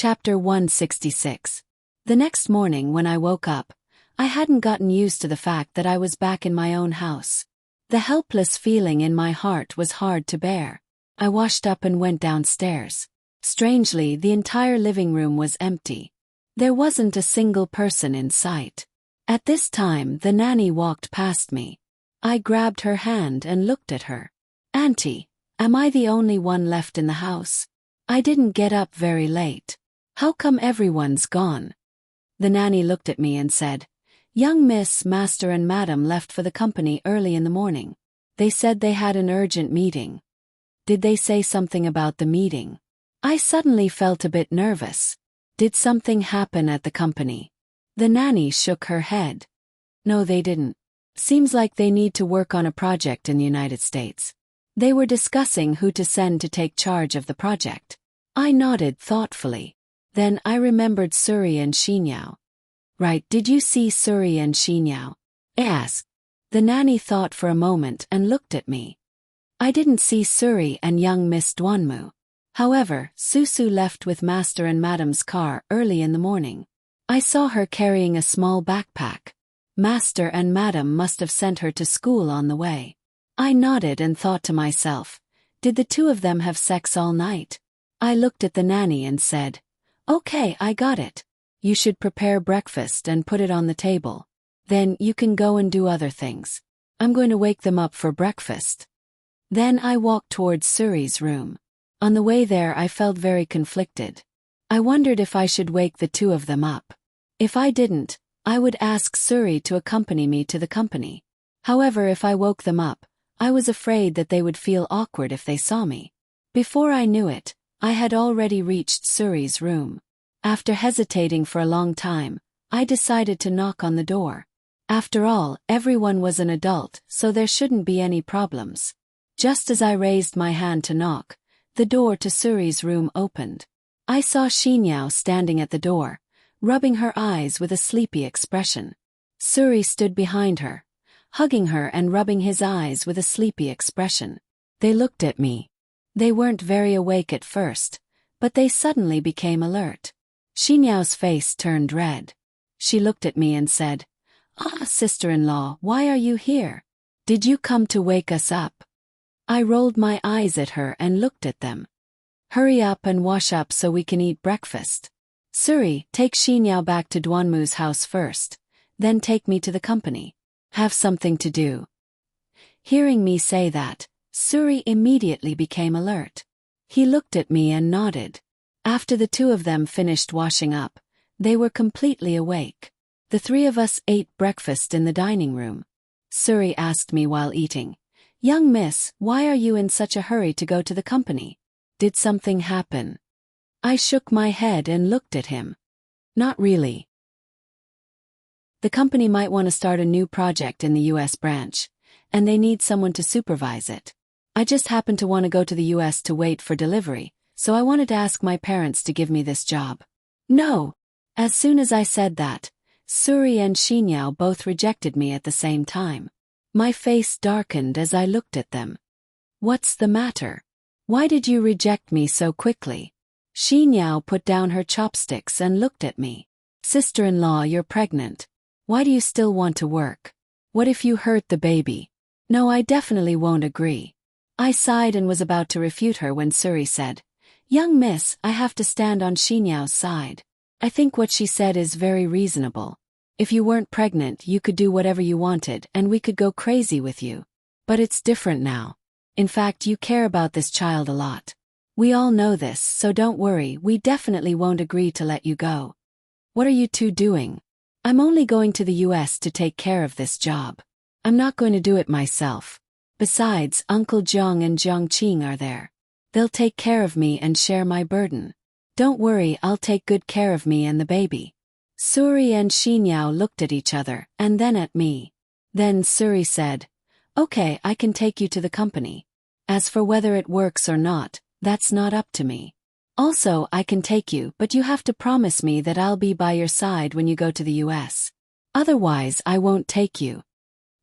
Chapter 166. The next morning when I woke up, I hadn't gotten used to the fact that I was back in my own house. The helpless feeling in my heart was hard to bear. I washed up and went downstairs. Strangely, the entire living room was empty. There wasn't a single person in sight. At this time, the nanny walked past me. I grabbed her hand and looked at her. "Auntie, am I the only one left in the house? I didn't get up very late. How come everyone's gone?" The nanny looked at me and said, "Young Miss, Master and Madam left for the company early in the morning. They said they had an urgent meeting." "Did they say something about the meeting?" I suddenly felt a bit nervous. Did something happen at the company? The nanny shook her head. "No, they didn't. Seems like they need to work on a project in the United States. They were discussing who to send to take charge of the project." I nodded thoughtfully. Then I remembered Suri and Xinyao. "Right, did you see Suri and Xinyao?" I asked. The nanny thought for a moment and looked at me. "I didn't see Suri and young Miss Duanmu. However, Susu left with Master and Madam's car early in the morning. I saw her carrying a small backpack. Master and Madam must have sent her to school on the way." I nodded and thought to myself, did the two of them have sex all night? I looked at the nanny and said, "Okay, I got it. You should prepare breakfast and put it on the table. Then you can go and do other things. I'm going to wake them up for breakfast." Then I walked towards Suri's room. On the way there I felt very conflicted. I wondered if I should wake the two of them up. If I didn't, I would ask Suri to accompany me to the company. However, if I woke them up, I was afraid that they would feel awkward if they saw me. Before I knew it, I had already reached Suri's room. After hesitating for a long time, I decided to knock on the door. After all, everyone was an adult, so there shouldn't be any problems. Just as I raised my hand to knock, the door to Suri's room opened. I saw Xinyao standing at the door, rubbing her eyes with a sleepy expression. Suri stood behind her, hugging her and rubbing his eyes with a sleepy expression. They looked at me. They weren't very awake at first, but they suddenly became alert. Xinyao's face turned red. She looked at me and said, "Ah, sister-in-law, why are you here? Did you come to wake us up?" I rolled my eyes at her and looked at them. "Hurry up and wash up so we can eat breakfast. Suri, take Xinyao back to Duanmu's house first, then take me to the company. Have something to do." Hearing me say that, Suri immediately became alert. He looked at me and nodded. After the two of them finished washing up, they were completely awake. The three of us ate breakfast in the dining room. Suri asked me while eating, "Young miss, why are you in such a hurry to go to the company? Did something happen?" I shook my head and looked at him. "Not really. The company might want to start a new project in the US branch, and they need someone to supervise it. I just happen to want to go to the US to wait for delivery, so I wanted to ask my parents to give me this job." "No." As soon as I said that, Suri and Xinyao both rejected me at the same time. My face darkened as I looked at them. "What's the matter? Why did you reject me so quickly?" Xinyao put down her chopsticks and looked at me. "Sister-in-law, you're pregnant. Why do you still want to work? What if you hurt the baby?" "No, I definitely won't agree." I sighed and was about to refute her when Suri said, "Young miss, I have to stand on Xinyao's side. I think what she said is very reasonable. If you weren't pregnant, you could do whatever you wanted and we could go crazy with you. But it's different now. In fact, you care about this child a lot. We all know this, so don't worry, we definitely won't agree to let you go." "What are you two doing?" "I'm only going to the US to take care of this job. I'm not going to do it myself. Besides, Uncle Jiang and Jiang Qing are there. They'll take care of me and share my burden. Don't worry, I'll take good care of me and the baby." Suri and Xinyao looked at each other and then at me. Then Suri said, "Okay, I can take you to the company. As for whether it works or not, that's not up to me. Also, I can take you, but you have to promise me that I'll be by your side when you go to the US. Otherwise, I won't take you."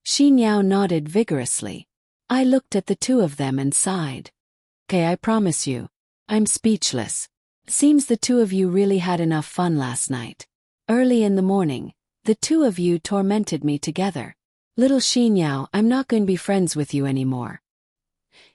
Xinyao nodded vigorously. I looked at the two of them and sighed. "Okay, I promise you." I'm speechless. Seems the two of you really had enough fun last night. Early in the morning, the two of you tormented me together. Little Xinyao, I'm not going to be friends with you anymore.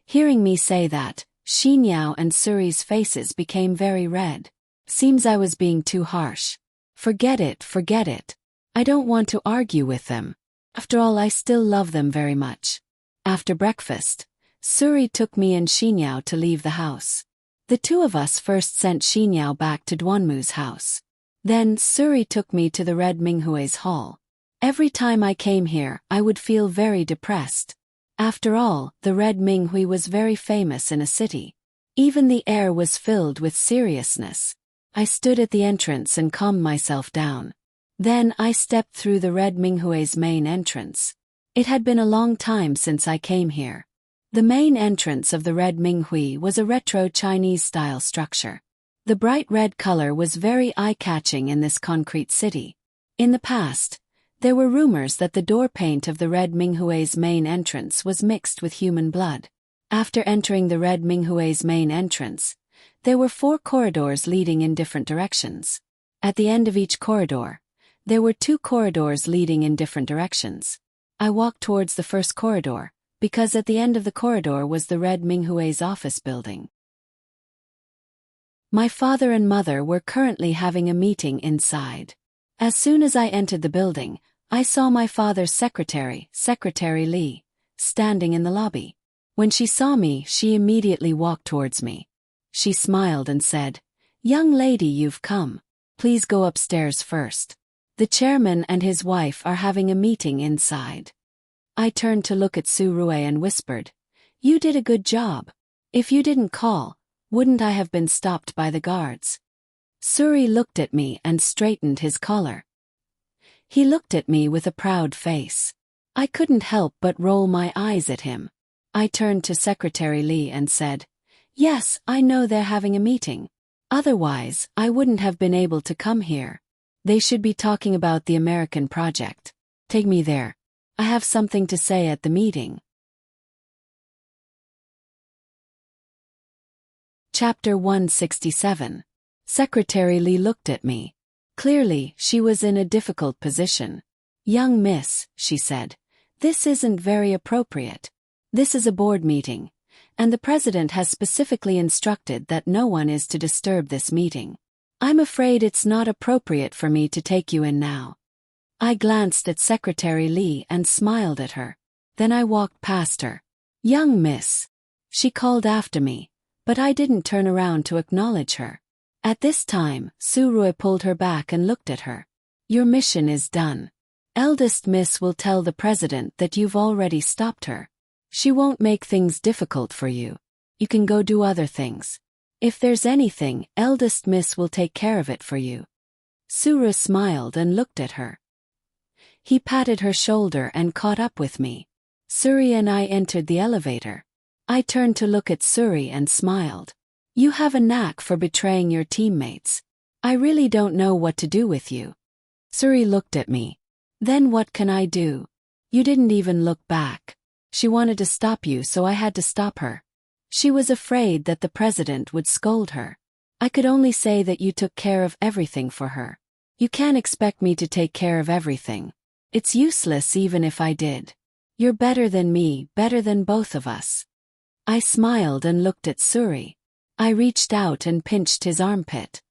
Hearing me say that, Xinyao and Suri's faces became very red. Seems I was being too harsh. Forget it, forget it. I don't want to argue with them. After all, I still love them very much. After breakfast, Suri took me and Xinyao to leave the house. The two of us first sent Xinyao back to Duanmu's house. Then Suri took me to the Red Minghue's hall. Every time I came here, I would feel very depressed. After all, the Red Minghui was very famous in a city. Even the air was filled with seriousness. I stood at the entrance and calmed myself down. Then I stepped through the Red Minghue's main entrance. It had been a long time since I came here. The main entrance of the Red Minghui was a retro Chinese-style structure. The bright red color was very eye-catching in this concrete city. In the past, there were rumors that the door paint of the Red Minghue's main entrance was mixed with human blood. After entering the Red Minghue's main entrance, there were 4 corridors leading in different directions. At the end of each corridor, there were 2 corridors leading in different directions. I walked towards the first corridor, because at the end of the corridor was the Red Minghue's office building. My father and mother were currently having a meeting inside. As soon as I entered the building, I saw my father's secretary, Secretary Li, standing in the lobby. When she saw me, she immediately walked towards me. She smiled and said, "Young lady, you've come. Please go upstairs first. The chairman and his wife are having a meeting inside." I turned to look at Su Rue and whispered, "You did a good job. If you didn't call, wouldn't I have been stopped by the guards?" Suri looked at me and straightened his collar. He looked at me with a proud face. I couldn't help but roll my eyes at him. I turned to Secretary Li and said, "Yes, I know they're having a meeting. Otherwise, I wouldn't have been able to come here. They should be talking about the American project. Take me there. I have something to say at the meeting." Chapter 167. Secretary Li looked at me. Clearly, she was in a difficult position. "Young miss," she said, "this isn't very appropriate. This is a board meeting, and the president has specifically instructed that no one is to disturb this meeting. I'm afraid it's not appropriate for me to take you in now." I glanced at Secretary Li and smiled at her. Then I walked past her. "Young miss," she called after me, but I didn't turn around to acknowledge her. At this time, Su Rue pulled her back and looked at her. "Your mission is done. Eldest miss will tell the president that you've already stopped her. She won't make things difficult for you. You can go do other things. If there's anything, eldest miss will take care of it for you." Su Rue smiled and looked at her. He patted her shoulder and caught up with me. Suri and I entered the elevator. I turned to look at Suri and smiled. "You have a knack for betraying your teammates. I really don't know what to do with you." Suri looked at me. "Then what can I do? You didn't even look back. She wanted to stop you, so I had to stop her. She was afraid that the president would scold her. I could only say that you took care of everything for her. You can't expect me to take care of everything. It's useless even if I did. You're better than me, better than both of us." I smiled and looked at Suri. I reached out and pinched his armpit.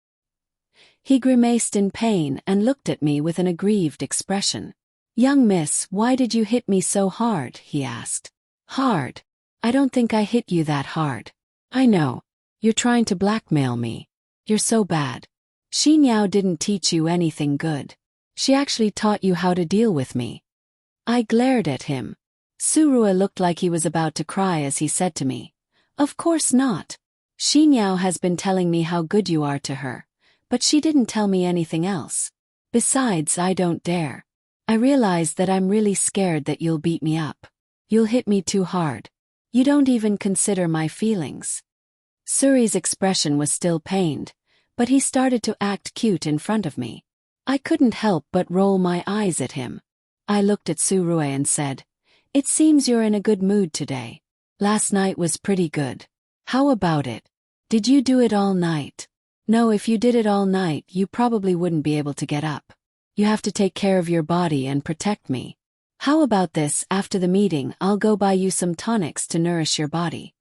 He grimaced in pain and looked at me with an aggrieved expression. "Young miss, why did you hit me so hard?" he asked. "Hard? I don't think I hit you that hard." "I know. You're trying to blackmail me. You're so bad. Xinyao didn't teach you anything good. She actually taught you how to deal with me." I glared at him. Su Rue looked like he was about to cry as he said to me, "Of course not. Xinyao has been telling me how good you are to her, but she didn't tell me anything else. Besides, I don't dare. I realize that I'm really scared that you'll beat me up. You'll hit me too hard. You don't even consider my feelings." Suri's expression was still pained, but he started to act cute in front of me. I couldn't help but roll my eyes at him. I looked at Su Rue and said, "It seems you're in a good mood today. Last night was pretty good. How about it? Did you do it all night?" No, if you did it all night, you probably wouldn't be able to get up. You have to take care of your body and protect me. How about this, after the meeting I'll go buy you some tonics to nourish your body.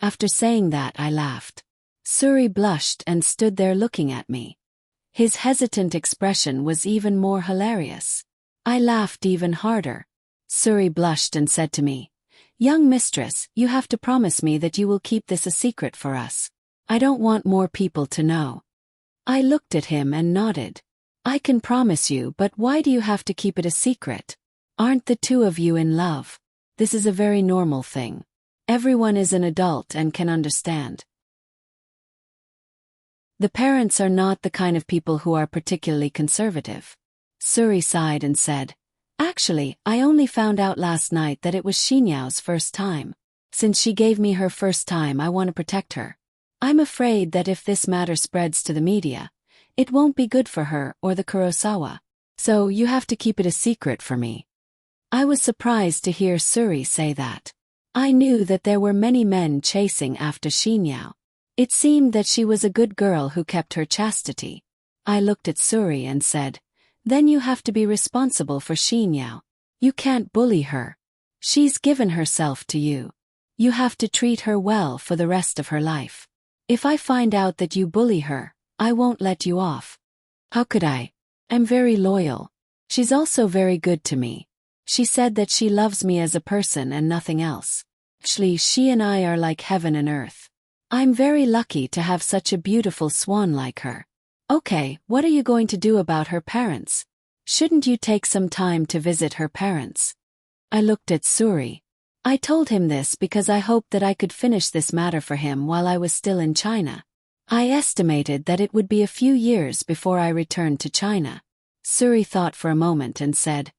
After saying that I laughed. Suri blushed and stood there looking at me. His hesitant expression was even more hilarious. I laughed even harder. Suri blushed and said to me, "Young mistress, you have to promise me that you will keep this a secret for us. I don't want more people to know." I looked at him and nodded. "I can promise you, but why do you have to keep it a secret? Aren't the two of you in love? This is a very normal thing. Everyone is an adult and can understand." The parents are not the kind of people who are particularly conservative. Suri sighed and said, "Actually, I only found out last night that it was Xinyao's first time. Since she gave me her first time, I want to protect her. I'm afraid that if this matter spreads to the media, it won't be good for her or the Kurosawa. So you have to keep it a secret for me." I was surprised to hear Suri say that. I knew that there were many men chasing after Xinyao. It seemed that she was a good girl who kept her chastity. I looked at Suri and said, "Then you have to be responsible for Xinyao. You can't bully her. She's given herself to you. You have to treat her well for the rest of her life. If I find out that you bully her, I won't let you off." "How could I? I'm very loyal. She's also very good to me. She said that she loves me as a person and nothing else. Actually, she and I are like heaven and earth. I'm very lucky to have such a beautiful swan like her." "Okay, what are you going to do about her parents? Shouldn't you take some time to visit her parents?" I looked at Suri. I told him this because I hoped that I could finish this matter for him while I was still in China. I estimated that it would be a few years before I returned to China. Suri thought for a moment and said,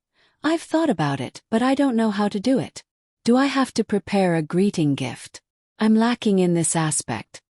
"I've thought about it, but I don't know how to do it. Do I have to prepare a greeting gift? I'm lacking in this aspect."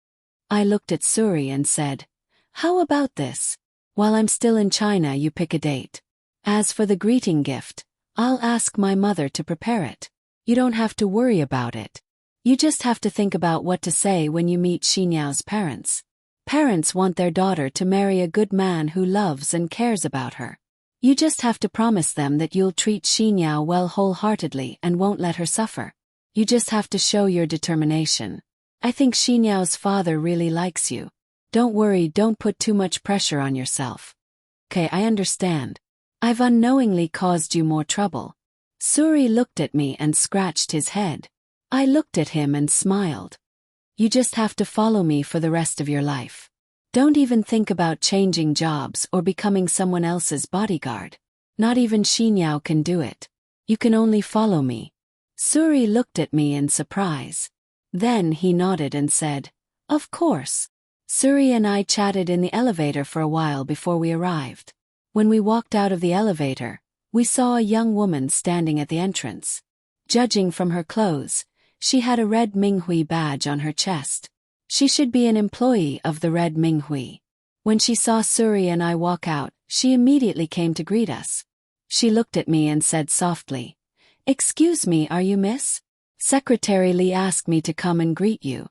I looked at Suri and said, "How about this? While I'm still in China, you pick a date. As for the greeting gift, I'll ask my mother to prepare it. You don't have to worry about it. You just have to think about what to say when you meet Xinyao's parents. Parents want their daughter to marry a good man who loves and cares about her. You just have to promise them that you'll treat Xinyao well wholeheartedly and won't let her suffer. You just have to show your determination. I think Xinyao's father really likes you. Don't worry, don't put too much pressure on yourself." "Okay, I understand. I've unknowingly caused you more trouble." Suri looked at me and scratched his head. I looked at him and smiled. "You just have to follow me for the rest of your life. Don't even think about changing jobs or becoming someone else's bodyguard. Not even Xinyao can do it. You can only follow me." Suri looked at me in surprise. Then he nodded and said, "Of course." Suri and I chatted in the elevator for a while before we arrived. When we walked out of the elevator, we saw a young woman standing at the entrance. Judging from her clothes, she had a red Minghui badge on her chest. She should be an employee of the red Minghui. When she saw Suri and I walk out, she immediately came to greet us. She looked at me and said softly, "Excuse me, are you Miss? Secretary Li asked me to come and greet you."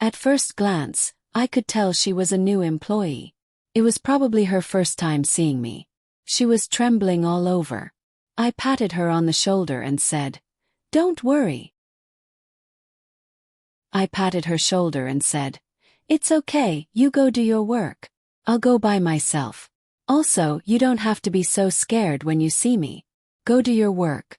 At first glance, I could tell she was a new employee. It was probably her first time seeing me. She was trembling all over. I patted her on the shoulder and said, "Don't worry." I patted her shoulder and said, "It's okay, you go do your work. I'll go by myself. Also, you don't have to be so scared when you see me. Go do your work."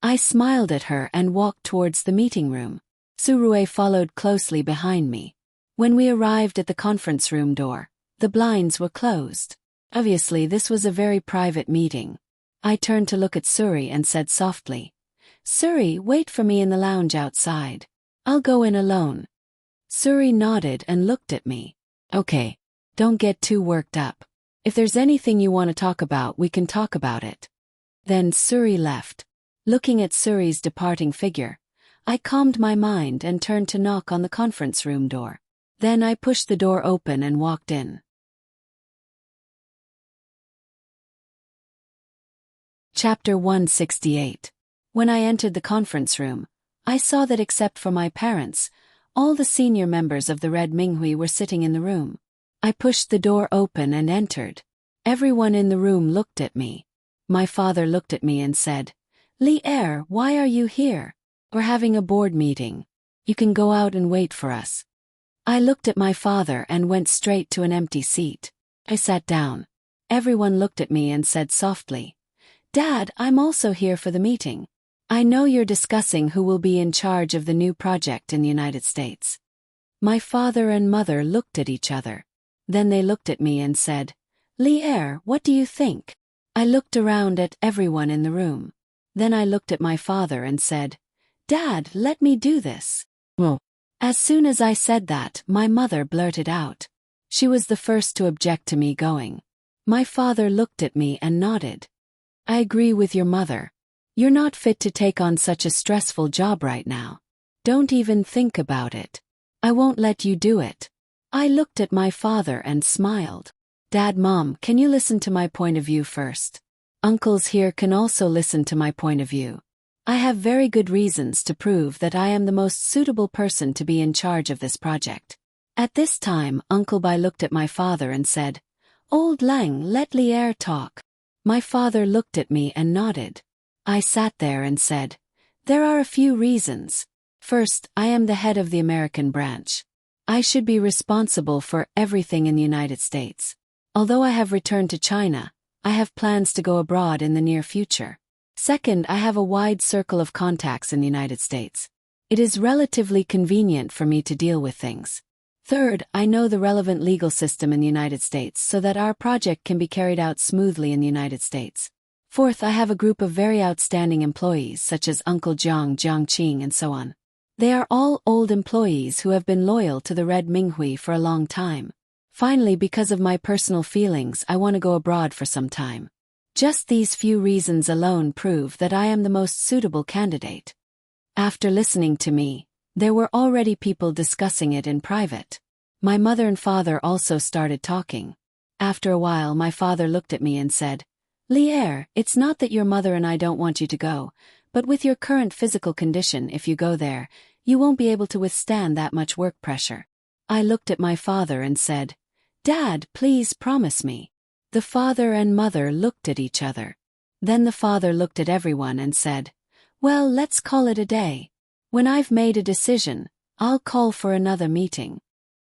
I smiled at her and walked towards the meeting room. Surue followed closely behind me. When we arrived at the conference room door, the blinds were closed. Obviously, this was a very private meeting. I turned to look at Suri and said softly, "Suri, wait for me in the lounge outside. I'll go in alone." Suri nodded and looked at me. "Okay, don't get too worked up. If there's anything you want to talk about, we can talk about it." Then Suri left. Looking at Suri's departing figure, I calmed my mind and turned to knock on the conference room door. Then I pushed the door open and walked in. Chapter 168. When I entered the conference room, I saw that except for my parents, all the senior members of the Red Minghui were sitting in the room. I pushed the door open and entered. Everyone in the room looked at me. My father looked at me and said, "Li-er, why are you here? We're having a board meeting. You can go out and wait for us." I looked at my father and went straight to an empty seat. I sat down. Everyone looked at me and said softly, "Dad, I'm also here for the meeting. I know you're discussing who will be in charge of the new project in the United States." My father and mother looked at each other. Then they looked at me and said, "Li-er, what do you think?" I looked around at everyone in the room. Then I looked at my father and said, "Dad, let me do this." Well, as soon as I said that, my mother blurted out. She was the first to object to me going. My father looked at me and nodded. "I agree with your mother. You're not fit to take on such a stressful job right now. Don't even think about it. I won't let you do it." I looked at my father and smiled. "Dad, Mom, can you listen to my point of view first? Uncles here can also listen to my point of view. I have very good reasons to prove that I am the most suitable person to be in charge of this project." At this time, Uncle Bai looked at my father and said, "Old Lang, let Li-er talk." My father looked at me and nodded. I sat there and said, "There are a few reasons. First, I am the head of the American branch. I should be responsible for everything in the United States. Although I have returned to China, I have plans to go abroad in the near future. Second, I have a wide circle of contacts in the United States. It is relatively convenient for me to deal with things. Third, I know the relevant legal system in the United States so that our project can be carried out smoothly in the United States. Fourth, I have a group of very outstanding employees such as Uncle Jiang, Jiang Qing and so on. They are all old employees who have been loyal to the Red Minghui for a long time. Finally, because of my personal feelings, I want to go abroad for some time. Just these few reasons alone prove that I am the most suitable candidate." After listening to me, there were already people discussing it in private. My mother and father also started talking. After a while, my father looked at me and said, "Li-er, it's not that your mother and I don't want you to go, but with your current physical condition, if you go there, you won't be able to withstand that much work pressure." I looked at my father and said, "Dad, please promise me." The father and mother looked at each other. Then the father looked at everyone and said, "Well, let's call it a day. When I've made a decision, I'll call for another meeting."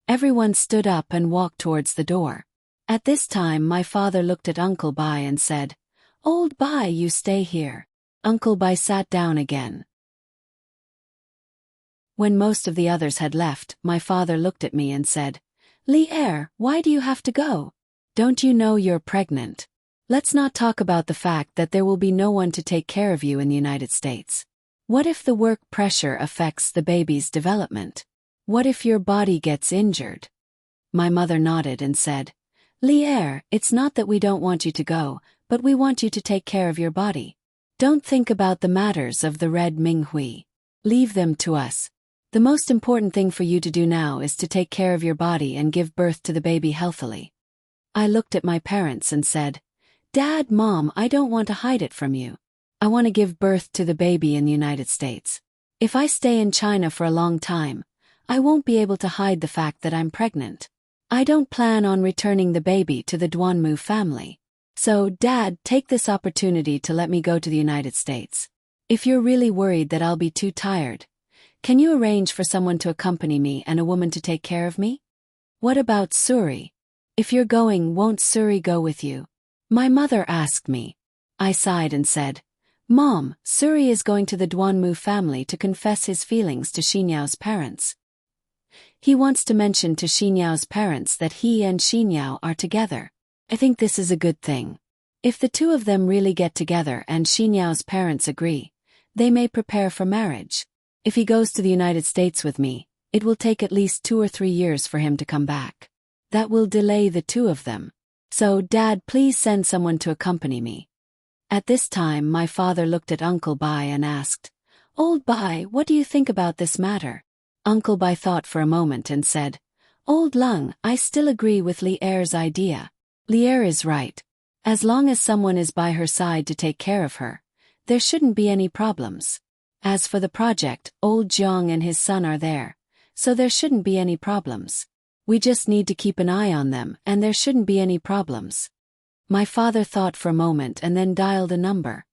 Everyone stood up and walked towards the door. At this time, my father looked at Uncle Bai and said, "Old Bai, you stay here." Uncle Bai sat down again. When most of the others had left, my father looked at me and said, "Li-er, why do you have to go? Don't you know you're pregnant? Let's not talk about the fact that there will be no one to take care of you in the United States. What if the work pressure affects the baby's development? What if your body gets injured?" My mother nodded and said, "Li-er, it's not that we don't want you to go, but we want you to take care of your body. Don't think about the matters of the Red Minghui. Leave them to us. The most important thing for you to do now is to take care of your body and give birth to the baby healthily." I looked at my parents and said, "Dad, Mom, I don't want to hide it from you. I want to give birth to the baby in the United States. If I stay in China for a long time, I won't be able to hide the fact that I'm pregnant. I don't plan on returning the baby to the Duanmu family. So, Dad, take this opportunity to let me go to the United States. If you're really worried that I'll be too tired, can you arrange for someone to accompany me and a woman to take care of me? What about Suri? If you're going, won't Suri go with you?" My mother asked me. I sighed and said, "Mom, Suri is going to the Duanmu family to confess his feelings to Xinyao's parents. He wants to mention to Xinyao's parents that he and Xinyao are together. I think this is a good thing. If the two of them really get together and Xinyao's parents agree, they may prepare for marriage. If he goes to the United States with me, it will take at least 2 or 3 years for him to come back. That will delay the two of them. So, Dad, please send someone to accompany me." At this time, my father looked at Uncle Bai and asked, "Old Bai, what do you think about this matter?" Uncle Bai thought for a moment and said, "Old Lung, I still agree with Li-er's idea. Li-er is right. As long as someone is by her side to take care of her, there shouldn't be any problems. As for the project, old Jiang and his son are there, so there shouldn't be any problems. We just need to keep an eye on them and there shouldn't be any problems. My father thought for a moment and then dialed a number.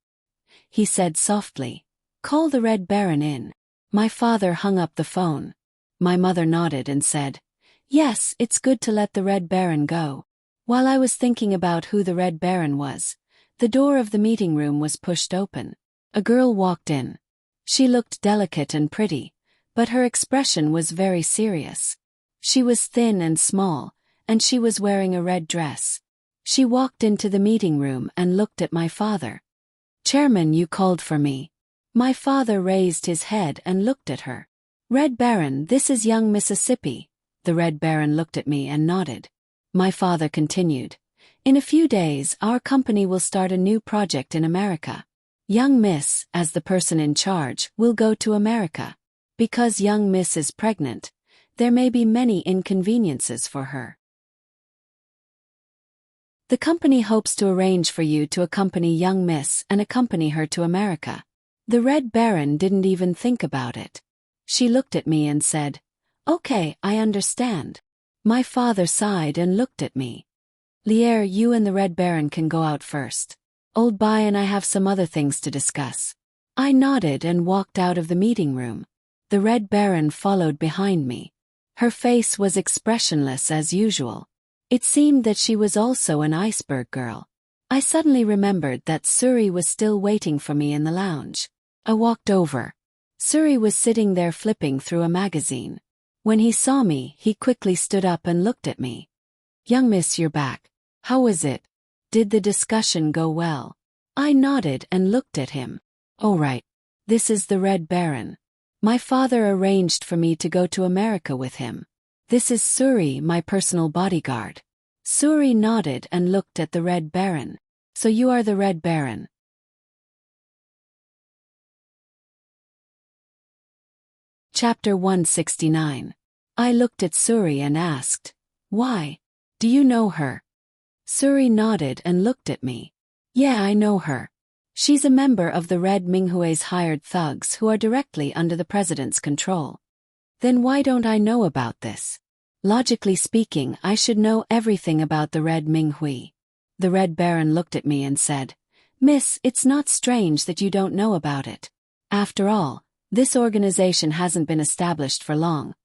He said softly, "Call the Red Baron in." My father hung up the phone. My mother nodded and said, "Yes, it's good to let the Red Baron go." While I was thinking about who the Red Baron was, the door of the meeting room was pushed open. A girl walked in. She looked delicate and pretty, but her expression was very serious. She was thin and small, and she was wearing a red dress. She walked into the meeting room and looked at my father. "Chairman, you called for me." My father raised his head and looked at her. "Red Baron, this is young Mississippi." The Red Baron looked at me and nodded. My father continued, "In a few days, our company will start a new project in America. Young Miss, as the person in charge, will go to America. Because young Miss is pregnant, there may be many inconveniences for her. The company hopes to arrange for you to accompany young Miss and accompany her to America." The Red Baron didn't even think about it. She looked at me and said, "Okay, I understand." My father sighed and looked at me. "Lier, you and the Red Baron can go out first. Old Bai and I have some other things to discuss." I nodded and walked out of the meeting room. The Red Baron followed behind me. Her face was expressionless as usual. It seemed that she was also an iceberg girl. I suddenly remembered that Suri was still waiting for me in the lounge. I walked over. Suri was sitting there flipping through a magazine. When he saw me, he quickly stood up and looked at me. "Young Miss, you're back. How was it? Did the discussion go well?" I nodded and looked at him. "Oh right. This is the Red Baron. My father arranged for me to go to America with him. This is Suri, my personal bodyguard." Suri nodded and looked at the Red Baron. "So you are the Red Baron." Chapter 169. I looked at Suri and asked, "Why? Do you know her?" Suri nodded and looked at me. "Yeah, I know her. She's a member of the Red Minghue's hired thugs who are directly under the president's control." "Then why don't I know about this? Logically speaking, I should know everything about the Red Minghui." The Red Baron looked at me and said, "Miss, it's not strange that you don't know about it. After all, this organization hasn't been established for long,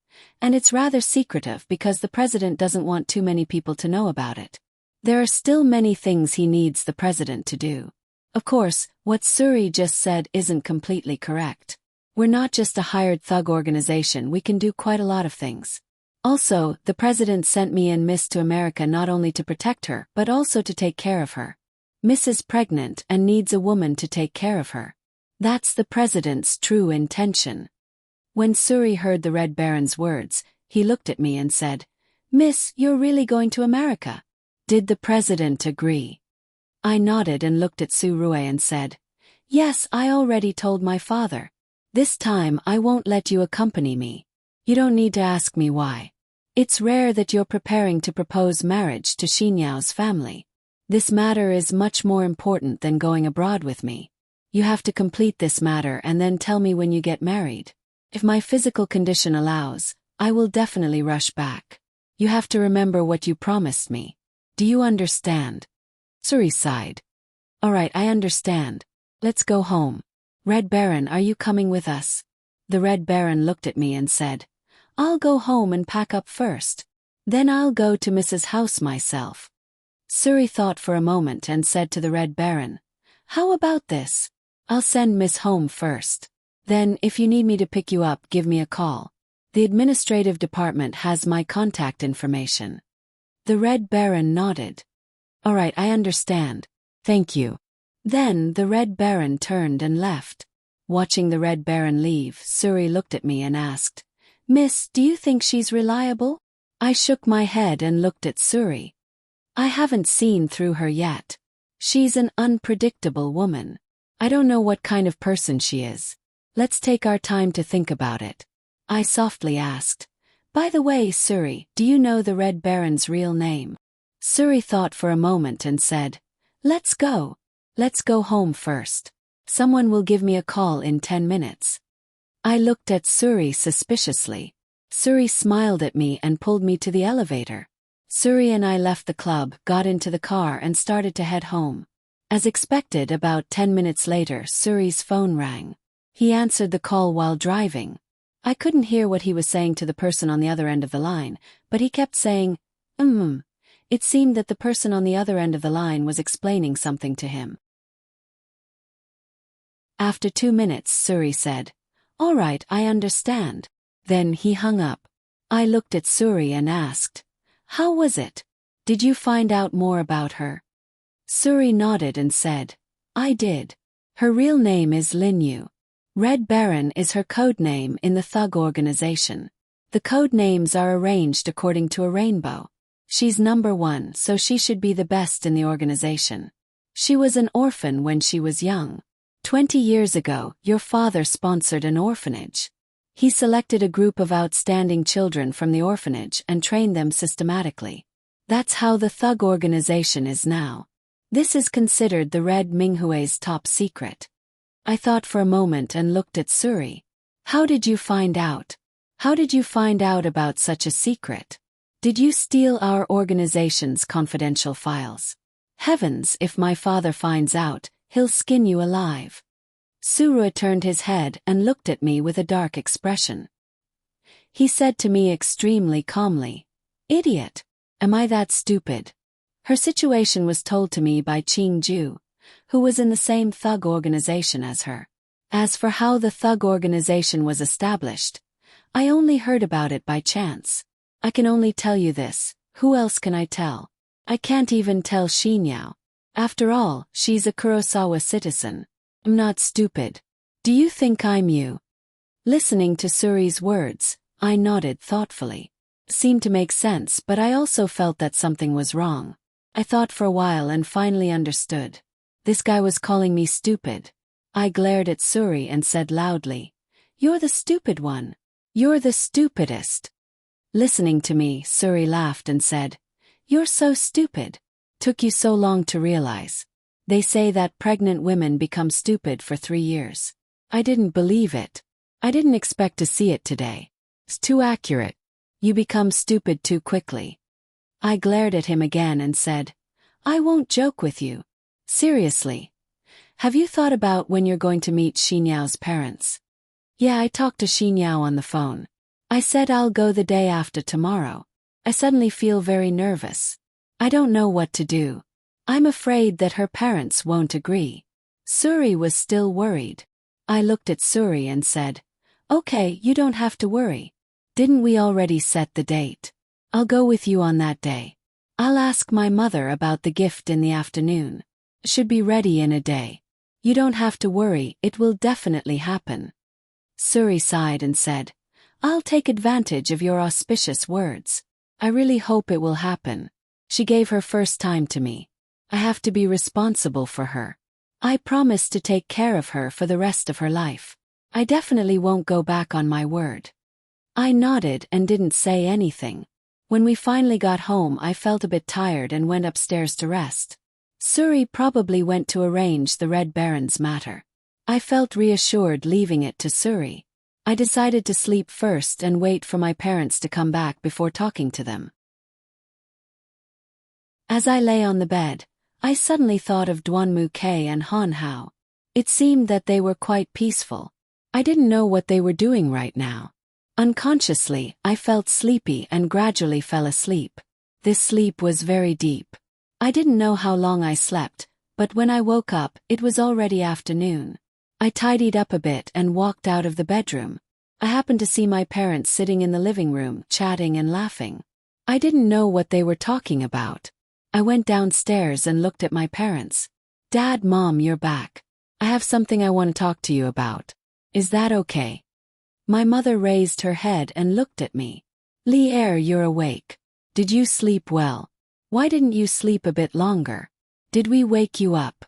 and it's rather secretive because the president doesn't want too many people to know about it. There are still many things he needs the president to do. Of course, what Suri just said isn't completely correct. We're not just a hired thug organization, we can do quite a lot of things. Also, the president sent me and Miss to America not only to protect her but also to take care of her. Miss is pregnant and needs a woman to take care of her. That's the president's true intention." When Suri heard the Red Baron's words, he looked at me and said, "Miss, you're really going to America? Did the president agree?" I nodded and looked at Surue and said, "Yes, I already told my father. This time I won't let you accompany me. You don't need to ask me why. It's rare that you're preparing to propose marriage to Xinyao's family. This matter is much more important than going abroad with me. You have to complete this matter and then tell me when you get married. If my physical condition allows, I will definitely rush back. You have to remember what you promised me. Do you understand?" Suri sighed. "All right, I understand. Let's go home. Red Baron, are you coming with us?" The Red Baron looked at me and said, "I'll go home and pack up first. Then I'll go to Mrs. House myself." Suri thought for a moment and said to the Red Baron, "How about this? I'll send Miss home first. Then, if you need me to pick you up, give me a call. The administrative department has my contact information." The Red Baron nodded. "All right, I understand. Thank you." Then the Red Baron turned and left. Watching the Red Baron leave, Suri looked at me and asked, "Miss, do you think she's reliable?" I shook my head and looked at Suri. "I haven't seen through her yet. She's an unpredictable woman. I don't know what kind of person she is. Let's take our time to think about it." I softly asked, "By the way, Suri, do you know the Red Baron's real name?" Suri thought for a moment and said, "Let's go. Let's go home first. Someone will give me a call in 10 minutes. I looked at Suri suspiciously. Suri smiled at me and pulled me to the elevator. Suri and I left the club, got into the car and started to head home. As expected, about 10 minutes later, Suri's phone rang. He answered the call while driving. I couldn't hear what he was saying to the person on the other end of the line, but he kept saying, It seemed that the person on the other end of the line was explaining something to him. After 2 minutes, Suri said, "All right, I understand." Then he hung up. I looked at Suri and asked, "How was it? Did you find out more about her?" Suri nodded and said, "I did. Her real name is Linyu. Red Baron is her code name in the thug organization. The code names are arranged according to a rainbow. She's number 1, so she should be the best in the organization. She was an orphan when she was young. 20 years ago, your father sponsored an orphanage. He selected a group of outstanding children from the orphanage and trained them systematically. That's how the thug organization is now. This is considered the Red Minghue's top secret." I thought for a moment and looked at Suri. "How did you find out? How did you find out about such a secret? Did you steal our organization's confidential files? Heavens, if my father finds out, he'll skin you alive." Suri turned his head and looked at me with a dark expression. He said to me extremely calmly, "Idiot. Am I that stupid?" Her situation was told to me by Qing Ju, who was in the same thug organization as her. As for how the thug organization was established, I only heard about it by chance. I can only tell you this. Who else can I tell? I can't even tell Xinyao. After all, she's a Kurosawa citizen. I'm not stupid. Do you think I'm you? Listening to Suri's words, I nodded thoughtfully. Seemed to make sense, but I also felt that something was wrong. I thought for a while and finally understood. This guy was calling me stupid. I glared at Suri and said loudly, "You're the stupid one. You're the stupidest." Listening to me, Suri laughed and said, "You're so stupid. Took you so long to realize. They say that pregnant women become stupid for 3 years. I didn't believe it. I didn't expect to see it today. It's too accurate. You become stupid too quickly." I glared at him again and said, "I won't joke with you. Seriously. Have you thought about when you're going to meet Xinyao's parents?" "Yeah, I talked to Xinyao on the phone. I said I'll go the day after tomorrow. I suddenly feel very nervous. I don't know what to do. I'm afraid that her parents won't agree." Suri was still worried. I looked at Suri and said, "Okay, you don't have to worry. Didn't we already set the date? I'll go with you on that day. I'll ask my mother about the gift in the afternoon. Should be ready in a day. You don't have to worry, it will definitely happen." Suri sighed and said, "I'll take advantage of your auspicious words. I really hope it will happen. She gave her first time to me. I have to be responsible for her. I promise to take care of her for the rest of her life. I definitely won't go back on my word." I nodded and didn't say anything. When we finally got home, I felt a bit tired and went upstairs to rest. Suri probably went to arrange the Red Baron's matter. I felt reassured leaving it to Suri. I decided to sleep first and wait for my parents to come back before talking to them. As I lay on the bed, I suddenly thought of Duanmu Kei and Han Hao. It seemed that they were quite peaceful. I didn't know what they were doing right now. Unconsciously, I felt sleepy and gradually fell asleep. This sleep was very deep. I didn't know how long I slept, but when I woke up, it was already afternoon. I tidied up a bit and walked out of the bedroom. I happened to see my parents sitting in the living room, chatting and laughing. I didn't know what they were talking about. I went downstairs and looked at my parents. "Dad, Mom, you're back. I have something I want to talk to you about. Is that okay?" My mother raised her head and looked at me. "Li Er, you're awake. Did you sleep well? Why didn't you sleep a bit longer? Did we wake you up?"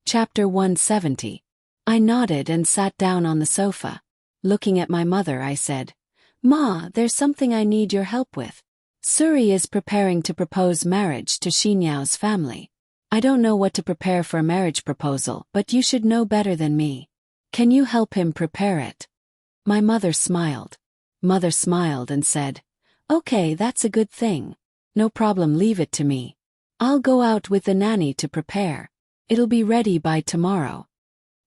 Chapter 170. I nodded and sat down on the sofa. Looking at my mother, I said, "Ma, there's something I need your help with. Suri is preparing to propose marriage to Xinyao's family. I don't know what to prepare for a marriage proposal, but you should know better than me. Can you help him prepare it? My mother smiled. Mother smiled and said, Okay, that's a good thing. No problem, leave it to me. I'll go out with the nanny to prepare. It'll be ready by tomorrow.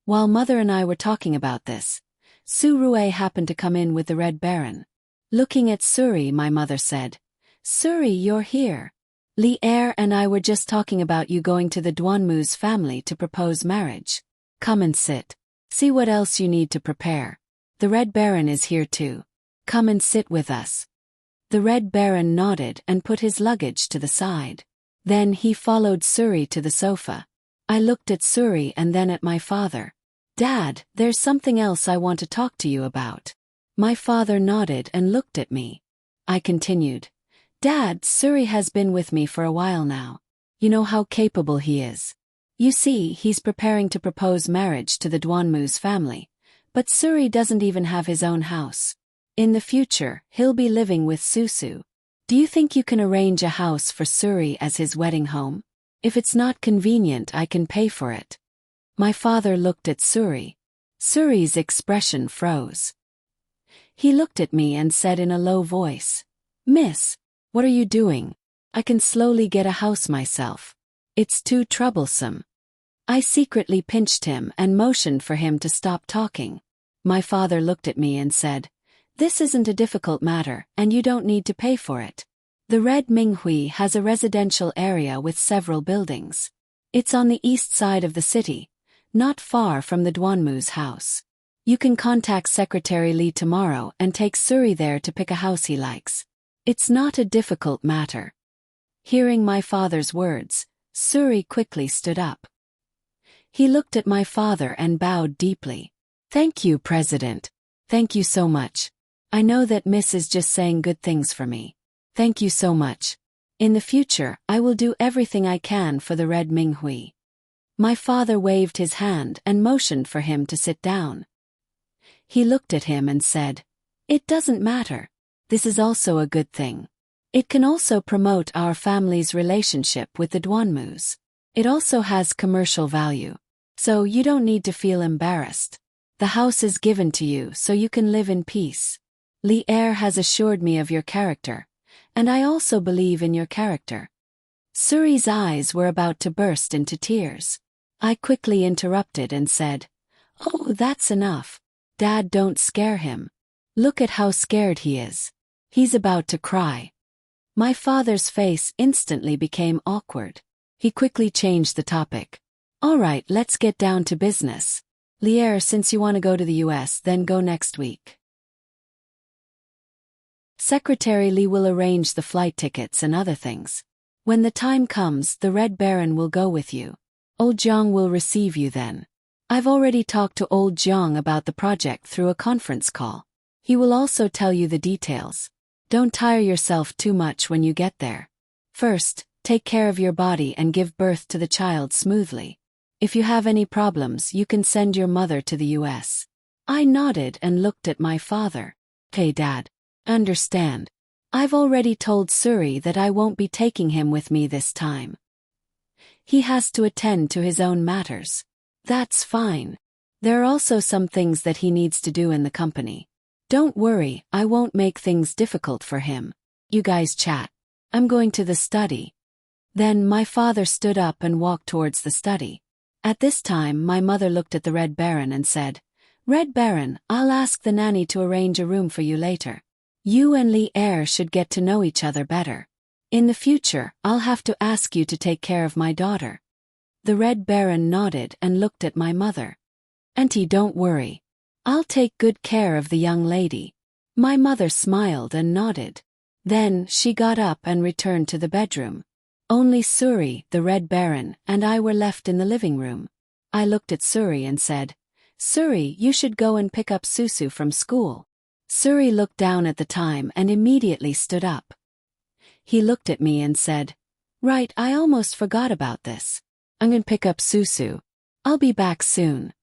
While Mother and I were talking about this, Surui happened to come in with the Red Baron. Looking at Suri, my mother said, Suri, you're here. Li'er and I were just talking about you going to the Duanmu's family to propose marriage. Come and sit. See what else you need to prepare. The Red Baron is here too. Come and sit with us. The Red Baron nodded and put his luggage to the side. Then he followed Suri to the sofa. I looked at Suri and then at my father. Dad, there's something else I want to talk to you about. My father nodded and looked at me. I continued. Dad, Suri has been with me for a while now. You know how capable he is. You see, he's preparing to propose marriage to the Duanmu's family. But Suri doesn't even have his own house. In the future, he'll be living with Susu. Do you think you can arrange a house for Suri as his wedding home? If it's not convenient, I can pay for it. My father looked at Suri. Suri's expression froze. He looked at me and said in a low voice, Miss, what are you doing? I can slowly get a house myself. It's too troublesome. I secretly pinched him and motioned for him to stop talking. My father looked at me and said, This isn't a difficult matter, and you don't need to pay for it. The Red Minghui has a residential area with several buildings. It's on the east side of the city, not far from the Duanmu's house. You can contact Secretary Li tomorrow and take Suri there to pick a house he likes. It's not a difficult matter. Hearing my father's words, Suri quickly stood up. He looked at my father and bowed deeply. Thank you, President. Thank you so much. I know that Miss is just saying good things for me. Thank you so much. In the future, I will do everything I can for the Red Minghui. My father waved his hand and motioned for him to sit down. He looked at him and said, It doesn't matter. This is also a good thing. It can also promote our family's relationship with the Duanmus. It also has commercial value. So you don't need to feel embarrassed. The house is given to you so you can live in peace. Li'er has assured me of your character, and I also believe in your character. Suri's eyes were about to burst into tears. I quickly interrupted and said, Oh, that's enough. Dad, don't scare him. Look at how scared he is. He's about to cry. My father's face instantly became awkward. He quickly changed the topic. All right, let's get down to business. Li'er, since you want to go to the US, then go next week. Secretary Li will arrange the flight tickets and other things. When the time comes, the Red Baron will go with you. Old Jiang will receive you then. I've already talked to Old Jiang about the project through a conference call. He will also tell you the details. Don't tire yourself too much when you get there. First, take care of your body and give birth to the child smoothly. If you have any problems, you can send your mother to the US. I nodded and looked at my father. Okay, Dad. Understand. I've already told Suri that I won't be taking him with me this time. He has to attend to his own matters. That's fine. There are also some things that he needs to do in the company. Don't worry, I won't make things difficult for him. You guys chat. I'm going to the study. Then my father stood up and walked towards the study. At this time, my mother looked at the Red Baron and said, Red Baron, I'll ask the nanny to arrange a room for you later. You and Li'er should get to know each other better. In the future, I'll have to ask you to take care of my daughter. The Red Baron nodded and looked at my mother. Auntie, don't worry. I'll take good care of the young lady. My mother smiled and nodded. Then she got up and returned to the bedroom. Only Suri, the Red Baron, and I were left in the living room. I looked at Suri and said, Suri, you should go and pick up Susu from school. Suri looked down at the time and immediately stood up. He looked at me and said, Right, I almost forgot about this. I'm going to pick up Susu. I'll be back soon.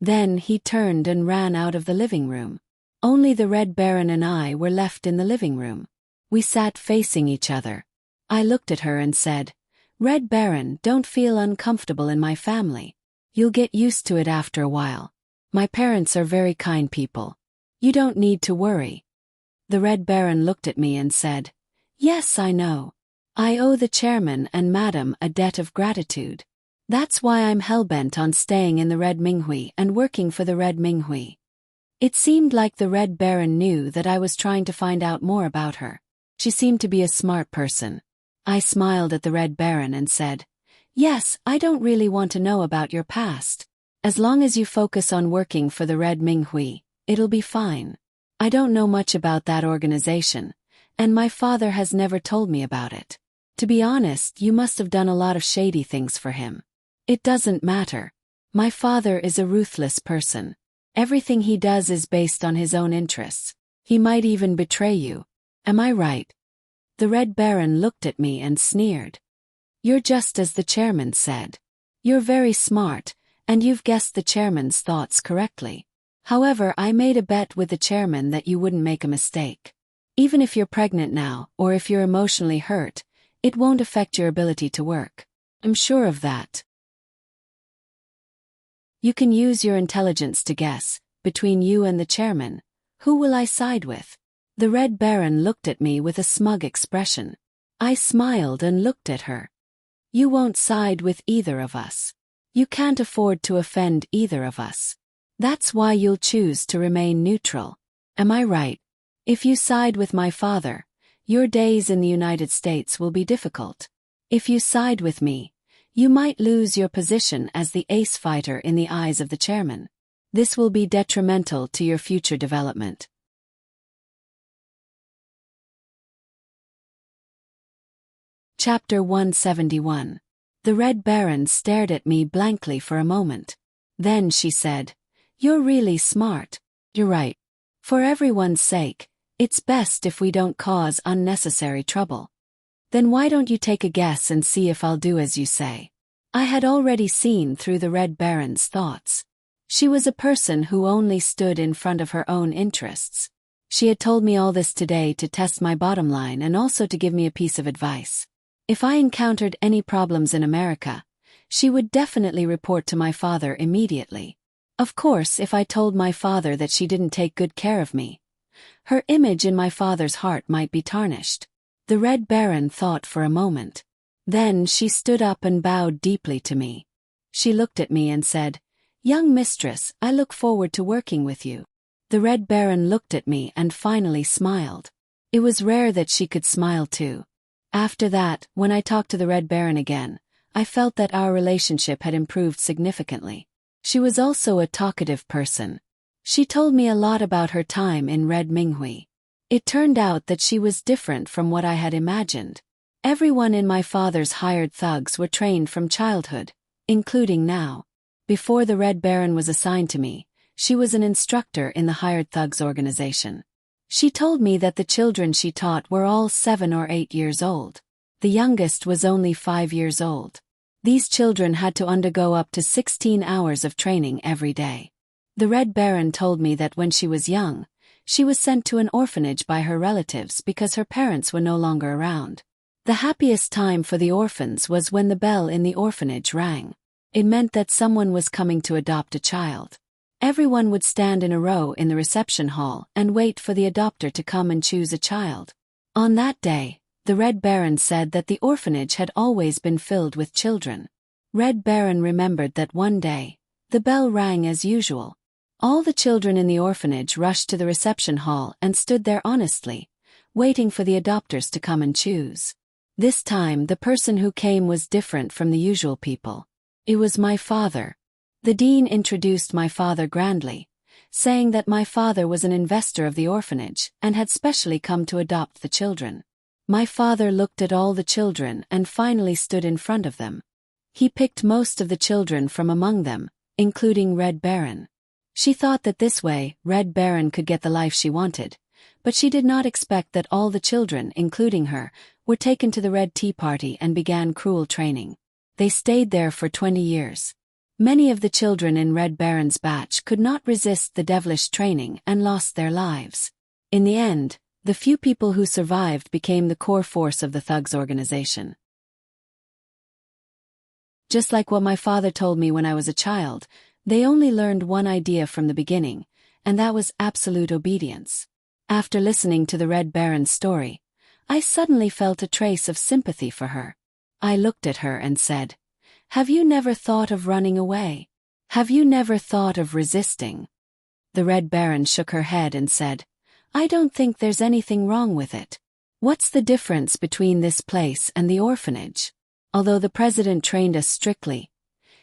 Then he turned and ran out of the living room. Only the Red Baron and I were left in the living room. We sat facing each other. I looked at her and said, Red Baron, don't feel uncomfortable in my family. You'll get used to it after a while. My parents are very kind people. You don't need to worry. The Red Baron looked at me and said, Yes, I know. I owe the chairman and madam a debt of gratitude. That's why I'm hellbent on staying in the Red Minghui and working for the Red Minghui. It seemed like the Red Baron knew that I was trying to find out more about her. She seemed to be a smart person. I smiled at the Red Baron and said, Yes, I don't really want to know about your past. As long as you focus on working for the Red Minghui, it'll be fine. I don't know much about that organization, and my father has never told me about it. To be honest, you must have done a lot of shady things for him. It doesn't matter. My father is a ruthless person. Everything he does is based on his own interests. He might even betray you. Am I right? The Red Baron looked at me and sneered. You're just as the chairman said. You're very smart, and you've guessed the chairman's thoughts correctly. However, I made a bet with the chairman that you wouldn't make a mistake. Even if you're pregnant now, or if you're emotionally hurt, it won't affect your ability to work. I'm sure of that. You can use your intelligence to guess, between you and the chairman, who will I side with? The Red Baron looked at me with a smug expression. I smiled and looked at her. You won't side with either of us. You can't afford to offend either of us. That's why you'll choose to remain neutral. Am I right? If you side with my father, your days in the United States will be difficult. If you side with me, you might lose your position as the ace fighter in the eyes of the chairman. This will be detrimental to your future development. Chapter 171. The Red Baron stared at me blankly for a moment. Then she said, You're really smart. You're right. For everyone's sake, it's best if we don't cause unnecessary trouble. Then why don't you take a guess and see if I'll do as you say? I had already seen through the Red Baron's thoughts. She was a person who only stood in front of her own interests. She had told me all this today to test my bottom line and also to give me a piece of advice. If I encountered any problems in America, she would definitely report to my father immediately. Of course, if I told my father that she didn't take good care of me, her image in my father's heart might be tarnished. The Red Baron thought for a moment. Then she stood up and bowed deeply to me. She looked at me and said, Young mistress, I look forward to working with you. The Red Baron looked at me and finally smiled. It was rare that she could smile too. After that, when I talked to the Red Baron again, I felt that our relationship had improved significantly. She was also a talkative person. She told me a lot about her time in Red Minghui. It turned out that she was different from what I had imagined. Everyone in my father's hired thugs were trained from childhood, including now. Before the Red Baron was assigned to me, she was an instructor in the hired thugs organization. She told me that the children she taught were all 7 or 8 years old. The youngest was only 5 years old. These children had to undergo up to 16 hours of training every day. The Red Baron told me that when she was young, she was sent to an orphanage by her relatives because her parents were no longer around. The happiest time for the orphans was when the bell in the orphanage rang. It meant that someone was coming to adopt a child. Everyone would stand in a row in the reception hall and wait for the adopter to come and choose a child. On that day, the Red Baron said that the orphanage had always been filled with children. Red Baron remembered that one day, the bell rang as usual. All the children in the orphanage rushed to the reception hall and stood there honestly, waiting for the adopters to come and choose. This time the person who came was different from the usual people. It was my father. The dean introduced my father grandly, saying that my father was an investor of the orphanage and had specially come to adopt the children. My father looked at all the children and finally stood in front of them. He picked most of the children from among them, including Red Baron. She thought that this way, Red Baron could get the life she wanted, but she did not expect that all the children, including her, were taken to the Red Tea Party and began cruel training. They stayed there for 20 years. Many of the children in Red Baron's batch could not resist the devilish training and lost their lives. In the end, the few people who survived became the core force of the thugs organization. Just like what my father told me when I was a child, They only learned one idea from the beginning, and that was absolute obedience. After listening to the Red Baron's story, I suddenly felt a trace of sympathy for her. I looked at her and said, "Have you never thought of running away? Have you never thought of resisting?" The Red Baron shook her head and said, "I don't think there's anything wrong with it. What's the difference between this place and the orphanage? Although the president trained us strictly,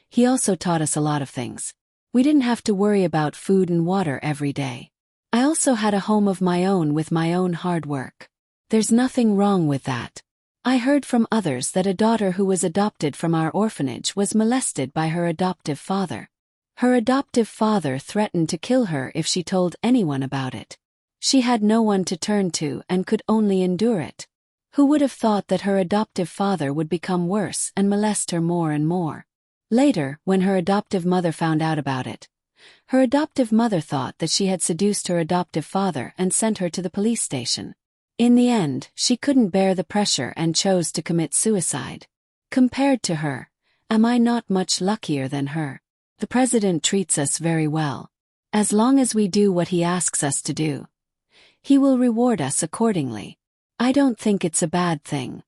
he also taught us a lot of things. We didn't have to worry about food and water every day. I also had a home of my own with my own hard work. There's nothing wrong with that. I heard from others that a daughter who was adopted from our orphanage was molested by her adoptive father. Her adoptive father threatened to kill her if she told anyone about it. She had no one to turn to and could only endure it. Who would have thought that her adoptive father would become worse and molest her more and more? Later, when her adoptive mother found out about it, her adoptive mother thought that she had seduced her adoptive father and sent her to the police station. In the end, she couldn't bear the pressure and chose to commit suicide. Compared to her, am I not much luckier than her? The president treats us very well. As long as we do what he asks us to do, he will reward us accordingly. I don't think it's a bad thing."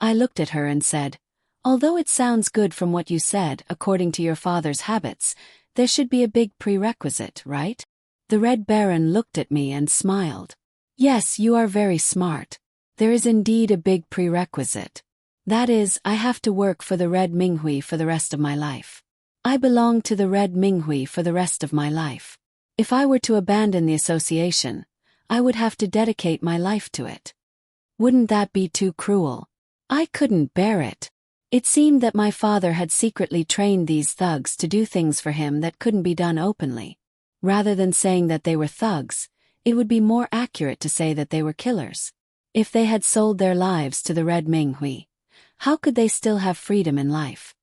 I looked at her and said, "Although it sounds good from what you said, according to your father's habits, there should be a big prerequisite, right?" The Red Baron looked at me and smiled. "Yes, you are very smart. There is indeed a big prerequisite. That is, I have to work for the Red Minghui for the rest of my life. I belong to the Red Minghui for the rest of my life. If I were to abandon the association, I would have to dedicate my life to it. Wouldn't that be too cruel? I couldn't bear it. It seemed that my father had secretly trained these thugs to do things for him that couldn't be done openly. Rather than saying that they were thugs, it would be more accurate to say that they were killers. If they had sold their lives to the Red Minghui, how could they still have freedom in life?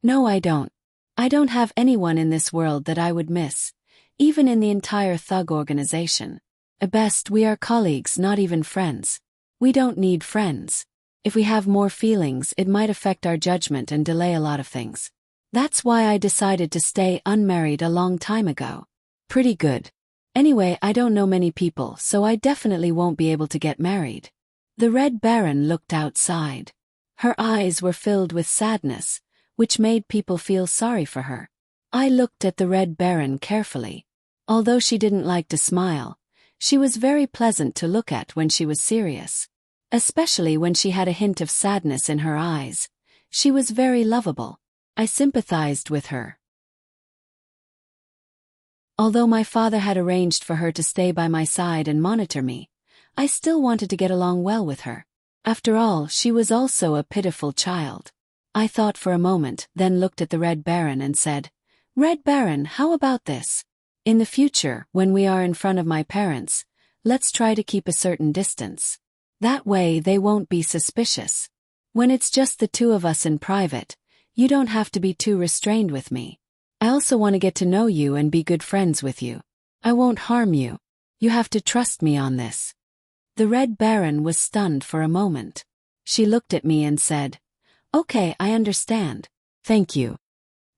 No, I don't. I don't have anyone in this world that I would miss, even in the entire thug organization. At best, we are colleagues, not even friends. We don't need friends. If we have more feelings, it might affect our judgment and delay a lot of things. That's why I decided to stay unmarried a long time ago. Pretty good. Anyway, I don't know many people, so I definitely won't be able to get married." The Red Baron looked outside. Her eyes were filled with sadness, which made people feel sorry for her. I looked at the Red Baron carefully. Although she didn't like to smile, she was very pleasant to look at when she was serious. Especially when she had a hint of sadness in her eyes. She was very lovable. I sympathized with her. Although my father had arranged for her to stay by my side and monitor me, I still wanted to get along well with her. After all, she was also a pitiful child. I thought for a moment, then looked at the Red Baron and said, "Red Baron, how about this? In the future, when we are in front of my parents, let's try to keep a certain distance. That way they won't be suspicious. When it's just the two of us in private, you don't have to be too restrained with me. I also want to get to know you and be good friends with you. I won't harm you. You have to trust me on this." The Red Baron was stunned for a moment. She looked at me and said, "Okay, I understand. Thank you."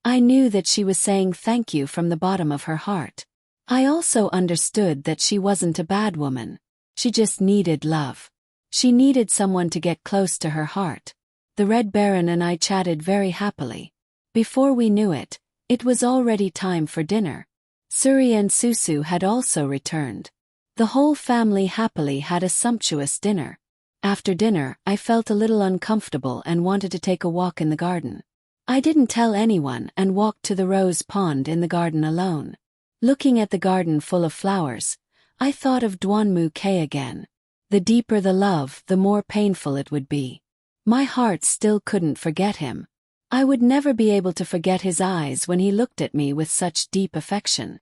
I knew that she was saying thank you from the bottom of her heart. I also understood that she wasn't a bad woman. She just needed love. She needed someone to get close to her heart. The Red Baron and I chatted very happily. Before we knew it, it was already time for dinner. Suri and Susu had also returned. The whole family happily had a sumptuous dinner. After dinner, I felt a little uncomfortable and wanted to take a walk in the garden. I didn't tell anyone and walked to the rose pond in the garden alone. Looking at the garden full of flowers, I thought of Duanmu K again. The deeper the love, the more painful it would be. My heart still couldn't forget him. I would never be able to forget his eyes when he looked at me with such deep affection.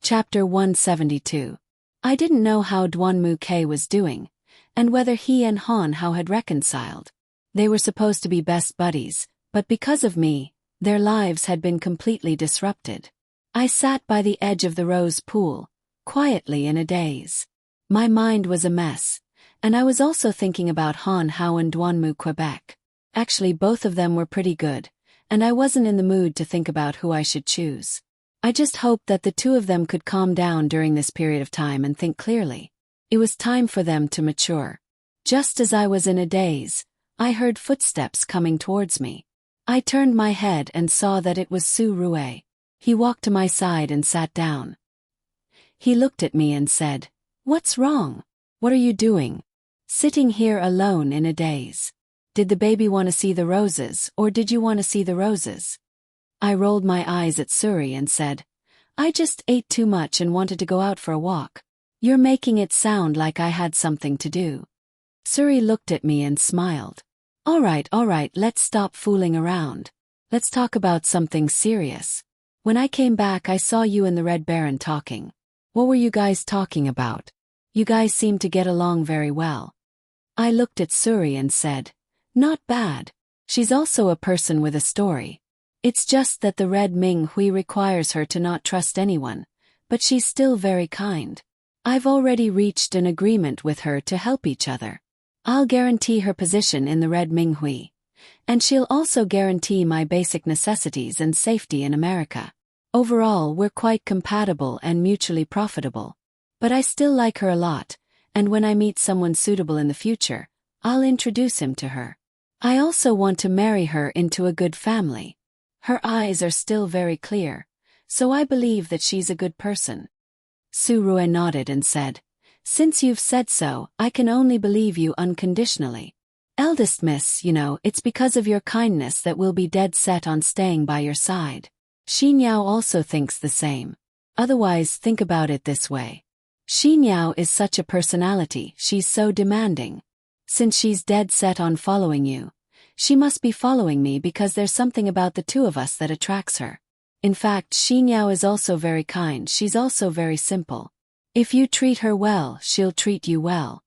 Chapter 172. I didn't know how Duanmu K was doing, and whether he and Han Hao had reconciled. They were supposed to be best buddies, but because of me, their lives had been completely disrupted. I sat by the edge of the rose pool, quietly in a daze. My mind was a mess, and I was also thinking about Han Hao and Duanmu Quebec. Actually, both of them were pretty good, and I wasn't in the mood to think about who I should choose. I just hoped that the two of them could calm down during this period of time and think clearly. It was time for them to mature. Just as I was in a daze, I heard footsteps coming towards me. I turned my head and saw that it was Su-Rue. He walked to my side and sat down. He looked at me and said, "What's wrong? What are you doing? Sitting here alone in a daze. Did the baby want to see the roses, or did you want to see the roses?" I rolled my eyes at Suri and said, "I just ate too much and wanted to go out for a walk. You're making it sound like I had something to do." Suri looked at me and smiled. All right, let's stop fooling around. Let's talk about something serious. When I came back, I saw you and the Red Baron talking. What were you guys talking about? You guys seem to get along very well." I looked at Suri and said, "Not bad. She's also a person with a story. It's just that the Red Ming Hui requires her to not trust anyone, but she's still very kind. I've already reached an agreement with her to help each other. I'll guarantee her position in the Red Ming Hui, and she'll also guarantee my basic necessities and safety in America. Overall, we're quite compatible and mutually profitable. But I still like her a lot, and when I meet someone suitable in the future, I'll introduce him to her. I also want to marry her into a good family. Her eyes are still very clear, so I believe that she's a good person." Su-Rue nodded and said, "Since you've said so, I can only believe you unconditionally. Eldest miss, it's because of your kindness that we'll be dead set on staying by your side. Xin Yao also thinks the same. Otherwise, think about it this way. Xin Yao is such a personality, she's so demanding. Since she's dead set on following you, she must be following me because there's something about the two of us that attracts her. In fact, Xin Yao is also very kind, she's also very simple. If you treat her well, she'll treat you well.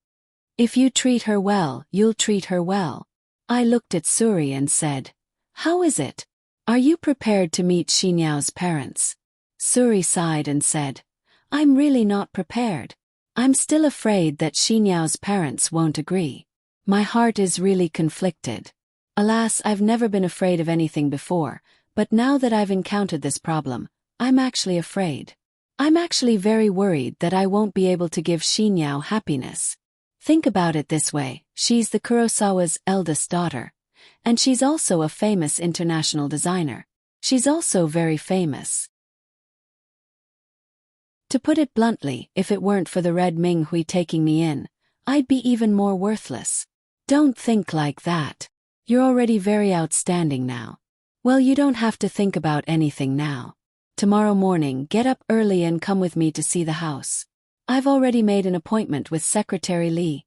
If you treat her well, you'll treat her well." I looked at Suri and said, "How is it? Are you prepared to meet Xin Yao's parents?" Suri sighed and said, "I'm really not prepared. I'm still afraid that Xin Yao's parents won't agree. My heart is really conflicted. Alas, I've never been afraid of anything before, but now that I've encountered this problem, I'm actually afraid. I'm actually very worried that I won't be able to give Xin Yao happiness. Think about it this way, she's the Kurosawa's eldest daughter. And she's also a famous international designer. She's also very famous. To put it bluntly, if it weren't for the Red Ming Hui taking me in, I'd be even more worthless. Don't think like that. You're already very outstanding now. Well, you don't have to think about anything now. Tomorrow morning, get up early and come with me to see the house. I've already made an appointment with Secretary Li.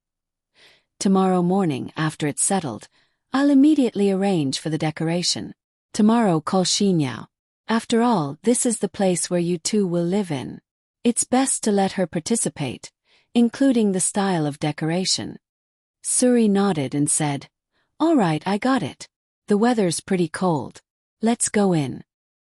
Tomorrow morning, after it's settled, I'll immediately arrange for the decoration. Tomorrow, call Xin Yao. After all, this is the place where you two will live in. It's best to let her participate, including the style of decoration." Suri nodded and said, "All right, I got it. The weather's pretty cold. Let's go in."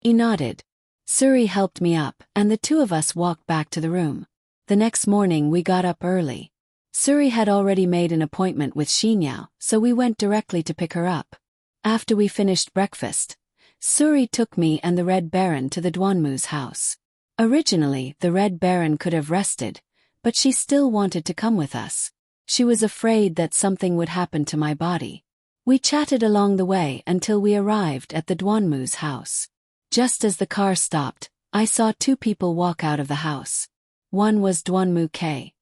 He nodded. Suri helped me up, and the two of us walked back to the room. The next morning we got up early. Suri had already made an appointment with Xin Yao, so we went directly to pick her up. After we finished breakfast, Suri took me and the Red Baron to the Duanmu's house. Originally, the Red Baron could have rested, but she still wanted to come with us. She was afraid that something would happen to my body. We chatted along the way until we arrived at the Duanmu's house. Just as the car stopped, I saw two people walk out of the house. One was Duanmu K,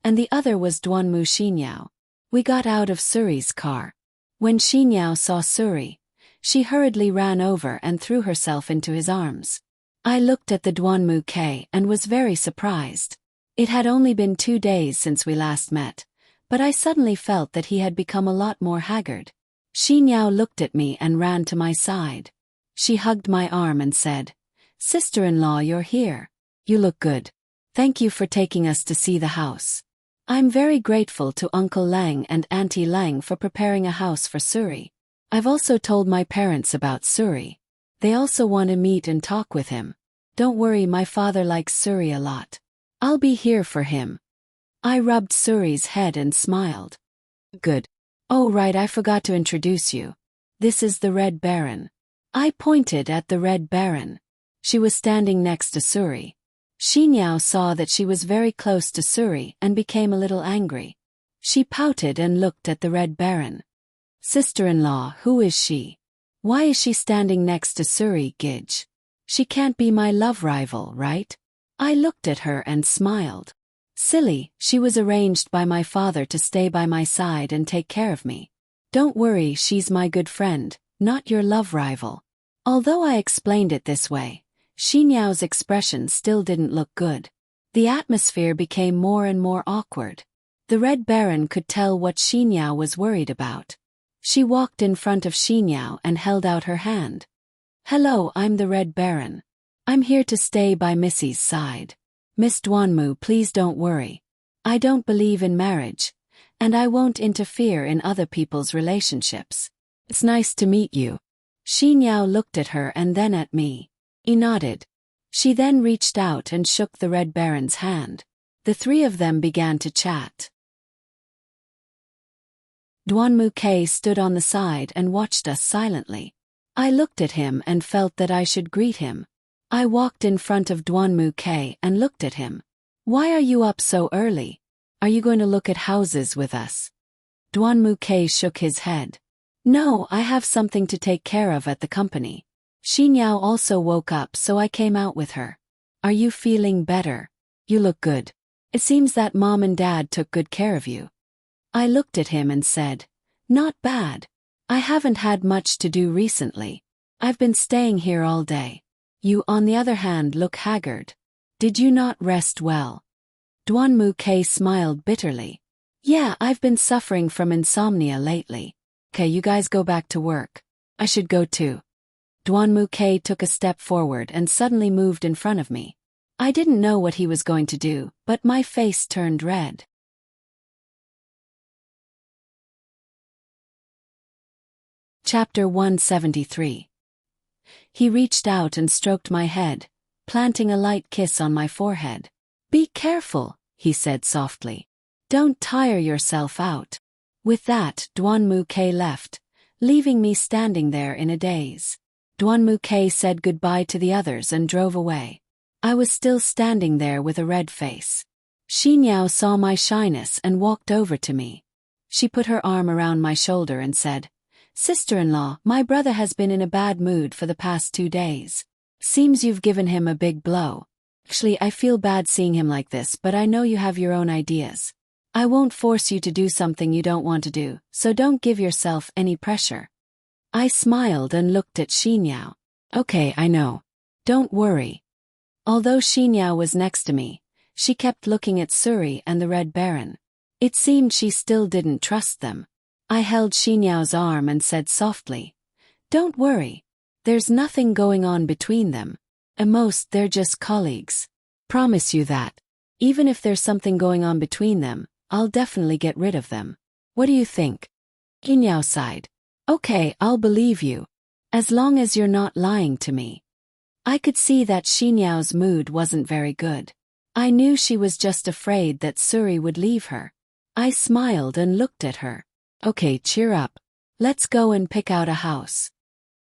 and the other was Duanmu Xin Yao. We got out of Suri's car. When Xin Yao saw Suri, she hurriedly ran over and threw herself into his arms. I looked at the Duanmu K and was very surprised. It had only been 2 days since we last met, but I suddenly felt that he had become a lot more haggard. Xin Yao looked at me and ran to my side. She hugged my arm and said, "Sister-in-law, you're here. You look good. Thank you for taking us to see the house. I'm very grateful to Uncle Lang and Auntie Lang for preparing a house for Suri. I've also told my parents about Suri. They also want to meet and talk with him. Don't worry, my father likes Suri a lot. I'll be here for him." I rubbed Suri's head and smiled. "Good. Oh right, I forgot to introduce you. This is the Red Baron. I pointed at the Red Baron. She was standing next to Suri. Xinyao saw that she was very close to Suri and became a little angry. She pouted and looked at the Red Baron. Sister-in-law, who is she? Why is she standing next to Suri, Gidge? She can't be my love rival, right? I looked at her and smiled. Silly, she was arranged by my father to stay by my side and take care of me. Don't worry, she's my good friend, not your love rival. Although I explained it this way, Xinyao's expression still didn't look good. The atmosphere became more and more awkward. The Red Baron could tell what Xinyao was worried about. She walked in front of Xinyao and held out her hand. Hello, I'm the Red Baron. I'm here to stay by Missy's side. Miss Duanmu, please don't worry. I don't believe in marriage, and I won't interfere in other people's relationships. It's nice to meet you. Xinyao looked at her and then at me. He nodded. She then reached out and shook the Red Baron's hand. The three of them began to chat. Duanmu K stood on the side and watched us silently. I looked at him and felt that I should greet him. I walked in front of Duanmu K and looked at him. Why are you up so early? Are you going to look at houses with us? Duanmu K shook his head. No, I have something to take care of at the company. Xinyao also woke up, so I came out with her. Are you feeling better? You look good. It seems that Mom and Dad took good care of you. I looked at him and said, not bad. I haven't had much to do recently. I've been staying here all day. You, on the other hand, look haggard. Did you not rest well? Duanmu K smiled bitterly. Yeah, I've been suffering from insomnia lately. Okay, you guys go back to work. I should go too. Duanmu K took a step forward and suddenly moved in front of me. I didn't know what he was going to do, but my face turned red. Chapter 173. He reached out and stroked my head, planting a light kiss on my forehead. Be careful, he said softly. Don't tire yourself out. With that, Duanmu K left, leaving me standing there in a daze. Duanmu K said goodbye to the others and drove away. I was still standing there with a red face. Xinyao saw my shyness and walked over to me. She put her arm around my shoulder and said, Sister-in-law, my brother has been in a bad mood for the past 2 days. Seems you've given him a big blow. Actually, I feel bad seeing him like this, but I know you have your own ideas. I won't force you to do something you don't want to do, so don't give yourself any pressure. I smiled and looked at Xinyao. Okay, I know. Don't worry. Although Xinyao was next to me, she kept looking at Suri and the Red Baron. It seemed she still didn't trust them. I held Xinyao's arm and said softly, Don't worry. There's nothing going on between them. At most, they're just colleagues. Promise you that. Even if there's something going on between them, I'll definitely get rid of them. What do you think? Xinyao sighed. Okay, I'll believe you. As long as you're not lying to me. I could see that Xinyao's mood wasn't very good. I knew she was just afraid that Suri would leave her. I smiled and looked at her. Okay, cheer up. Let's go and pick out a house.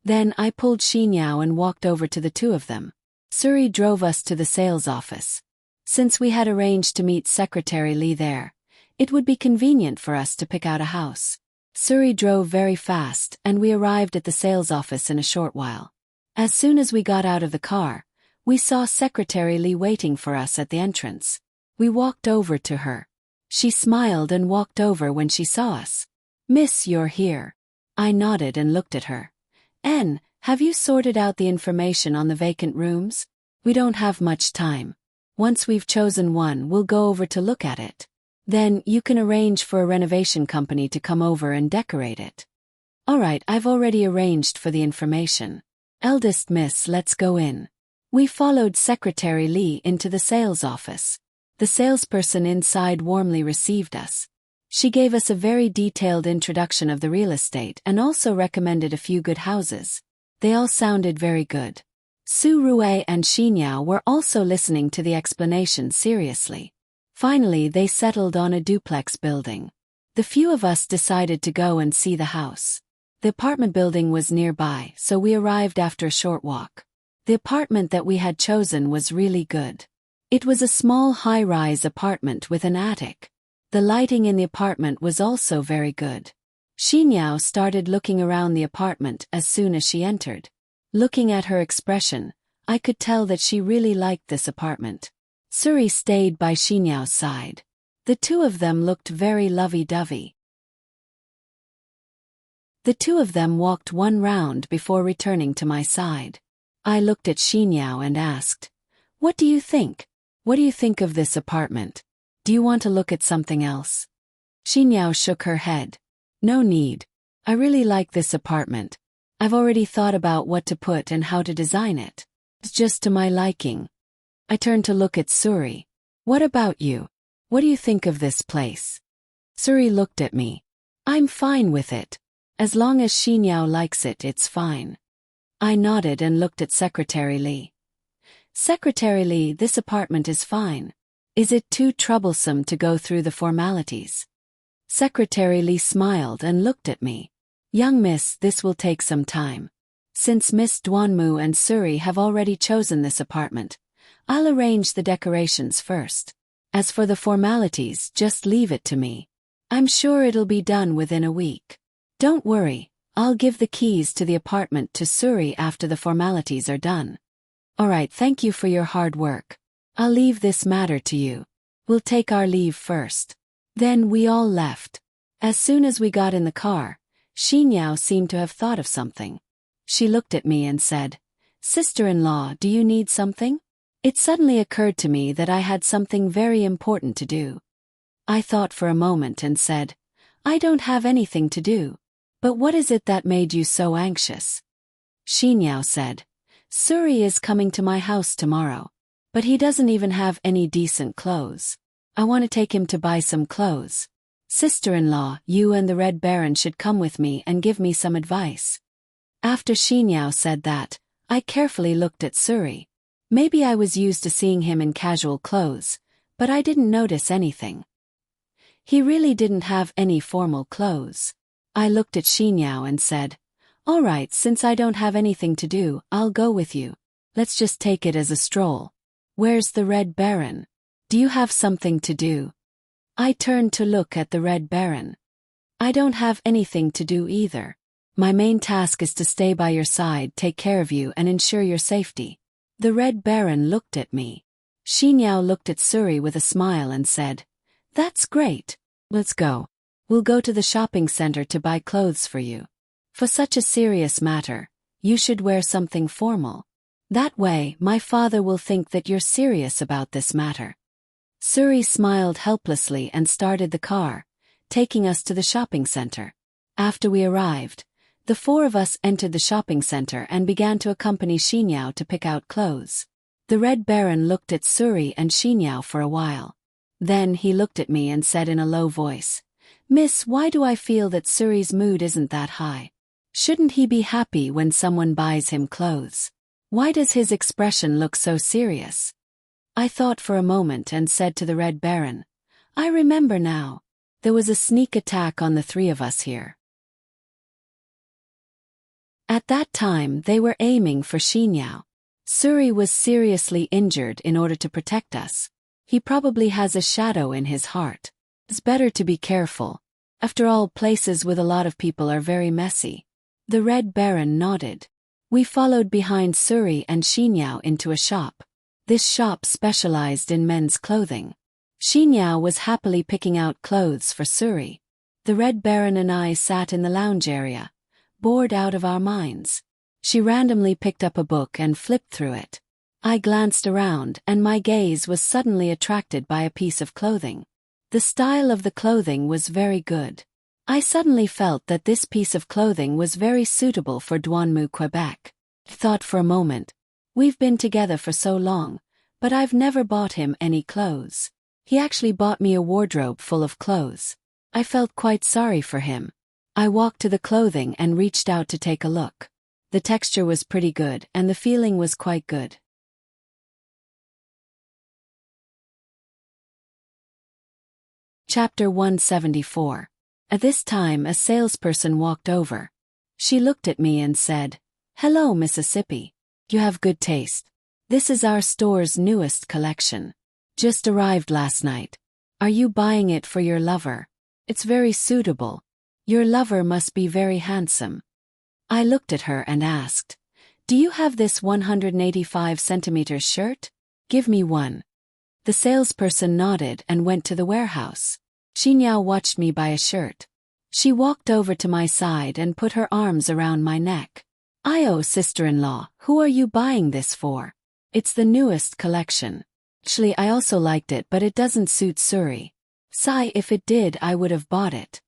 Then I pulled Xinyao and walked over to the two of them. Suri drove us to the sales office. Since we had arranged to meet Secretary Li there, it would be convenient for us to pick out a house. Suri drove very fast and we arrived at the sales office in a short while. As soon as we got out of the car, we saw Secretary Li waiting for us at the entrance. We walked over to her. She smiled and walked over when she saw us. Miss, you're here. I nodded and looked at her. N, have you sorted out the information on the vacant rooms? We don't have much time. Once we've chosen one, we'll go over to look at it. Then you can arrange for a renovation company to come over and decorate it. All right, I've already arranged for the information. Eldest miss, let's go in. We followed Secretary Li into the sales office. The salesperson inside warmly received us. She gave us a very detailed introduction of the real estate and also recommended a few good houses. They all sounded very good. Su Rue and Xinyao were also listening to the explanation seriously. Finally, they settled on a duplex building. The few of us decided to go and see the house. The apartment building was nearby, so we arrived after a short walk. The apartment that we had chosen was really good. It was a small high-rise apartment with an attic. The lighting in the apartment was also very good. Xinyao started looking around the apartment as soon as she entered. Looking at her expression, I could tell that she really liked this apartment. Suri stayed by Xinyao's side. The two of them looked very lovey-dovey. The two of them walked one round before returning to my side. I looked at Xinyao and asked, "What do you think? What do you think of this apartment? Do you want to look at something else?" Xinyao shook her head. "No need. I really like this apartment. I've already thought about what to put and how to design it. It's just to my liking." I turned to look at Suri. "What about you? What do you think of this place?" Suri looked at me. "I'm fine with it. As long as Xinyao likes it, it's fine." I nodded and looked at Secretary Li. "Secretary Li, this apartment is fine. Is it too troublesome to go through the formalities?" Secretary Li smiled and looked at me. "Young miss, this will take some time. Since Miss Duanmu and Suri have already chosen this apartment, I'll arrange the decorations first. As for the formalities, just leave it to me. I'm sure it'll be done within a week. Don't worry, I'll give the keys to the apartment to Suri after the formalities are done." "Alright, thank you for your hard work. I'll leave this matter to you. We'll take our leave first." Then we all left. As soon as we got in the car, Xinyao seemed to have thought of something. She looked at me and said, "Sister-in-law, do you need something?" It suddenly occurred to me that I had something very important to do. I thought for a moment and said, "I don't have anything to do. But what is it that made you so anxious?" Xinyao said, "Suri is coming to my house tomorrow. But he doesn't even have any decent clothes. I want to take him to buy some clothes. Sister-in-law, you and the Red Baron should come with me and give me some advice." After Xinyao said that, I carefully looked at Suri. Maybe I was used to seeing him in casual clothes, but I didn't notice anything. He really didn't have any formal clothes. I looked at Xinyao and said, "Alright, since I don't have anything to do, I'll go with you. Let's just take it as a stroll. Where's the Red Baron? Do you have something to do?" I turned to look at the Red Baron. "I don't have anything to do either. My main task is to stay by your side, take care of you and ensure your safety." The Red Baron looked at me. Xinyao looked at Suri with a smile and said, "That's great. Let's go. We'll go to the shopping center to buy clothes for you. For such a serious matter, you should wear something formal. That way, my father will think that you're serious about this matter." Suri smiled helplessly and started the car, taking us to the shopping center. After we arrived, the four of us entered the shopping center and began to accompany Xinyao to pick out clothes. The Red Baron looked at Suri and Xinyao for a while. Then he looked at me and said in a low voice, "Miss, why do I feel that Suri's mood isn't that high? Shouldn't he be happy when someone buys him clothes? Why does his expression look so serious?" I thought for a moment and said to the Red Baron, "I remember now. There was a sneak attack on the three of us here. At that time they were aiming for Xinyao. Suri was seriously injured in order to protect us. He probably has a shadow in his heart. It's better to be careful. After all, places with a lot of people are very messy." The Red Baron nodded. We followed behind Suri and Xinyao into a shop. This shop specialized in men's clothing. Xinyao was happily picking out clothes for Suri. The Red Baron and I sat in the lounge area, bored out of our minds. She randomly picked up a book and flipped through it. I glanced around and my gaze was suddenly attracted by a piece of clothing. The style of the clothing was very good. I suddenly felt that this piece of clothing was very suitable for Duanmu, Quebec. I thought for a moment, we've been together for so long, but I've never bought him any clothes. He actually bought me a wardrobe full of clothes. I felt quite sorry for him. I walked to the clothing and reached out to take a look. The texture was pretty good and the feeling was quite good. Chapter 174. At this time a salesperson walked over. She looked at me and said, "Hello, Mississippi. You have good taste. This is our store's newest collection. Just arrived last night. Are you buying it for your lover? It's very suitable. Your lover must be very handsome." I looked at her and asked, "Do you have this 185 centimeters shirt? Give me one." The salesperson nodded and went to the warehouse. Xinyao watched me buy a shirt. She walked over to my side and put her arms around my neck. "Oh, sister-in-law, who are you buying this for? It's the newest collection. Actually, I also liked it, but it doesn't suit Suri. Sigh, if it did, I would have bought it."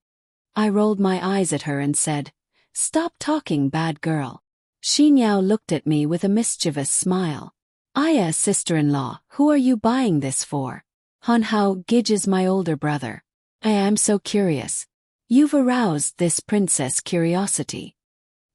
I rolled my eyes at her and said, "Stop talking, bad girl." Xinyao looked at me with a mischievous smile. "Aya, sister-in-law, who are you buying this for?" "Hanhao, Gij is my older brother. I am so curious. You've aroused this princess curiosity."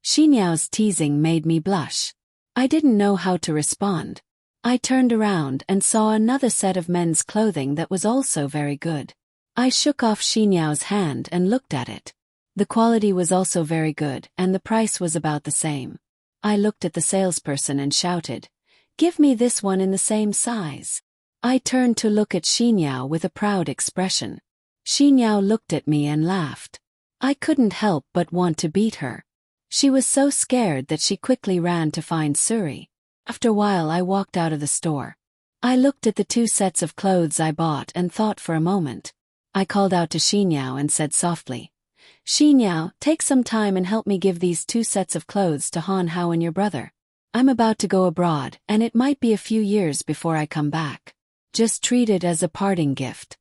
Xinyao's teasing made me blush. I didn't know how to respond. I turned around and saw another set of men's clothing that was also very good. I shook off Xinyao's hand and looked at it. The quality was also very good, and the price was about the same. I looked at the salesperson and shouted, "Give me this one in the same size." I turned to look at Xinyao with a proud expression. Xinyao looked at me and laughed. I couldn't help but want to beat her. She was so scared that she quickly ran to find Suri. After a while I walked out of the store. I looked at the 2 sets of clothes I bought and thought for a moment. I called out to Xinyao and said softly, "Xinyao, take some time and help me give these 2 sets of clothes to Han Hao and your brother. I'm about to go abroad, and it might be a few years before I come back. Just treat it as a parting gift."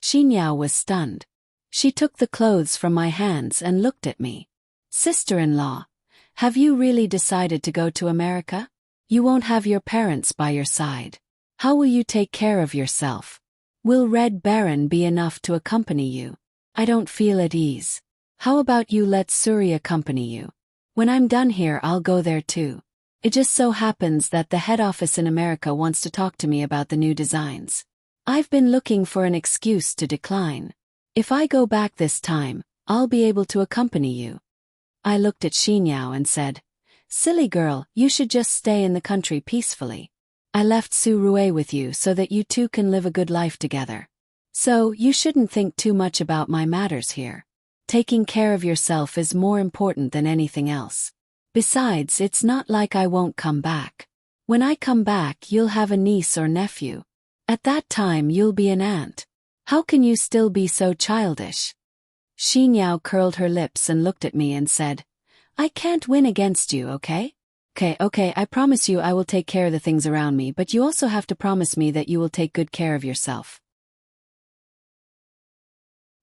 Xinyao was stunned. She took the clothes from my hands and looked at me. "Sister-in-law, have you really decided to go to America? You won't have your parents by your side. How will you take care of yourself? Will Red Baron be enough to accompany you? I don't feel at ease. How about you let Suri accompany you? When I'm done here, I'll go there too. It just so happens that the head office in America wants to talk to me about the new designs. I've been looking for an excuse to decline. If I go back this time, I'll be able to accompany you." I looked at Xinyao and said, "Silly girl, you should just stay in the country peacefully. I left Su Rui with you so that you two can live a good life together. So you shouldn't think too much about my matters here. Taking care of yourself is more important than anything else. Besides, it's not like I won't come back. When I come back, you'll have a niece or nephew. At that time you'll be an aunt. How can you still be so childish?" Xinyao curled her lips and looked at me and said, "I can't win against you, okay? Okay, I promise you I will take care of the things around me, but you also have to promise me that you will take good care of yourself.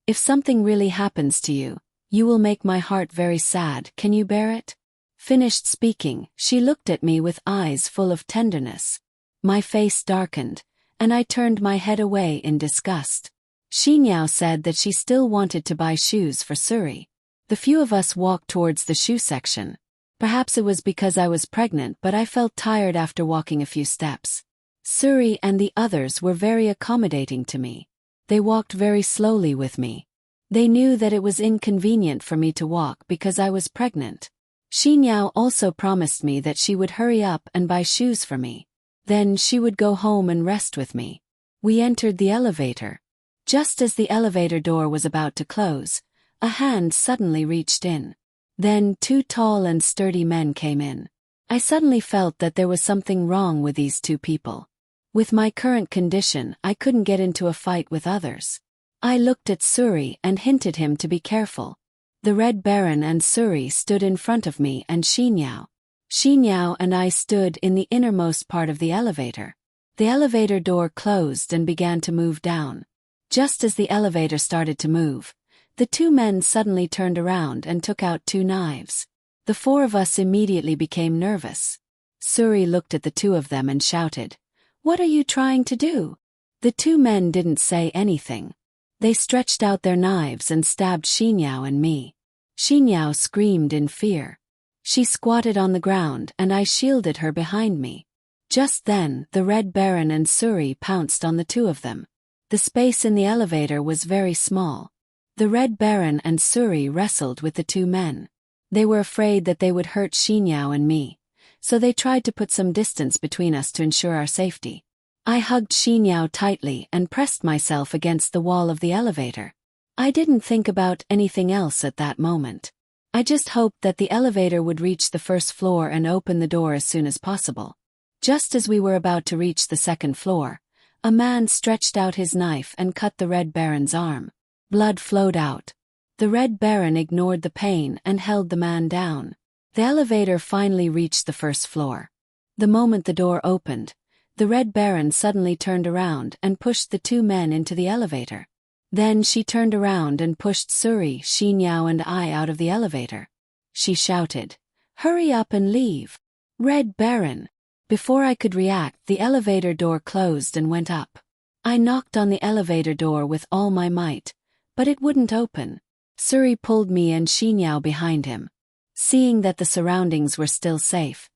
If something really happens to you, you will make my heart very sad. Can you bear it?" Finished speaking, she looked at me with eyes full of tenderness. My face darkened, and I turned my head away in disgust. Xinyao said that she still wanted to buy shoes for Suri. The few of us walked towards the shoe section. Perhaps it was because I was pregnant, but I felt tired after walking a few steps. Suri and the others were very accommodating to me. They walked very slowly with me. They knew that it was inconvenient for me to walk because I was pregnant. Xinyao also promised me that she would hurry up and buy shoes for me. Then she would go home and rest with me. We entered the elevator. Just as the elevator door was about to close, a hand suddenly reached in. Then 2 tall and sturdy men came in. I suddenly felt that there was something wrong with these 2 people. With my current condition, I couldn't get into a fight with others. I looked at Suri and hinted him to be careful. The Red Baron and Suri stood in front of me and Xinyao. Xinyao and I stood in the innermost part of the elevator. The elevator door closed and began to move down. Just as the elevator started to move, the 2 men suddenly turned around and took out 2 knives. The 4 of us immediately became nervous. Suri looked at the 2 of them and shouted, "What are you trying to do?" The 2 men didn't say anything. They stretched out their knives and stabbed Xinyao and me. Xinyao screamed in fear. She squatted on the ground and I shielded her behind me. Just then, the Red Baron and Suri pounced on the 2 of them. The space in the elevator was very small. The Red Baron and Suri wrestled with the 2 men. They were afraid that they would hurt Xinyao and me, so they tried to put some distance between us to ensure our safety. I hugged Xinyao tightly and pressed myself against the wall of the elevator. I didn't think about anything else at that moment. I just hoped that the elevator would reach the first floor and open the door as soon as possible. Just as we were about to reach the second floor, a man stretched out his knife and cut the Red Baron's arm. Blood flowed out. The Red Baron ignored the pain and held the man down. The elevator finally reached the first floor. The moment the door opened, the Red Baron suddenly turned around and pushed the two men into the elevator. Then she turned around and pushed Suri, Xinyao and I out of the elevator. She shouted, "Hurry up and leave! Red Baron!" Before I could react, the elevator door closed and went up. I knocked on the elevator door with all my might, but it wouldn't open. Suri pulled me and Xinyao behind him. Seeing that the surroundings were still safe,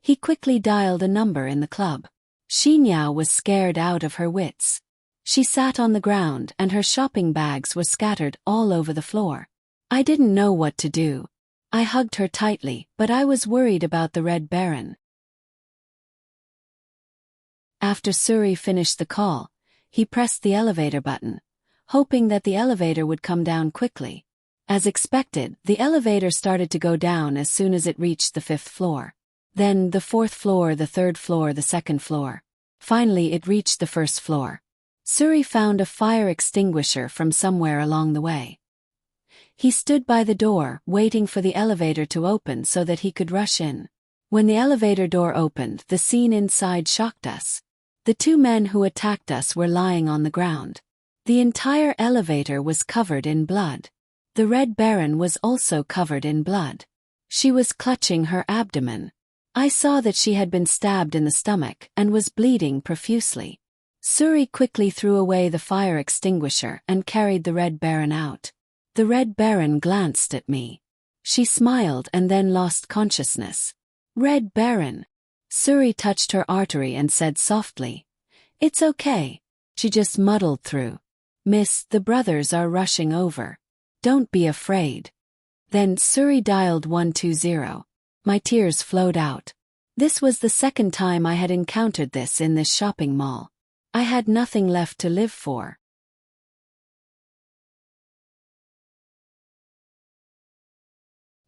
he quickly dialed a number in the club. Xinyao was scared out of her wits. She sat on the ground and her shopping bags were scattered all over the floor. I didn't know what to do. I hugged her tightly, but I was worried about the Red Baron. After Suri finished the call, he pressed the elevator button, hoping that the elevator would come down quickly. As expected, the elevator started to go down as soon as it reached the 5th floor. Then the 4th floor, the 3rd floor, the 2nd floor. Finally it reached the 1st floor. Suri found a fire extinguisher from somewhere along the way. He stood by the door, waiting for the elevator to open so that he could rush in. When the elevator door opened, the scene inside shocked us. The two men who attacked us were lying on the ground. The entire elevator was covered in blood. The Red Baron was also covered in blood. She was clutching her abdomen. I saw that she had been stabbed in the stomach and was bleeding profusely. Suri quickly threw away the fire extinguisher and carried the Red Baron out. The Red Baron glanced at me. She smiled and then lost consciousness. "Red Baron." Suri touched her artery and said softly, "It's okay." She just muddled through, "Miss, the brothers are rushing over. Don't be afraid." Then Suri dialed 120. My tears flowed out. This was the second time I had encountered this in this shopping mall. I had nothing left to live for.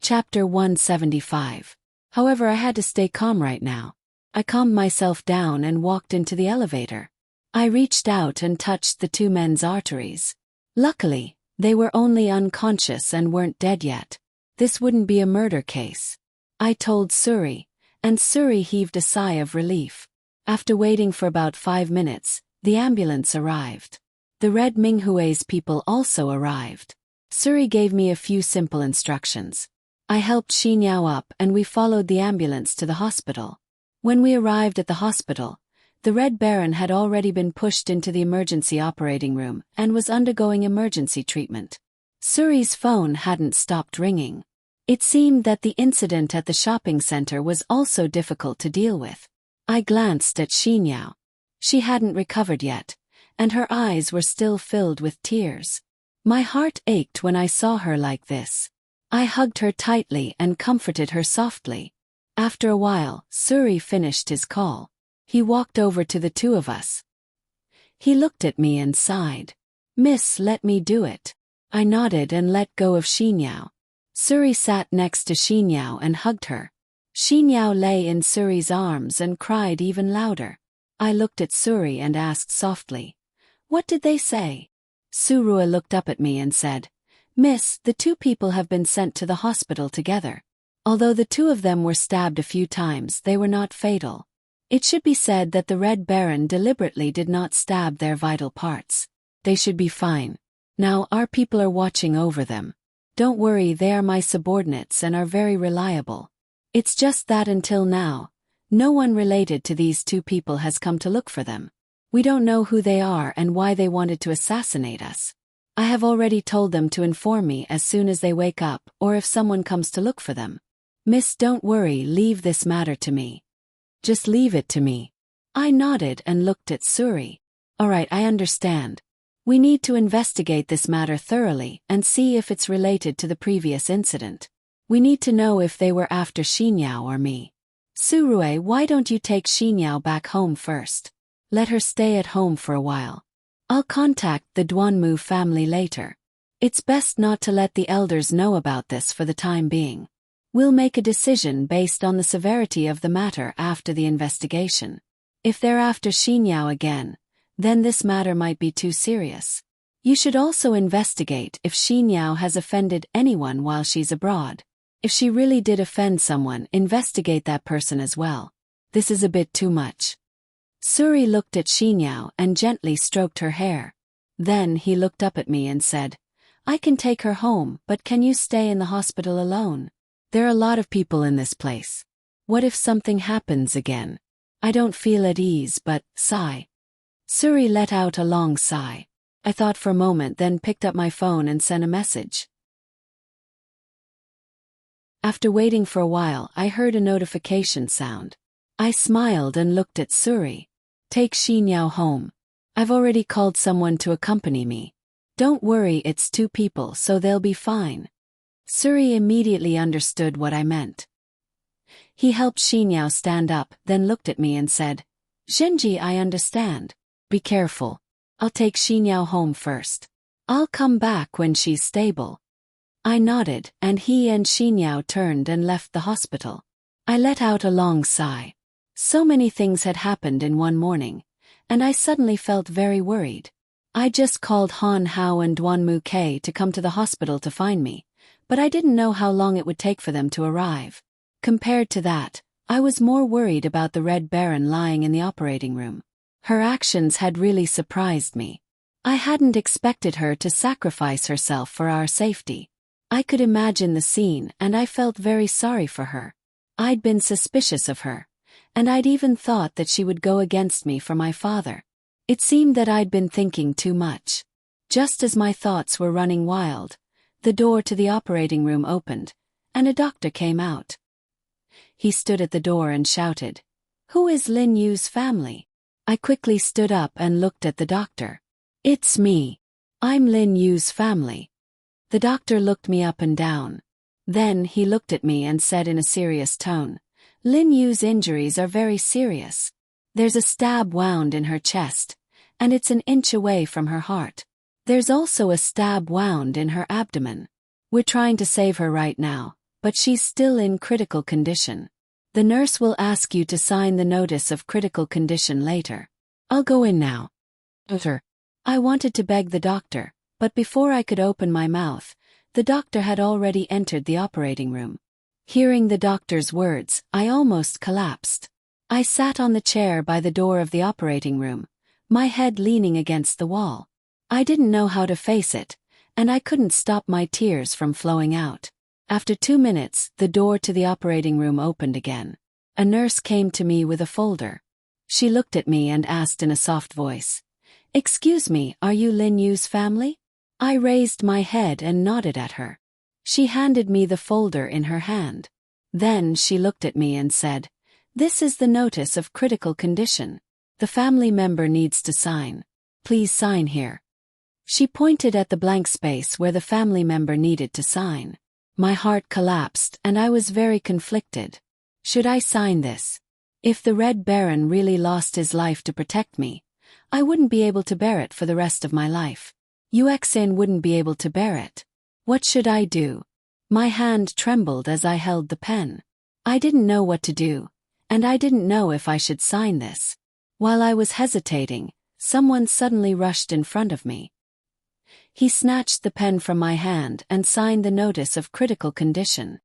Chapter 175. However, I had to stay calm right now. I calmed myself down and walked into the elevator. I reached out and touched the two men's arteries. Luckily, they were only unconscious and weren't dead yet. This wouldn't be a murder case. I told Suri, and Suri heaved a sigh of relief. After waiting for about 5 minutes, the ambulance arrived. The Red Minghue's people also arrived. Suri gave me a few simple instructions. I helped Xinyao up and we followed the ambulance to the hospital. When we arrived at the hospital, the Red Baron had already been pushed into the emergency operating room and was undergoing emergency treatment. Suri's phone hadn't stopped ringing. It seemed that the incident at the shopping center was also difficult to deal with. I glanced at Xinyao. She hadn't recovered yet, and her eyes were still filled with tears. My heart ached when I saw her like this. I hugged her tightly and comforted her softly. After a while, Suri finished his call. He walked over to the two of us. He looked at me and sighed. "Miss, let me do it." I nodded and let go of Xinyao. Suri sat next to Xinyao and hugged her. Xinyao lay in Suri's arms and cried even louder. I looked at Suri and asked softly, "What did they say?" Surua looked up at me and said, "Miss, the two people have been sent to the hospital together. Although the two of them were stabbed a few times, they were not fatal. It should be said that the Red Baron deliberately did not stab their vital parts. They should be fine. Now our people are watching over them. Don't worry, they are my subordinates and are very reliable. It's just that until now, no one related to these two people has come to look for them. We don't know who they are and why they wanted to assassinate us. I have already told them to inform me as soon as they wake up or if someone comes to look for them. Miss, don't worry, leave this matter to me. Just leave it to me." I nodded and looked at Suri. "All right, I understand. We need to investigate this matter thoroughly and see if it's related to the previous incident. We need to know if they were after Xinyao or me. Surue, why don't you take Xinyao back home first? Let her stay at home for a while. I'll contact the Duanmu family later. It's best not to let the elders know about this for the time being. We'll make a decision based on the severity of the matter after the investigation. If they're after Xinyao again, then this matter might be too serious. You should also investigate if Xinyao has offended anyone while she's abroad. If she really did offend someone, investigate that person as well. This is a bit too much. Suri looked at Xinyao and gently stroked her hair. Then he looked up at me and said, I can take her home, but can you stay in the hospital alone? There are a lot of people in this place. What if something happens again? I don't feel at ease, but, sigh. Suri let out a long sigh. I thought for a moment, then picked up my phone and sent a message. After waiting for a while, I heard a notification sound. I smiled and looked at Suri. Take Xinyao home. I've already called someone to accompany me. Don't worry, it's 2 people, so they'll be fine. Suri immediately understood what I meant. He helped Xinyao stand up, then looked at me and said, Zhenji, I understand. Be careful. I'll take Xinyao home first. I'll come back when she's stable. I nodded, and he and Xinyao turned and left the hospital. I let out a long sigh. So many things had happened in one morning, and I suddenly felt very worried. I just called Han Hao and Duanmu K to come to the hospital to find me, but I didn't know how long it would take for them to arrive. Compared to that, I was more worried about the Red Baron lying in the operating room. Her actions had really surprised me. I hadn't expected her to sacrifice herself for our safety. I could imagine the scene, and I felt very sorry for her. I'd been suspicious of her, and I'd even thought that she would go against me for my father. It seemed that I'd been thinking too much. Just as my thoughts were running wild, the door to the operating room opened, and a doctor came out. He stood at the door and shouted, Who is Lin Yu's family? I quickly stood up and looked at the doctor. It's me. I'm Lin Yu's family. The doctor looked me up and down. Then he looked at me and said in a serious tone, Lin Yu's injuries are very serious. There's a stab wound in her chest, and it's an inch away from her heart. There's also a stab wound in her abdomen. We're trying to save her right now, but she's still in critical condition. The nurse will ask you to sign the notice of critical condition later. I'll go in now. Doctor. I wanted to beg the doctor, but before I could open my mouth, the doctor had already entered the operating room. Hearing the doctor's words, I almost collapsed. I sat on the chair by the door of the operating room, my head leaning against the wall. I didn't know how to face it, and I couldn't stop my tears from flowing out. After 2 minutes, the door to the operating room opened again. A nurse came to me with a folder. She looked at me and asked in a soft voice, Excuse me, are you Lin Yu's family? I raised my head and nodded at her. She handed me the folder in her hand. Then she looked at me and said, This is the notice of critical condition. The family member needs to sign. Please sign here. She pointed at the blank space where the family member needed to sign. My heart collapsed and I was very conflicted. Should I sign this? If the Red Baron really lost his life to protect me, I wouldn't be able to bear it for the rest of my life. Yuexin wouldn't be able to bear it. What should I do? My hand trembled as I held the pen. I didn't know what to do, and I didn't know if I should sign this. While I was hesitating, someone suddenly rushed in front of me. He snatched the pen from my hand and signed the notice of critical condition.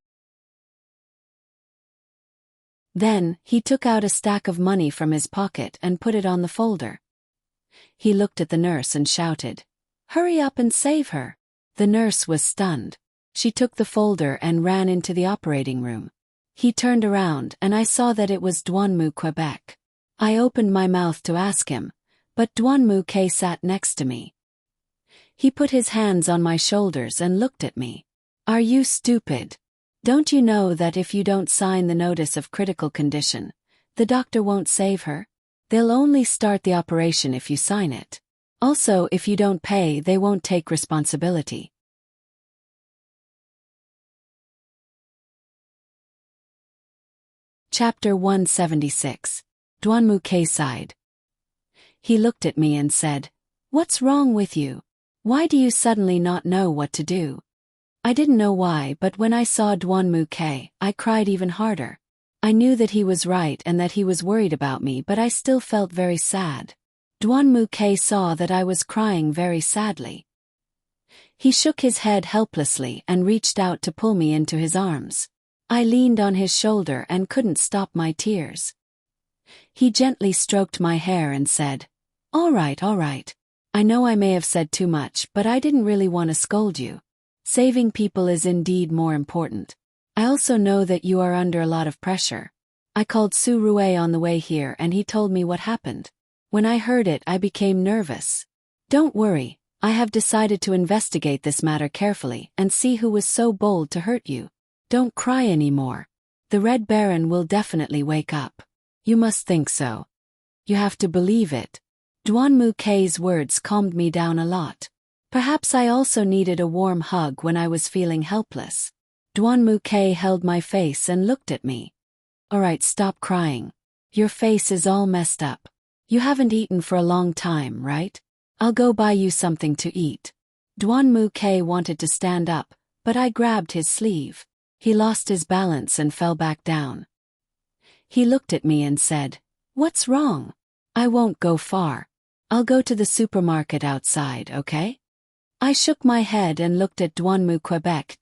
Then, he took out a stack of money from his pocket and put it on the folder. He looked at the nurse and shouted, Hurry up and save her. The nurse was stunned. She took the folder and ran into the operating room. He turned around and I saw that it was Duanmu Quebec. I opened my mouth to ask him, but Duanmu K sat next to me. He put his hands on my shoulders and looked at me. Are you stupid? Don't you know that if you don't sign the notice of critical condition, the doctor won't save her? They'll only start the operation if you sign it. Also, if you don't pay, they won't take responsibility. Chapter 176. Duanmu sighed. He looked at me and said, "What's wrong with you? Why do you suddenly not know what to do?" I didn't know why, but when I saw Duanmu, I cried even harder. I knew that he was right and that he was worried about me, but I still felt very sad. Duanmu saw that I was crying very sadly. He shook his head helplessly and reached out to pull me into his arms. I leaned on his shoulder and couldn't stop my tears. He gently stroked my hair and said, all right. I know I may have said too much, but I didn't really want to scold you. Saving people is indeed more important. I also know that you are under a lot of pressure. I called Surue on the way here and he told me what happened. When I heard it, I became nervous. Don't worry, I have decided to investigate this matter carefully and see who was so bold to hurt you. Don't cry anymore. The Red Baron will definitely wake up. You must think so. You have to believe it. Duanmu words calmed me down a lot. Perhaps I also needed a warm hug when I was feeling helpless. Duanmu held my face and looked at me. Alright, stop crying. Your face is all messed up. You haven't eaten for a long time, right? I'll go buy you something to eat. Duanmu wanted to stand up, but I grabbed his sleeve. He lost his balance and fell back down. He looked at me and said, "What's wrong? I won't go far. I'll go to the supermarket outside, okay?" I shook my head and looked at Duanmu.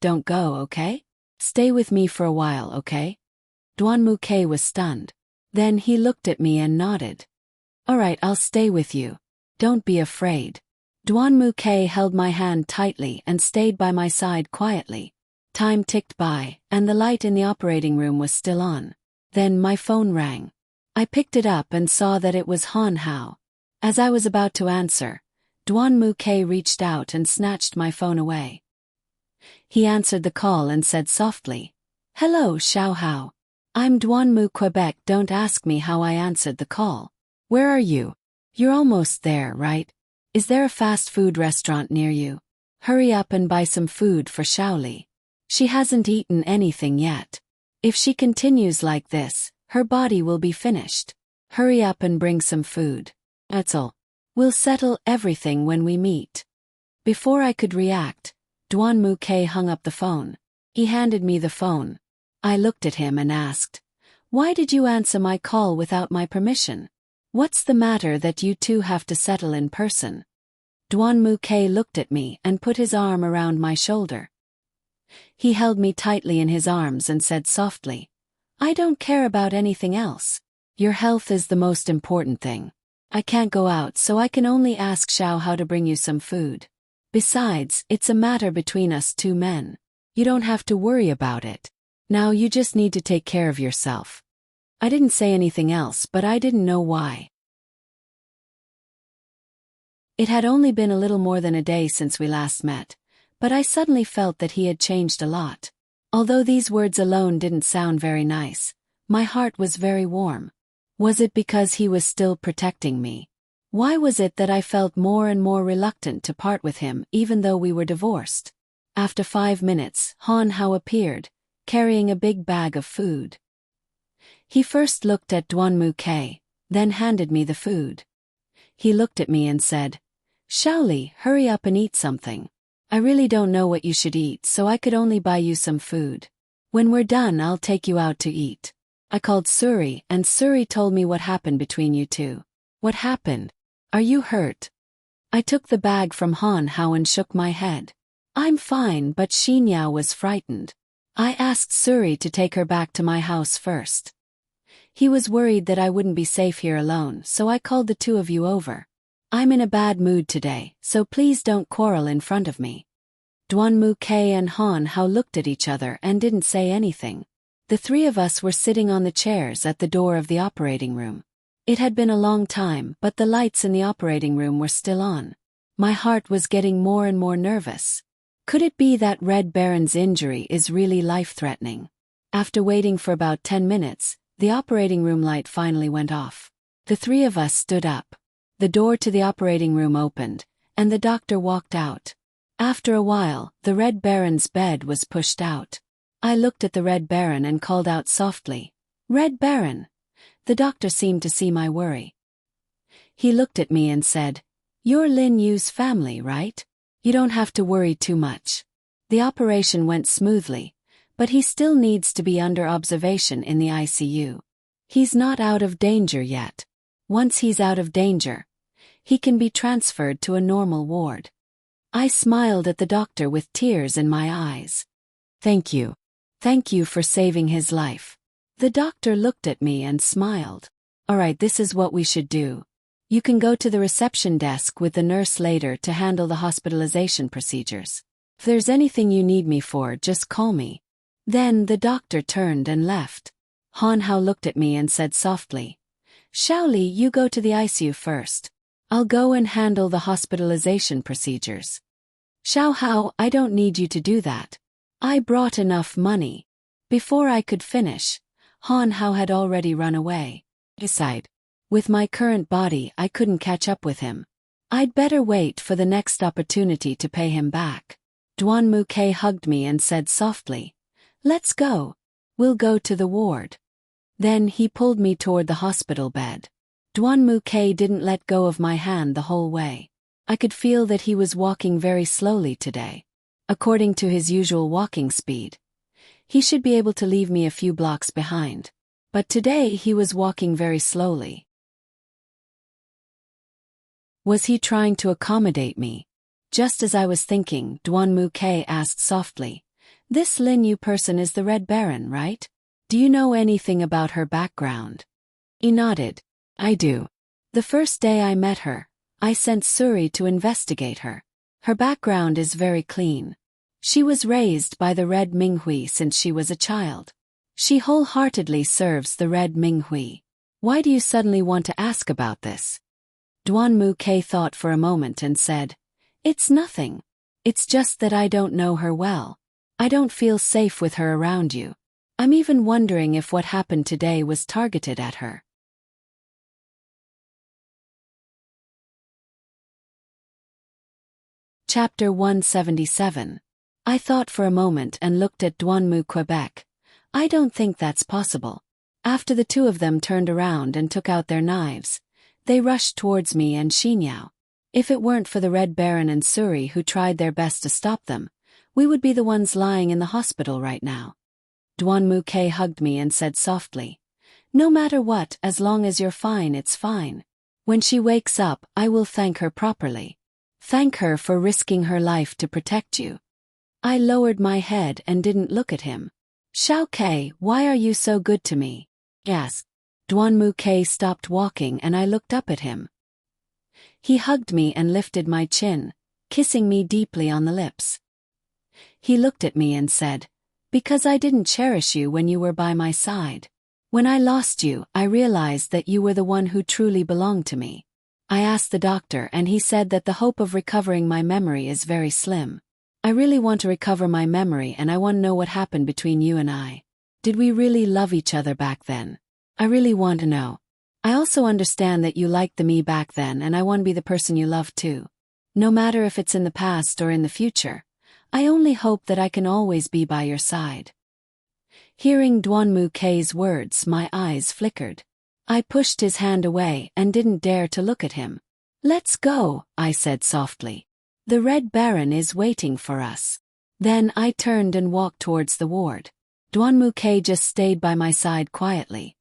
Don't go, okay? Stay with me for a while, okay? Duanmu was stunned. Then he looked at me and nodded. Alright, I'll stay with you. Don't be afraid. Duanmu held my hand tightly and stayed by my side quietly. Time ticked by, and the light in the operating room was still on. Then my phone rang. I picked it up and saw that it was Han Hao. As I was about to answer, Duanmu reached out and snatched my phone away. He answered the call and said softly, "Hello, Xiao Hao. I'm Duanmu. Don't ask me how I answered the call. Where are you? You're almost there, right? Is there a fast food restaurant near you? Hurry up and buy some food for Xiaoli. She hasn't eaten anything yet. If she continues like this, her body will be finished. Hurry up and bring some food. That's all. We'll settle everything when we meet." Before I could react, Duanmu hung up the phone. He handed me the phone. I looked at him and asked, "Why did you answer my call without my permission? What's the matter that you two have to settle in person?" Duanmu looked at me and put his arm around my shoulder. He held me tightly in his arms and said softly, "I don't care about anything else. Your health is the most important thing. I can't go out, so I can only ask Xiao Hao to bring you some food. Besides, it's a matter between us two men. You don't have to worry about it. Now you just need to take care of yourself." I didn't say anything else, but I didn't know why. It had only been a little more than a day since we last met, but I suddenly felt that he had changed a lot. Although these words alone didn't sound very nice, my heart was very warm. Was it because he was still protecting me? Why was it that I felt more and more reluctant to part with him even though we were divorced? After 5 minutes, Han Hao appeared, carrying a big bag of food. He first looked at Duanmu, then handed me the food. He looked at me and said, "Xiaoli, hurry up and eat something. I really don't know what you should eat, so I could only buy you some food. When we're done, I'll take you out to eat." I called Suri, and Suri told me what happened between you two. "What happened? Are you hurt?" I took the bag from Han Hao and shook my head. "I'm fine, but Xinyao was frightened. I asked Suri to take her back to my house first. He was worried that I wouldn't be safe here alone, so I called the two of you over. I'm in a bad mood today, so please don't quarrel in front of me." Duanmu and Han Hao looked at each other and didn't say anything. The three of us were sitting on the chairs at the door of the operating room. It had been a long time, but the lights in the operating room were still on. My heart was getting more and more nervous. Could it be that Red Baron's injury is really life-threatening? After waiting for about 10 minutes, the operating room light finally went off. The three of us stood up. The door to the operating room opened, and the doctor walked out. After a while, the Red Baron's bed was pushed out. I looked at the Red Baron and called out softly, Red Baron. The doctor seemed to see my worry. He looked at me and said, "You're Lin Yu's family, right? You don't have to worry too much. The operation went smoothly, but he still needs to be under observation in the ICU. He's not out of danger yet. Once he's out of danger, he can be transferred to a normal ward." I smiled at the doctor with tears in my eyes. "Thank you. Thank you for saving his life." The doctor looked at me and smiled. "All right, this is what we should do. You can go to the reception desk with the nurse later to handle the hospitalization procedures. If there's anything you need me for, just call me." Then the doctor turned and left. Han Hao looked at me and said softly, "Shaoli, you go to the ICU first. I'll go and handle the hospitalization procedures." "Xiao Hao, I don't need you to do that. I brought enough money." Before I could finish, Han Hao had already run away. Decide. With my current body, I couldn't catch up with him. I'd better wait for the next opportunity to pay him back. Duan Muke hugged me and said softly, "Let's go. We'll go to the ward." Then he pulled me toward the hospital bed. Duan Muke didn't let go of my hand the whole way. I could feel that he was walking very slowly today. According to his usual walking speed, he should be able to leave me a few blocks behind. But today he was walking very slowly. Was he trying to accommodate me? Just as I was thinking, Duan Muke asked softly, "This Lin Yu person is the Red Baron, right? Do you know anything about her background?" He nodded. "I do. The first day I met her, I sent Suri to investigate her. Her background is very clean. She was raised by the Red Minghui since she was a child. She wholeheartedly serves the Red Minghui. Why do you suddenly want to ask about this?" Duan Muke thought for a moment and said, "It's nothing. It's just that I don't know her well. I don't feel safe with her around you. I'm even wondering if what happened today was targeted at her." Chapter 177. I thought for a moment and looked at Duan Mu Quebec. I don't think that's possible. After the two of them turned around and took out their knives, they rushed towards me and Xinyao. If it weren't for the Red Baron and Suri who tried their best to stop them, we would be the ones lying in the hospital right now. Duan Muke hugged me and said softly, "No matter what, as long as you're fine, it's fine. When she wakes up, I will thank her properly. Thank her for risking her life to protect you." I lowered my head and didn't look at him. "Xiao Ke, why are you so good to me?" Yes. Duan Muke stopped walking and I looked up at him. He hugged me and lifted my chin, kissing me deeply on the lips. He looked at me and said, "Because I didn't cherish you when you were by my side. When I lost you, I realized that you were the one who truly belonged to me." I asked the doctor and he said that the hope of recovering my memory is very slim. I really want to recover my memory and I want to know what happened between you and I. Did we really love each other back then? I really want to know. I also understand that you liked the me back then and I want to be the person you love too. No matter if it's in the past or in the future, I only hope that I can always be by your side. Hearing Duan Muke's words, my eyes flickered. I pushed his hand away and didn't dare to look at him. "Let's go," I said softly. "The Red Baron is waiting for us." Then I turned and walked towards the ward. Duan Muke just stayed by my side quietly.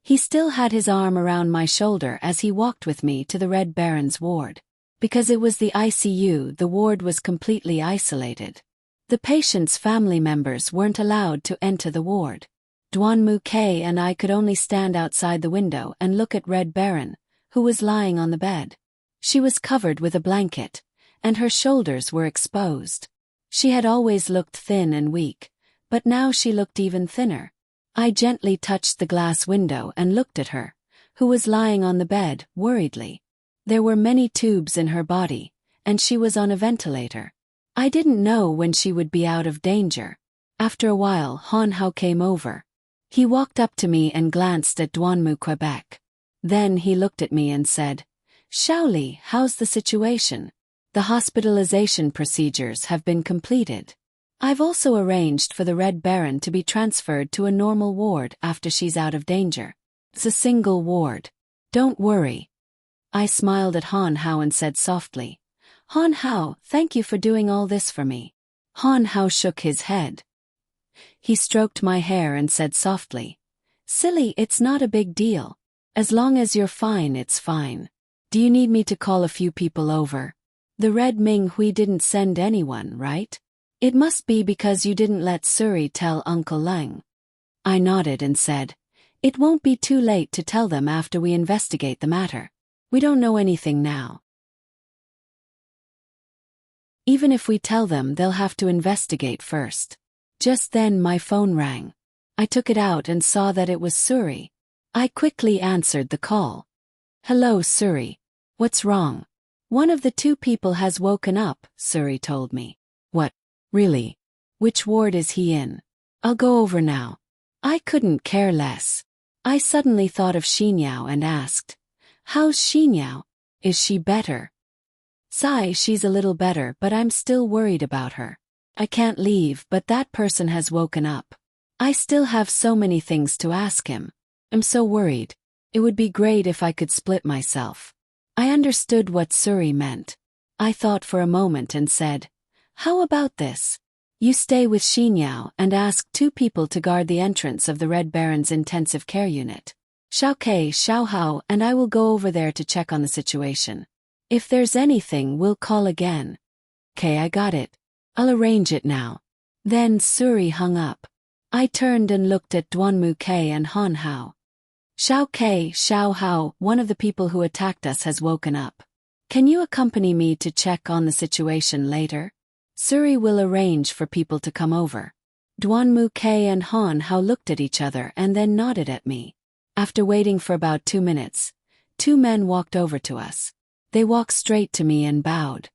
He still had his arm around my shoulder as he walked with me to the Red Baron's ward. Because it was the ICU, the ward was completely isolated. The patient's family members weren't allowed to enter the ward. Duan Muke and I could only stand outside the window and look at Red Baron, who was lying on the bed. She was covered with a blanket, and her shoulders were exposed. She had always looked thin and weak, but now she looked even thinner. I gently touched the glass window and looked at her, who was lying on the bed, worriedly. There were many tubes in her body, and she was on a ventilator. I didn't know when she would be out of danger. After a while, Han Hao came over. He walked up to me and glanced at Duan Mu Quebec. Then he looked at me and said, "Shaoli, how's the situation?" "The hospitalization procedures have been completed. I've also arranged for the Red Baron to be transferred to a normal ward after she's out of danger. It's a single ward. Don't worry. I smiled at Han Hao and said softly, Han Hao, thank you for doing all this for me. Han Hao shook his head. He stroked my hair and said softly, Silly, it's not a big deal. As long as you're fine, it's fine. Do you need me to call a few people over? The Red Ming Hui didn't send anyone, right? It must be because you didn't let Suri tell Uncle Lang. I nodded and said, It won't be too late to tell them after we investigate the matter. We don't know anything now. Even if we tell them, they'll have to investigate first. Just then my phone rang. I took it out and saw that it was Suri. I quickly answered the call. Hello, Suri. What's wrong? One of the two people has woken up, Suri told me. What? Really? Which ward is he in? I'll go over now. I couldn't care less. I suddenly thought of Xinyao and asked, How's Xinyao? Is she better? Sigh, she's a little better, but I'm still worried about her. I can't leave, but that person has woken up. I still have so many things to ask him. I'm so worried. It would be great if I could split myself. I understood what Suri meant. I thought for a moment and said, How about this? You stay with Xinyao and ask two people to guard the entrance of the Red Baron's intensive care unit. Xiao Ke, Xiao Hao, and I will go over there to check on the situation. If there's anything, we'll call again. Okay, I got it. I'll arrange it now. Then Suri hung up. I turned and looked at Duanmu Ke and Han Hao. Xiao Ke, Xiao Hao, one of the people who attacked us has woken up. Can you accompany me to check on the situation later? Suri will arrange for people to come over. Duanmu Ke and Han Hao looked at each other and then nodded at me. After waiting for about 2 minutes, 2 men walked over to us. They walked straight to me and bowed.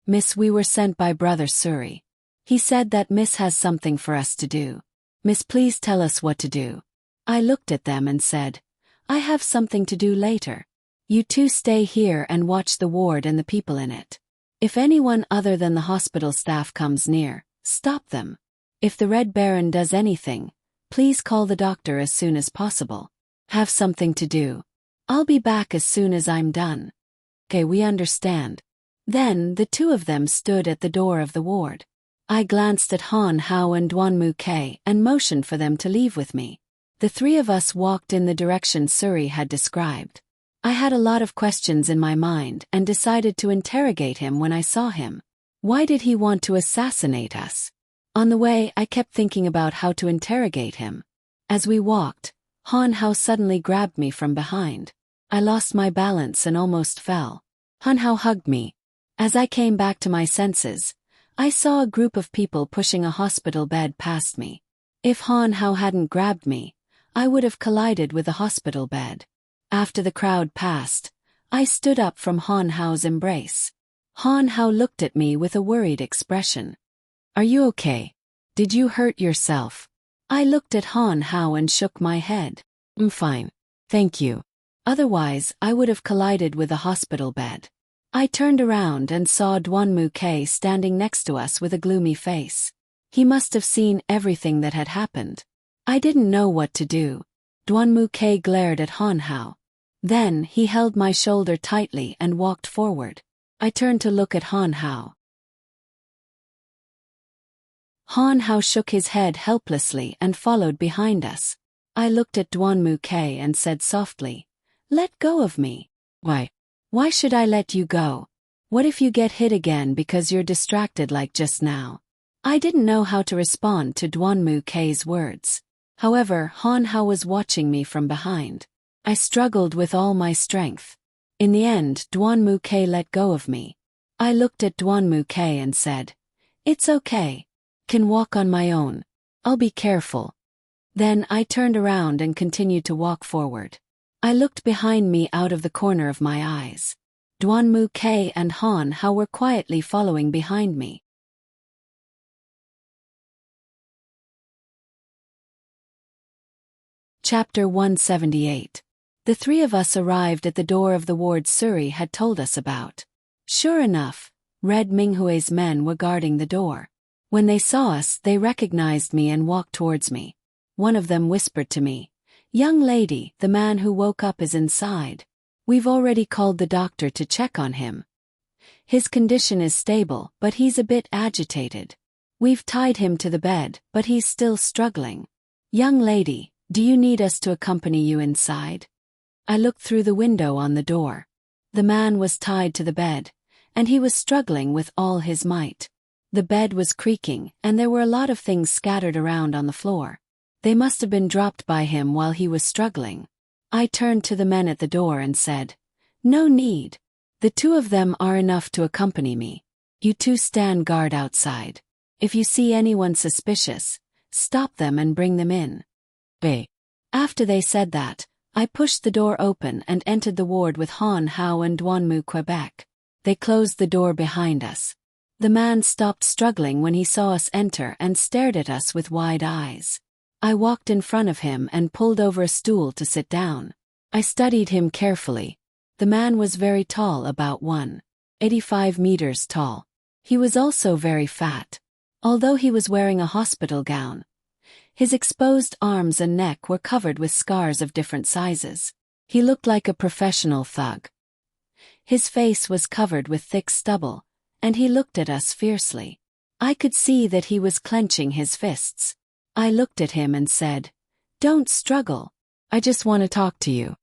Miss, we were sent by Brother Suri. He said that Miss has something for us to do. Miss, please tell us what to do. I looked at them and said, I have something to do later. You two stay here and watch the ward and the people in it. If anyone other than the hospital staff comes near, stop them. If the Red Baron does anything, please call the doctor as soon as possible. Have something to do. I'll be back as soon as I'm done. Okay, we understand. Then the two of them stood at the door of the ward. I glanced at Han Hao and Duanmu Ke and motioned for them to leave with me. The three of us walked in the direction Suri had described. I had a lot of questions in my mind and decided to interrogate him when I saw him. Why did he want to assassinate us? On the way, I kept thinking about how to interrogate him. As we walked, Han Hao suddenly grabbed me from behind. I lost my balance and almost fell. Han Hao hugged me. As I came back to my senses, I saw a group of people pushing a hospital bed past me. If Han Hao hadn't grabbed me, I would have collided with the hospital bed. After the crowd passed, I stood up from Han Hao's embrace. Han Hao looked at me with a worried expression. Are you okay? Did you hurt yourself? I looked at Han Hao and shook my head. I'm fine. Thank you. Otherwise, I would have collided with the hospital bed. I turned around and saw Duanmu Ke standing next to us with a gloomy face. He must have seen everything that had happened. I didn't know what to do. Duanmu Ke glared at Han Hao. Then he held my shoulder tightly and walked forward. I turned to look at Han Hao. Han Hao shook his head helplessly and followed behind us. I looked at Duanmu Ke and said softly, Let go of me. Why? Why should I let you go? What if you get hit again because you're distracted like just now? I didn't know how to respond to Duanmu Ke's words. However, Han Hao was watching me from behind. I struggled with all my strength. In the end, Duanmu Ke let go of me. I looked at Duanmu Ke and said, It's okay. Can walk on my own. I'll be careful. Then I turned around and continued to walk forward. I looked behind me out of the corner of my eyes. Duanmu Ke and Han Hao were quietly following behind me. Chapter 178. The three of us arrived at the door of the ward Suri had told us about. Sure enough, Red Minghui's men were guarding the door. When they saw us, they recognized me and walked towards me. One of them whispered to me, "Young lady, the man who woke up is inside. We've already called the doctor to check on him. His condition is stable, but he's a bit agitated. We've tied him to the bed, but he's still struggling. Young lady, do you need us to accompany you inside?" I looked through the window on the door. The man was tied to the bed, and he was struggling with all his might. The bed was creaking, and there were a lot of things scattered around on the floor. They must have been dropped by him while he was struggling. I turned to the men at the door and said, "No need. The two of them are enough to accompany me. You two stand guard outside. If you see anyone suspicious, stop them and bring them in." After they said that, I pushed the door open and entered the ward with Han Hao and Duanmu, Quebec. They closed the door behind us. The man stopped struggling when he saw us enter and stared at us with wide eyes. I walked in front of him and pulled over a stool to sit down. I studied him carefully. The man was very tall, about 1.85 meters tall. He was also very fat. Although he was wearing a hospital gown, his exposed arms and neck were covered with scars of different sizes. He looked like a professional thug. His face was covered with thick stubble, and he looked at us fiercely. I could see that he was clenching his fists. I looked at him and said, "Don't struggle. I just want to talk to you."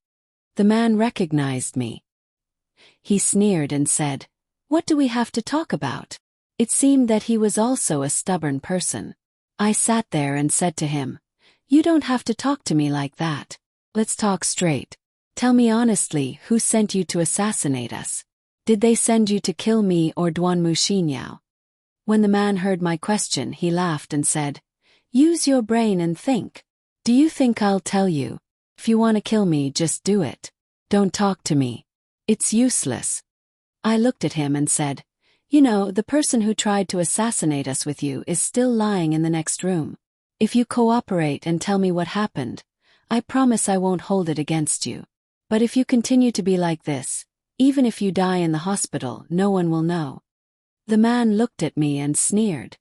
The man recognized me. He sneered and said, "What do we have to talk about?" It seemed that he was also a stubborn person. I sat there and said to him, "You don't have to talk to me like that. Let's talk straight. Tell me honestly, who sent you to assassinate us? Did they send you to kill me or Duanmu Xinyao?" When the man heard my question, he laughed and said, "Use your brain and think. Do you think I'll tell you? If you want to kill me, just do it. Don't talk to me. It's useless." I looked at him and said, "You know, the person who tried to assassinate us with you is still lying in the next room. If you cooperate and tell me what happened, I promise I won't hold it against you. But if you continue to be like this, even if you die in the hospital, no one will know." The man looked at me and sneered.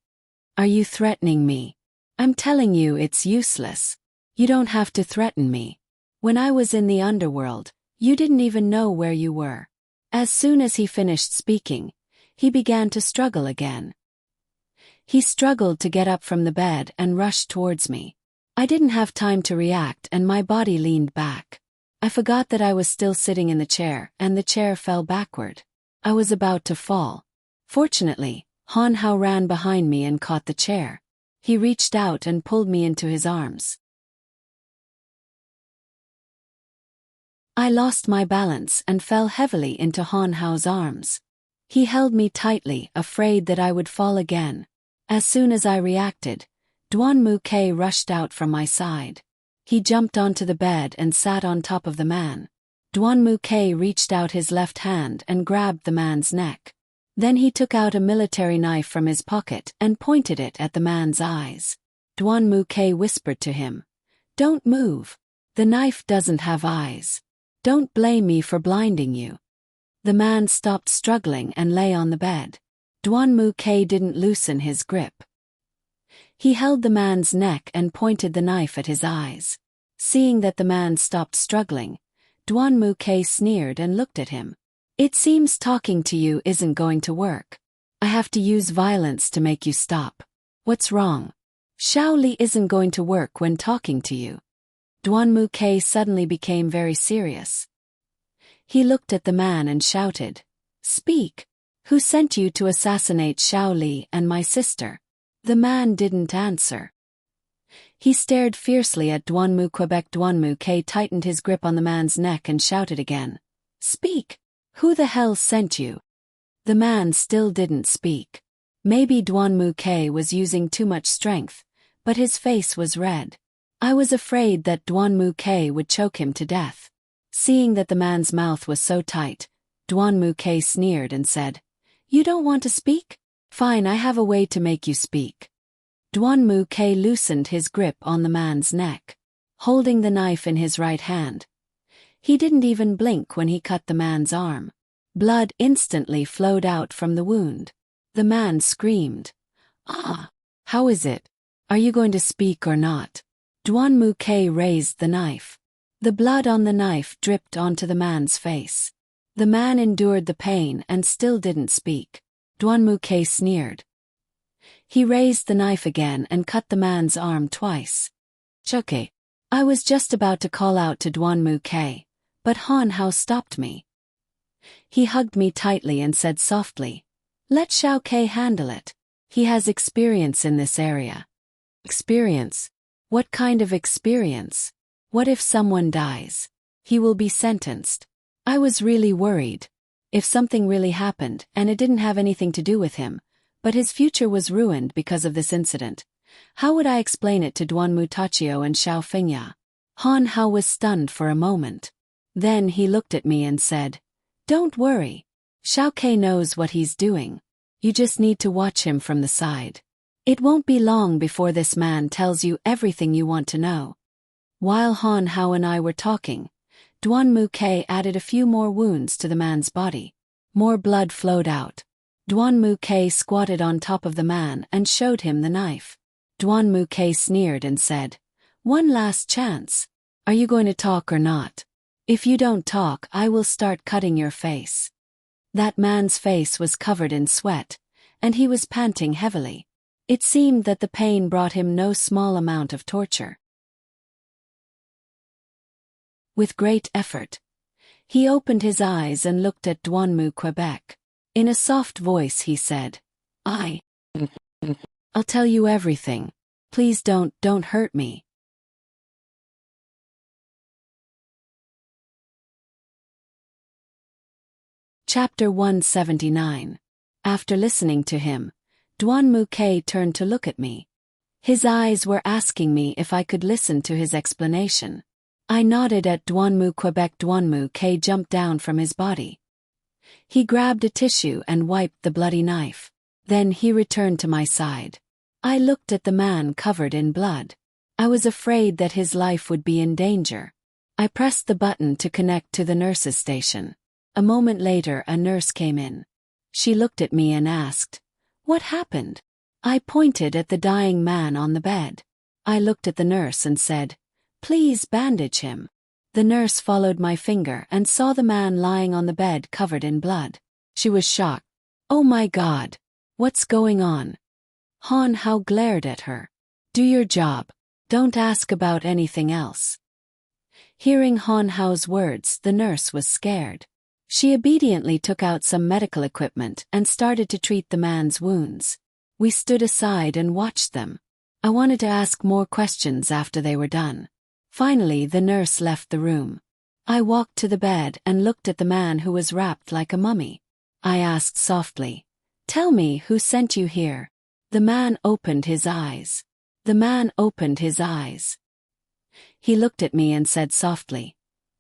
"Are you threatening me? I'm telling you it's useless. You don't have to threaten me. When I was in the underworld, you didn't even know where you were." As soon as he finished speaking, he began to struggle again. He struggled to get up from the bed and rushed towards me. I didn't have time to react and my body leaned back. I forgot that I was still sitting in the chair and the chair fell backward. I was about to fall. Fortunately, Han Hao ran behind me and caught the chair. He reached out and pulled me into his arms. I lost my balance and fell heavily into Han Hao's arms. He held me tightly, afraid that I would fall again. As soon as I reacted, Duanmu K rushed out from my side. He jumped onto the bed and sat on top of the man. Duanmu K reached out his left hand and grabbed the man's neck. Then he took out a military knife from his pocket and pointed it at the man's eyes. Duanmu K whispered to him, "Don't move. The knife doesn't have eyes. Don't blame me for blinding you." The man stopped struggling and lay on the bed. Duanmu K didn't loosen his grip. He held the man's neck and pointed the knife at his eyes. Seeing that the man stopped struggling, Duanmu K sneered and looked at him. "It seems talking to you isn't going to work. I have to use violence to make you stop. What's wrong? Shaoli isn't going to work when talking to you." Duanmu K suddenly became very serious. He looked at the man and shouted, "Speak! Who sent you to assassinate Shaoli and my sister?" The man didn't answer. He stared fiercely at Duanmu Quebec. Duanmu K tightened his grip on the man's neck and shouted again, "Speak! Who the hell sent you?" The man still didn't speak. Maybe Duanmu K was using too much strength, but his face was red. I was afraid that Duanmu K would choke him to death. Seeing that the man's mouth was so tight, Duanmu K sneered and said, "You don't want to speak? Fine, I have a way to make you speak." Duanmu K loosened his grip on the man's neck, holding the knife in his right hand. He didn't even blink when he cut the man's arm. Blood instantly flowed out from the wound. The man screamed, "Ah!" How is it? Are you going to speak or not? Duan Mu Ke raised the knife. The blood on the knife dripped onto the man's face. The man endured the pain and still didn't speak. Duan Mu Ke sneered. He raised the knife again and cut the man's arm twice. Choke. I was just about to call out to Duan Mu Ke, but Han Hao stopped me. He hugged me tightly and said softly, "Let Xiao Ke handle it. He has experience in this area." Experience? What kind of experience? What if someone dies? He will be sentenced. I was really worried. If something really happened and it didn't have anything to do with him, but his future was ruined because of this incident, how would I explain it to Duanmu Tachio and Xiao Fengya? Han Hao was stunned for a moment. Then he looked at me and said, "Don't worry. Xiao Ke knows what he's doing. You just need to watch him from the side. It won't be long before this man tells you everything you want to know." While Han Hao and I were talking, Duan Mu Ke added a few more wounds to the man's body. More blood flowed out. Duan Mu Ke squatted on top of the man and showed him the knife. Duan Mu Ke sneered and said, "One last chance. Are you going to talk or not? If you don't talk, I will start cutting your face." That man's face was covered in sweat, and he was panting heavily. It seemed that the pain brought him no small amount of torture. With great effort, he opened his eyes and looked at Duanmu Quebec. In a soft voice he said, I'll tell you everything. Please don't hurt me." Chapter 179. After listening to him, Duanmu Ke turned to look at me. His eyes were asking me if I could listen to his explanation. I nodded at Duanmu Quebec. Duanmu Ke jumped down from his body. He grabbed a tissue and wiped the bloody knife. Then he returned to my side. I looked at the man covered in blood. I was afraid that his life would be in danger. I pressed the button to connect to the nurse's station. A moment later a nurse came in. She looked at me and asked, "What happened?" I pointed at the dying man on the bed. I looked at the nurse and said, "Please bandage him." The nurse followed my finger and saw the man lying on the bed covered in blood. She was shocked. "Oh my God! What's going on?" Han Hao glared at her. "Do your job. Don't ask about anything else." Hearing Han Hao's words, the nurse was scared. She obediently took out some medical equipment and started to treat the man's wounds. We stood aside and watched them. I wanted to ask more questions after they were done. Finally, the nurse left the room. I walked to the bed and looked at the man who was wrapped like a mummy. I asked softly, "Tell me who sent you here." The man opened his eyes. The man opened his eyes. He looked at me and said softly,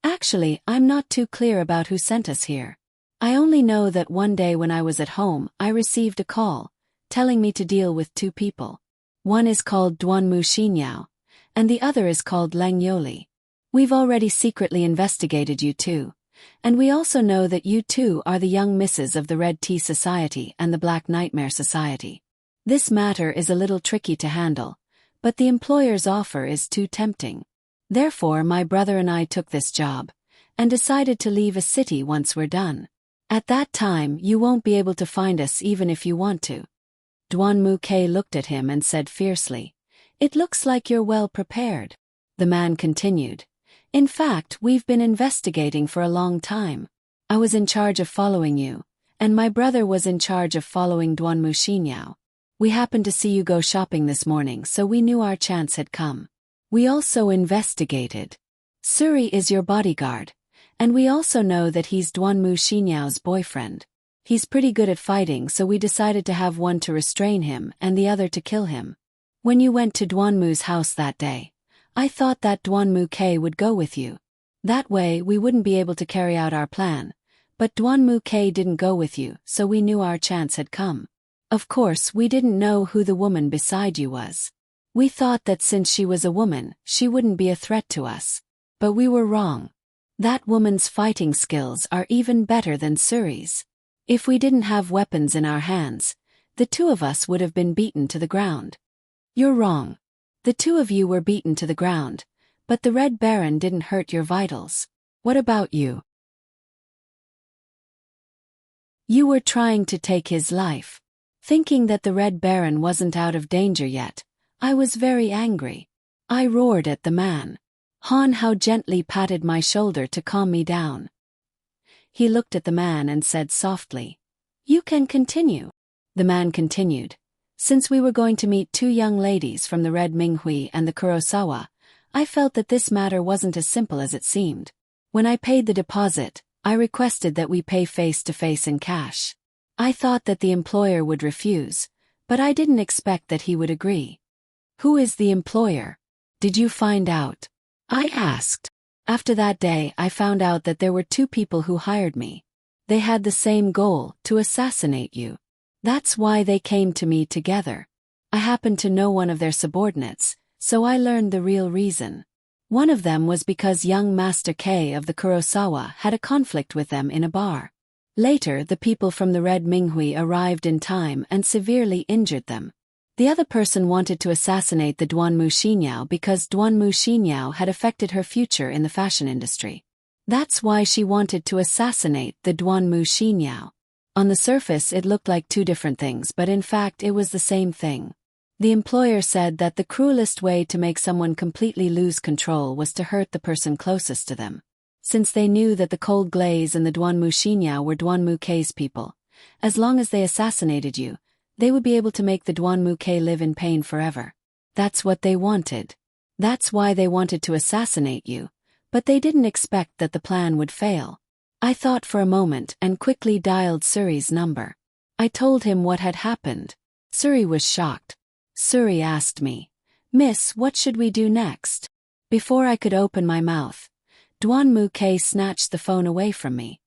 "Actually, I'm not too clear about who sent us here. I only know that one day when I was at home, I received a call, telling me to deal with two people. One is called Duanmu Xinyao, and the other is called Leng Yoli. We've already secretly investigated you two, and we also know that you two are the young misses of the Red Tea Society and the Black Nightmare Society. This matter is a little tricky to handle, but the employer's offer is too tempting. Therefore my brother and I took this job, and decided to leave a city once we're done. At that time you won't be able to find us even if you want to." Duanmu Ke looked at him and said fiercely, "It looks like you're well prepared." The man continued, "In fact, we've been investigating for a long time. I was in charge of following you, and my brother was in charge of following Duanmu Xinyao. We happened to see you go shopping this morning, so we knew our chance had come. We also investigated. Suri is your bodyguard, and we also know that he's Duanmu Xinyao's boyfriend. He's pretty good at fighting, so we decided to have one to restrain him and the other to kill him. When you went to Duanmu's house that day, I thought that Duanmu Ke would go with you. That way we wouldn't be able to carry out our plan, but Duanmu Ke didn't go with you, so we knew our chance had come. Of course, we didn't know who the woman beside you was. We thought that since she was a woman, she wouldn't be a threat to us. But we were wrong. That woman's fighting skills are even better than Suri's. If we didn't have weapons in our hands, the two of us would have been beaten to the ground. You're wrong. The two of you were beaten to the ground, but the Red Baron didn't hurt your vitals. What about you? You were trying to take his life. Thinking that the Red Baron wasn't out of danger yet, I was very angry. I roared at the man. Han Hao gently patted my shoulder to calm me down. He looked at the man and said softly, "You can continue." The man continued. Since we were going to meet two young ladies from the Red Minghui and the Kurosawa, I felt that this matter wasn't as simple as it seemed. When I paid the deposit, I requested that we pay face-to-face in cash. I thought that the employer would refuse, but I didn't expect that he would agree. Who is the employer? Did you find out? I asked. After that day, I found out that there were two people who hired me. They had the same goal, to assassinate you. That's why they came to me together. I happened to know one of their subordinates, so I learned the real reason. One of them was because young Master K of the Kurosawa had a conflict with them in a bar. Later, the people from the Red Minghui arrived in time and severely injured them. The other person wanted to assassinate the Duanmu Xinyao because Duanmu Xinyao had affected her future in the fashion industry. That's why she wanted to assassinate the Duanmu Xinyao. On the surface it looked like two different things, but in fact it was the same thing. The employer said that the cruelest way to make someone completely lose control was to hurt the person closest to them. Since they knew that the Cold Glaze and the Duanmu Xinyao were Duanmu K's people, as long as they assassinated you, they would be able to make the Duanmu K live in pain forever. That's what they wanted. That's why they wanted to assassinate you, but they didn't expect that the plan would fail. I thought for a moment and quickly dialed Suri's number. I told him what had happened. Suri was shocked. Suri asked me, "Miss, what should we do next?" Before I could open my mouth, Duanmu K snatched the phone away from me.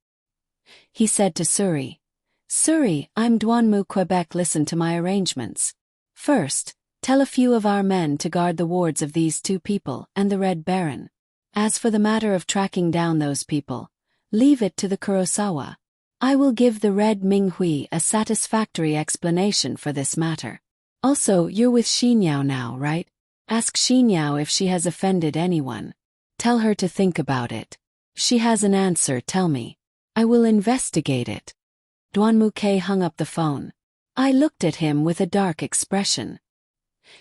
He said to Suri, "Suri, I'm Duanmu Quebec, listen to my arrangements. First, tell a few of our men to guard the wards of these two people and the Red Baron. As for the matter of tracking down those people, leave it to the Kurosawa. I will give the Red Minghui a satisfactory explanation for this matter. Also, you're with Xinyao now, right? Ask Xinyao if she has offended anyone. Tell her to think about it. If she has an answer, tell me. I will investigate it." Duanmu K hung up the phone. I looked at him with a dark expression.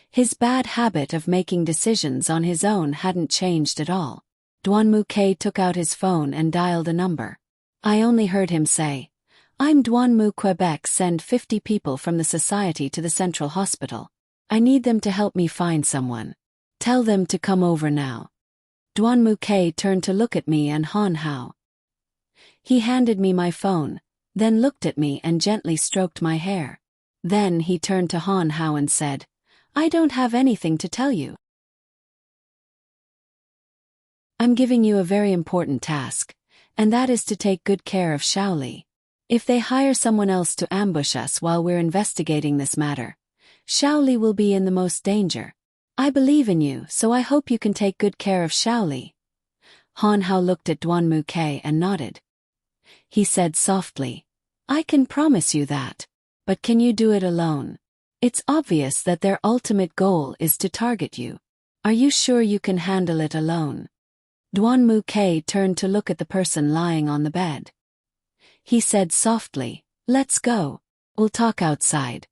His bad habit of making decisions on his own hadn't changed at all. Duanmu K took out his phone and dialed a number. I only heard him say, "I'm Duanmu Quebec, send 50 people from the society to the central hospital. I need them to help me find someone. Tell them to come over now." Duanmu K turned to look at me and Han Hao. He handed me my phone, then looked at me and gently stroked my hair. Then he turned to Han Hao and said, "I don't have anything to tell you. I'm giving you a very important task, and that is to take good care of Shaoli. If they hire someone else to ambush us while we're investigating this matter, Shaoli will be in the most danger. I believe in you, so I hope you can take good care of Shaoli." Han Hao looked at Duanmu K and nodded. He said softly, "I can promise you that. But can you do it alone? It's obvious that their ultimate goal is to target you. Are you sure you can handle it alone?" Duanmu K turned to look at the person lying on the bed. He said softly, "Let's go. We'll talk outside."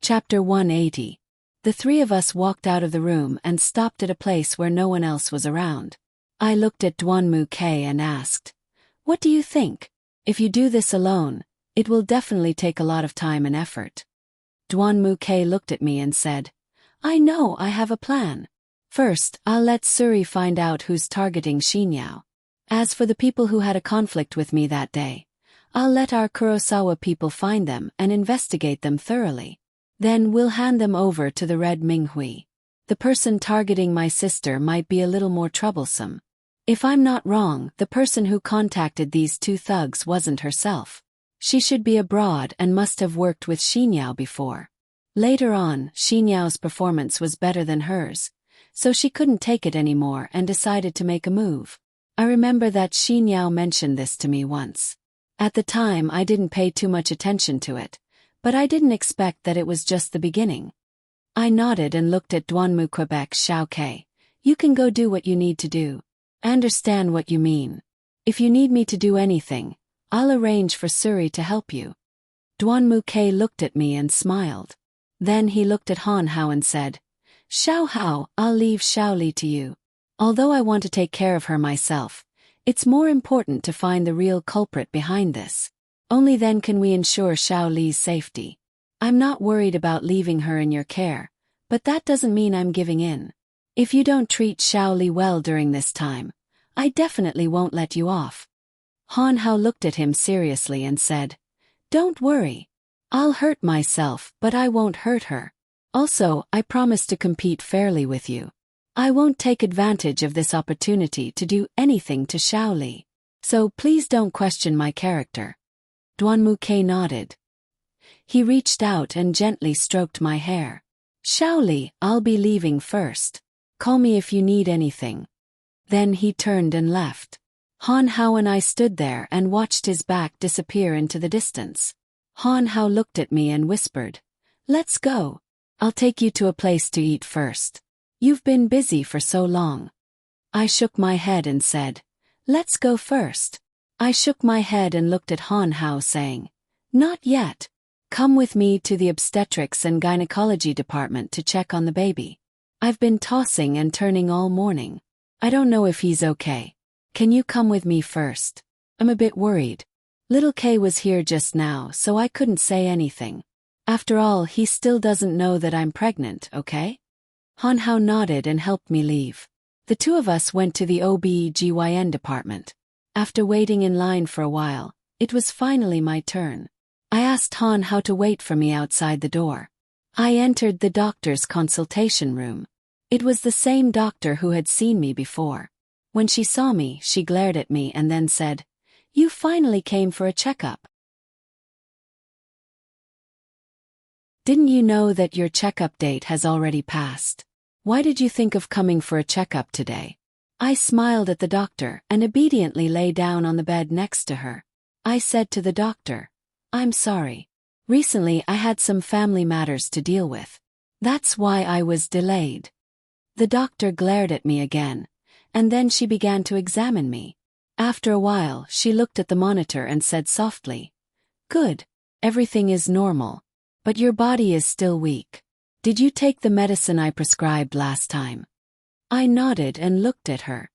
Chapter 180. The three of us walked out of the room and stopped at a place where no one else was around. I looked at Duanmu K and asked, "What do you think? If you do this alone, it will definitely take a lot of time and effort." Duanmu K looked at me and said, "I know, I have a plan. First, I'll let Suri find out who's targeting Xinyao. As for the people who had a conflict with me that day, I'll let our Kurosawa people find them and investigate them thoroughly. Then we'll hand them over to the Red Minghui. The person targeting my sister might be a little more troublesome. If I'm not wrong, the person who contacted these two thugs wasn't herself. She should be abroad and must have worked with Xinyao before. Later on, Xinyao's performance was better than hers, so she couldn't take it anymore and decided to make a move. I remember that Xinyao mentioned this to me once. At the time I didn't pay too much attention to it, but I didn't expect that it was just the beginning. I nodded and looked at Duanmu Quebec Xiao Ke. You can go do what you need to do. I understand what you mean. If you need me to do anything, I'll arrange for Suri to help you. Duanmu Ke looked at me and smiled. Then he looked at Han Hao and said, Xiao Hao, I'll leave Xiao Li to you. Although I want to take care of her myself, it's more important to find the real culprit behind this. Only then can we ensure Xiao Li's safety. I'm not worried about leaving her in your care, but that doesn't mean I'm giving in. If you don't treat Xiao Li well during this time, I definitely won't let you off. Han Hao looked at him seriously and said, Don't worry. I'll hurt myself, but I won't hurt her. Also, I promise to compete fairly with you. I won't take advantage of this opportunity to do anything to Xiao Li. So please don't question my character. Duanmu Ke nodded. He reached out and gently stroked my hair. Xiao Li, I'll be leaving first. Call me if you need anything. Then he turned and left. Han Hao and I stood there and watched his back disappear into the distance. Han Hao looked at me and whispered, Let's go. I'll take you to a place to eat first. You've been busy for so long. I shook my head and said, Let's go first. I shook my head and looked at Han Hao saying, Not yet. Come with me to the obstetrics and gynecology department to check on the baby. I've been tossing and turning all morning. I don't know if he's okay. Can you come with me first? I'm a bit worried. Little K was here just now, so I couldn't say anything. After all, he still doesn't know that I'm pregnant, okay? Han Hao nodded and helped me leave. The two of us went to the OB/GYN department. After waiting in line for a while, it was finally my turn. I asked Han Hao to wait for me outside the door. I entered the doctor's consultation room. It was the same doctor who had seen me before. When she saw me, she glared at me and then said, You finally came for a checkup. Didn't you know that your checkup date has already passed? Why did you think of coming for a checkup today? I smiled at the doctor and obediently lay down on the bed next to her. I said to the doctor, I'm sorry. Recently I had some family matters to deal with. That's why I was delayed. The doctor glared at me again, and then she began to examine me. After a while, she looked at the monitor and said softly, Good. Everything is normal. But your body is still weak. Did you take the medicine I prescribed last time? I nodded and looked at her.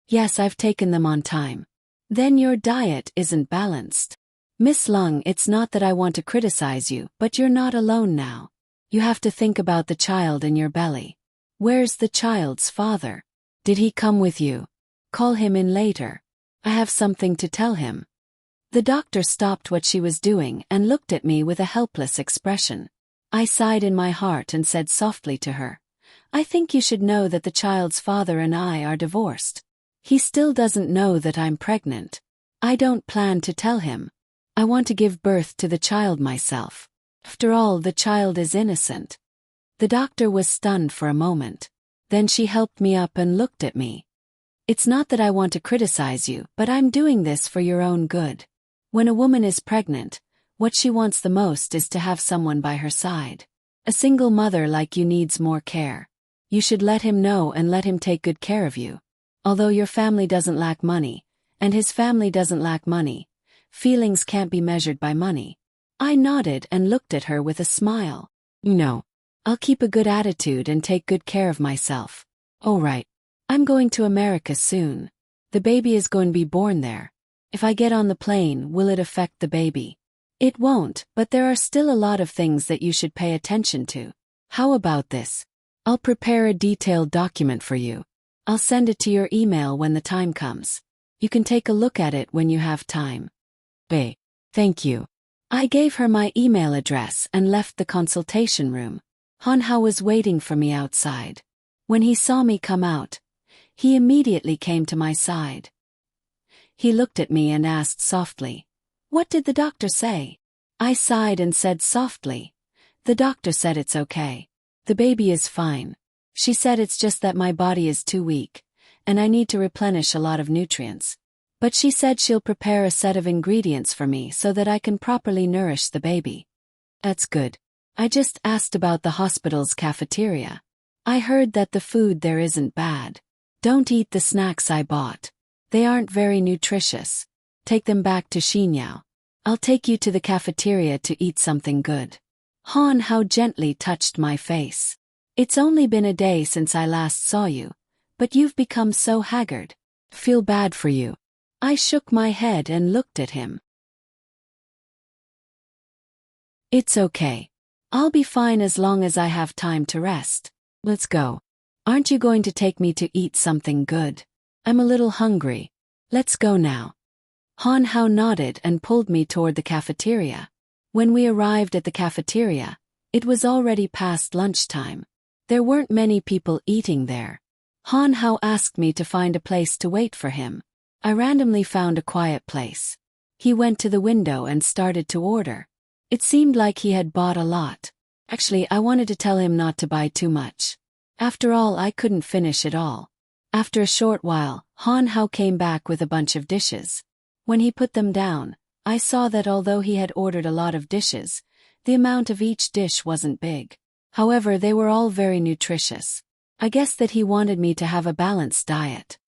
Yes, I've taken them on time. Then your diet isn't balanced. Miss Lung, it's not that I want to criticize you, but you're not alone now. You have to think about the child in your belly. Where's the child's father? Did he come with you? Call him in later. I have something to tell him. The doctor stopped what she was doing and looked at me with a helpless expression. I sighed in my heart and said softly to her, I think you should know that the child's father and I are divorced. He still doesn't know that I'm pregnant. I don't plan to tell him. I want to give birth to the child myself. After all, the child is innocent. The doctor was stunned for a moment. Then she helped me up and looked at me. It's not that I want to criticize you, but I'm doing this for your own good. When a woman is pregnant, what she wants the most is to have someone by her side. A single mother like you needs more care. You should let him know and let him take good care of you. Although your family doesn't lack money, and his family doesn't lack money, feelings can't be measured by money. I nodded and looked at her with a smile. No. I'll keep a good attitude and take good care of myself. All right. I'm going to America soon. The baby is going to be born there. If I get on the plane, will it affect the baby? It won't, but there are still a lot of things that you should pay attention to. How about this? I'll prepare a detailed document for you. I'll send it to your email when the time comes. You can take a look at it when you have time. Thank you. I gave her my email address and left the consultation room. Han Hao was waiting for me outside. When he saw me come out, he immediately came to my side. He looked at me and asked softly, What did the doctor say? I sighed and said softly, The doctor said it's okay. The baby is fine. She said it's just that my body is too weak, and I need to replenish a lot of nutrients. But she said she'll prepare a set of ingredients for me so that I can properly nourish the baby. That's good. I just asked about the hospital's cafeteria. I heard that the food there isn't bad. Don't eat the snacks I bought. They aren't very nutritious. Take them back to Xinyao. I'll take you to the cafeteria to eat something good. Han Hao gently touched my face. It's only been a day since I last saw you, but you've become so haggard. Feel bad for you. I shook my head and looked at him. It's okay. I'll be fine as long as I have time to rest. Let's go. Aren't you going to take me to eat something good? I'm a little hungry. Let's go now. Han Hao nodded and pulled me toward the cafeteria. When we arrived at the cafeteria, it was already past lunchtime. There weren't many people eating there. Han Hao asked me to find a place to wait for him. I randomly found a quiet place. He went to the window and started to order. It seemed like he had bought a lot. Actually, I wanted to tell him not to buy too much. After all, I couldn't finish it all. After a short while, Han Hao came back with a bunch of dishes. When he put them down, I saw that although he had ordered a lot of dishes, the amount of each dish wasn't big. However, they were all very nutritious. I guess that he wanted me to have a balanced diet.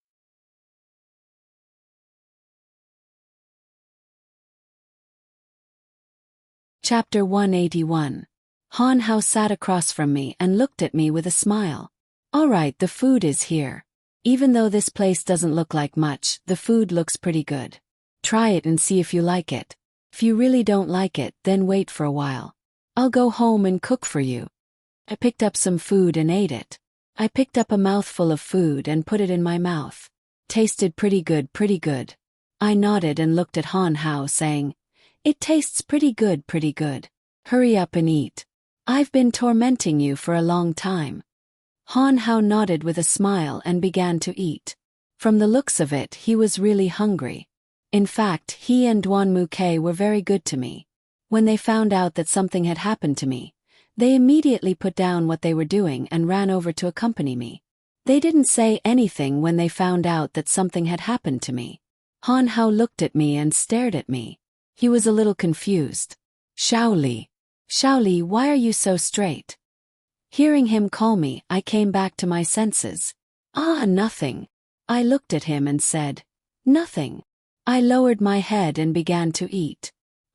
Chapter 181. Han Hao sat across from me and looked at me with a smile. All right, the food is here. Even though this place doesn't look like much, the food looks pretty good. Try it and see if you like it. If you really don't like it, then wait for a while. I'll go home and cook for you. I picked up some food and ate it. I picked up a mouthful of food and put it in my mouth. Tasted pretty good, pretty good. I nodded and looked at Han Hao saying, "It tastes pretty good, pretty good. Hurry up and eat. I've been tormenting you for a long time." Han Hao nodded with a smile and began to eat. From the looks of it, he was really hungry. In fact, he and Duan Muke were very good to me. When they found out that something had happened to me, they immediately put down what they were doing and ran over to accompany me. They didn't say anything when they found out that something had happened to me. Han Hao looked at me and stared at me. He was a little confused. Xiaoli, why are you so straight?" Hearing him call me, I came back to my senses. Nothing. I looked at him and said, "Nothing." I lowered my head and began to eat.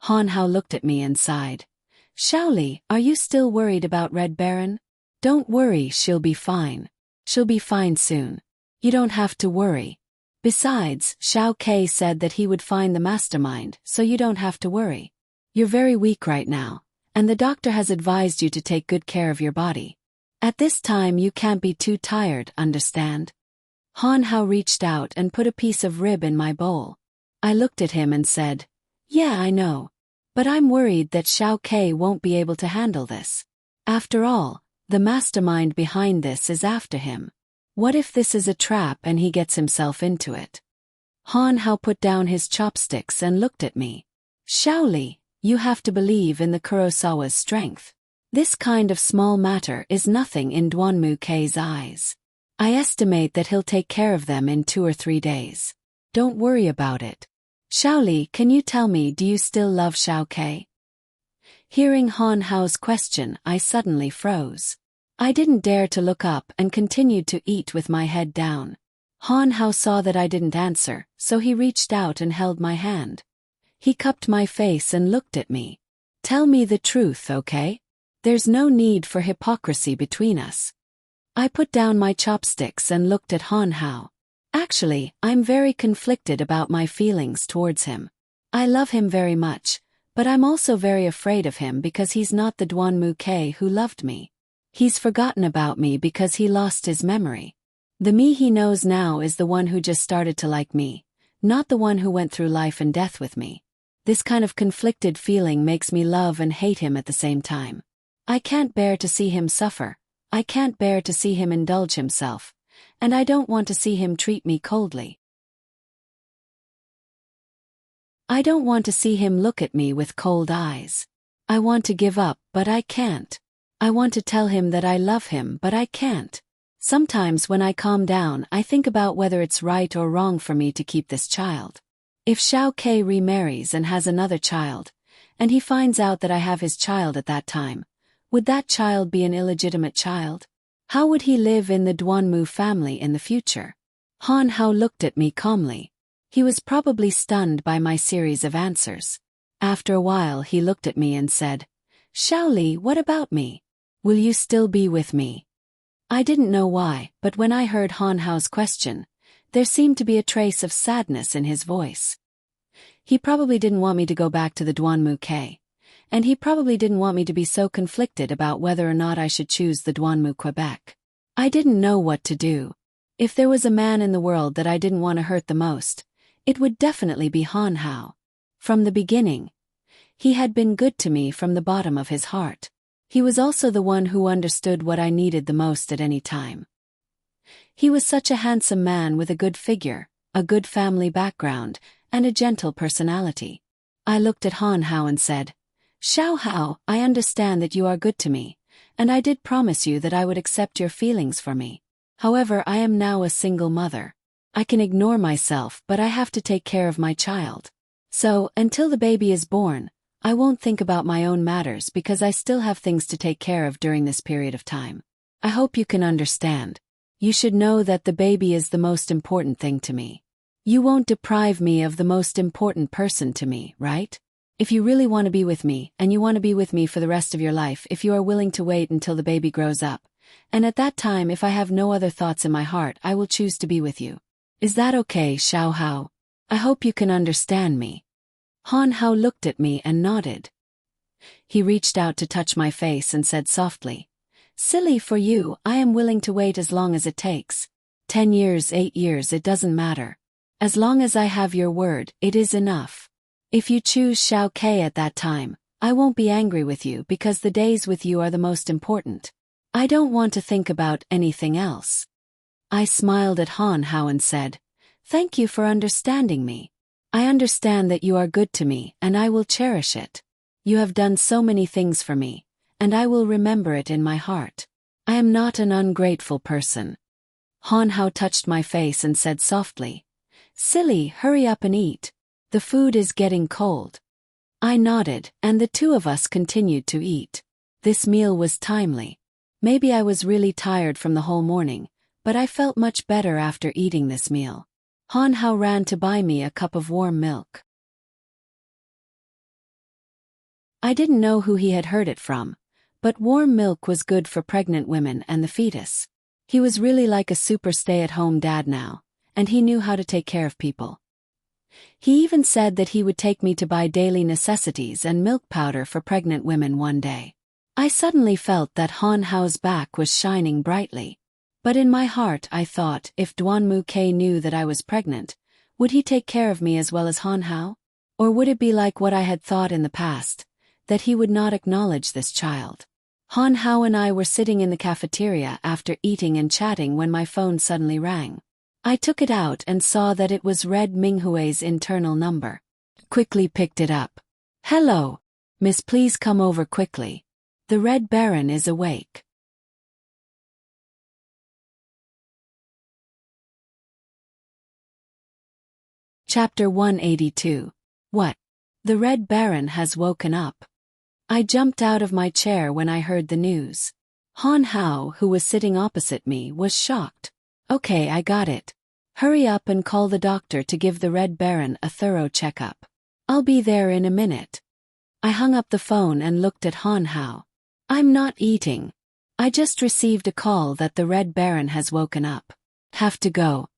Han Hao looked at me and sighed. "Xiaoli, are you still worried about Red Baron? Don't worry, she'll be fine. She'll be fine soon. You don't have to worry. Besides, Xiao Ke said that he would find the mastermind, so you don't have to worry. You're very weak right now, and the doctor has advised you to take good care of your body. At this time you can't be too tired, understand?" Han Hao reached out and put a piece of rib in my bowl. I looked at him and said, "Yeah, I know. But I'm worried that Xiao Ke won't be able to handle this. After all, the mastermind behind this is after him. What if this is a trap and he gets himself into it?" Han Hao put down his chopsticks and looked at me. "Xiaoli, you have to believe in the Kurosawa's strength. This kind of small matter is nothing in Duan Muke's eyes. I estimate that he'll take care of them in 2 or 3 days. Don't worry about it. Xiaoli, can you tell me, do you still love Xiao Ke?" Hearing Han Hao's question, I suddenly froze. I didn't dare to look up and continued to eat with my head down. Han Hao saw that I didn't answer, so he reached out and held my hand. He cupped my face and looked at me. "Tell me the truth, okay? There's no need for hypocrisy between us." I put down my chopsticks and looked at Han Hao. Actually, I'm very conflicted about my feelings towards him. I love him very much, but I'm also very afraid of him because he's not the Duan Muke who loved me. He's forgotten about me because he lost his memory. The me he knows now is the one who just started to like me, not the one who went through life and death with me. This kind of conflicted feeling makes me love and hate him at the same time. I can't bear to see him suffer. I can't bear to see him indulge himself. And I don't want to see him treat me coldly. I don't want to see him look at me with cold eyes. I want to give up, but I can't. I want to tell him that I love him, but I can't. Sometimes when I calm down, I think about whether it's right or wrong for me to keep this child. If Xiao Ke remarries and has another child, and he finds out that I have his child at that time, would that child be an illegitimate child? How would he live in the Duanmu family in the future? Han Hao looked at me calmly. He was probably stunned by my series of answers. After a while he looked at me and said, "Shaoli, what about me? Will you still be with me?" I didn't know why, but when I heard Han Hao's question, there seemed to be a trace of sadness in his voice. He probably didn't want me to go back to the Duanmu K, and he probably didn't want me to be so conflicted about whether or not I should choose the Duanmu Quebec. I didn't know what to do. If there was a man in the world that I didn't want to hurt the most, it would definitely be Han Hao. From the beginning, he had been good to me from the bottom of his heart. He was also the one who understood what I needed the most at any time. He was such a handsome man with a good figure, a good family background, and a gentle personality. I looked at Han Hao and said, "Xiao Hao, I understand that you are good to me, and I did promise you that I would accept your feelings for me. However, I am now a single mother. I can ignore myself, but I have to take care of my child. So, until the baby is born, I won't think about my own matters because I still have things to take care of during this period of time. I hope you can understand. You should know that the baby is the most important thing to me. You won't deprive me of the most important person to me, right? If you really want to be with me, and you want to be with me for the rest of your life, if you are willing to wait until the baby grows up, and at that time if I have no other thoughts in my heart, I will choose to be with you. Is that okay, Xiao Hao? I hope you can understand me." Han Hao looked at me and nodded. He reached out to touch my face and said softly, "Silly for you, I am willing to wait as long as it takes. 10 years, 8 years, it doesn't matter. As long as I have your word, it is enough. If you choose Xiao Ke at that time, I won't be angry with you because the days with you are the most important. I don't want to think about anything else." I smiled at Han Hao and said, "Thank you for understanding me. I understand that you are good to me and I will cherish it. You have done so many things for me, and I will remember it in my heart. I am not an ungrateful person." Han Hao touched my face and said softly, "Silly, hurry up and eat. The food is getting cold." I nodded, and the two of us continued to eat. This meal was timely. Maybe I was really tired from the whole morning, but I felt much better after eating this meal. Han Hao ran to buy me a cup of warm milk. I didn't know who he had heard it from, but warm milk was good for pregnant women and the fetus. He was really like a super stay-at-home dad now, and he knew how to take care of people. He even said that he would take me to buy daily necessities and milk powder for pregnant women one day. I suddenly felt that Han Hao's back was shining brightly. But in my heart I thought, if Duanmu Ke knew that I was pregnant, would he take care of me as well as Han Hao? Or would it be like what I had thought in the past, that he would not acknowledge this child? Han Hao and I were sitting in the cafeteria after eating and chatting when my phone suddenly rang. I took it out and saw that it was Red Minghui's internal number. Quickly picked it up. "Hello. Miss, please come over quickly. The Red Baron is awake." Chapter 182. What? The Red Baron has woken up. I jumped out of my chair when I heard the news. Han Hao, who was sitting opposite me, was shocked. "Okay, I got it. Hurry up and call the doctor to give the Red Baron a thorough checkup. I'll be there in a minute." I hung up the phone and looked at Han Hao. "I'm not eating. I just received a call that the Red Baron has woken up. Have to go."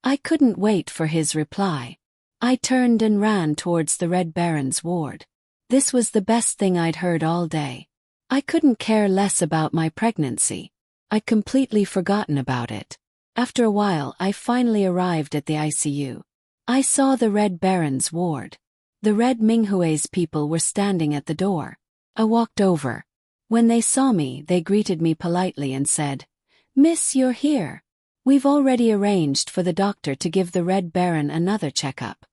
I couldn't wait for his reply. I turned and ran towards the Red Baron's ward. This was the best thing I'd heard all day. I couldn't care less about my pregnancy. I'd completely forgotten about it. After a while I finally arrived at the ICU. I saw the Red Baron's ward. The Red Minghui's people were standing at the door. I walked over. When they saw me, they greeted me politely and said, "Miss, you're here. We've already arranged for the doctor to give the Red Baron another checkup."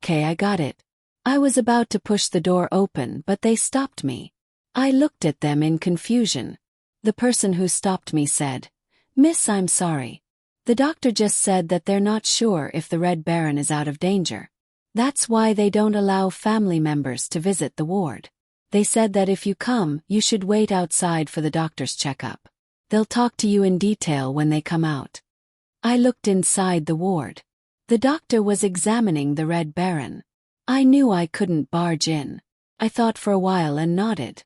"Okay, I got it." I was about to push the door open, but they stopped me. I looked at them in confusion. The person who stopped me said, "Miss, I'm sorry. The doctor just said that they're not sure if the Red Baron is out of danger. That's why they don't allow family members to visit the ward. They said that if you come, you should wait outside for the doctor's checkup. They'll talk to you in detail when they come out. I looked inside the ward. The doctor was examining the Red Baron. I knew I couldn't barge in. I thought for a while and nodded.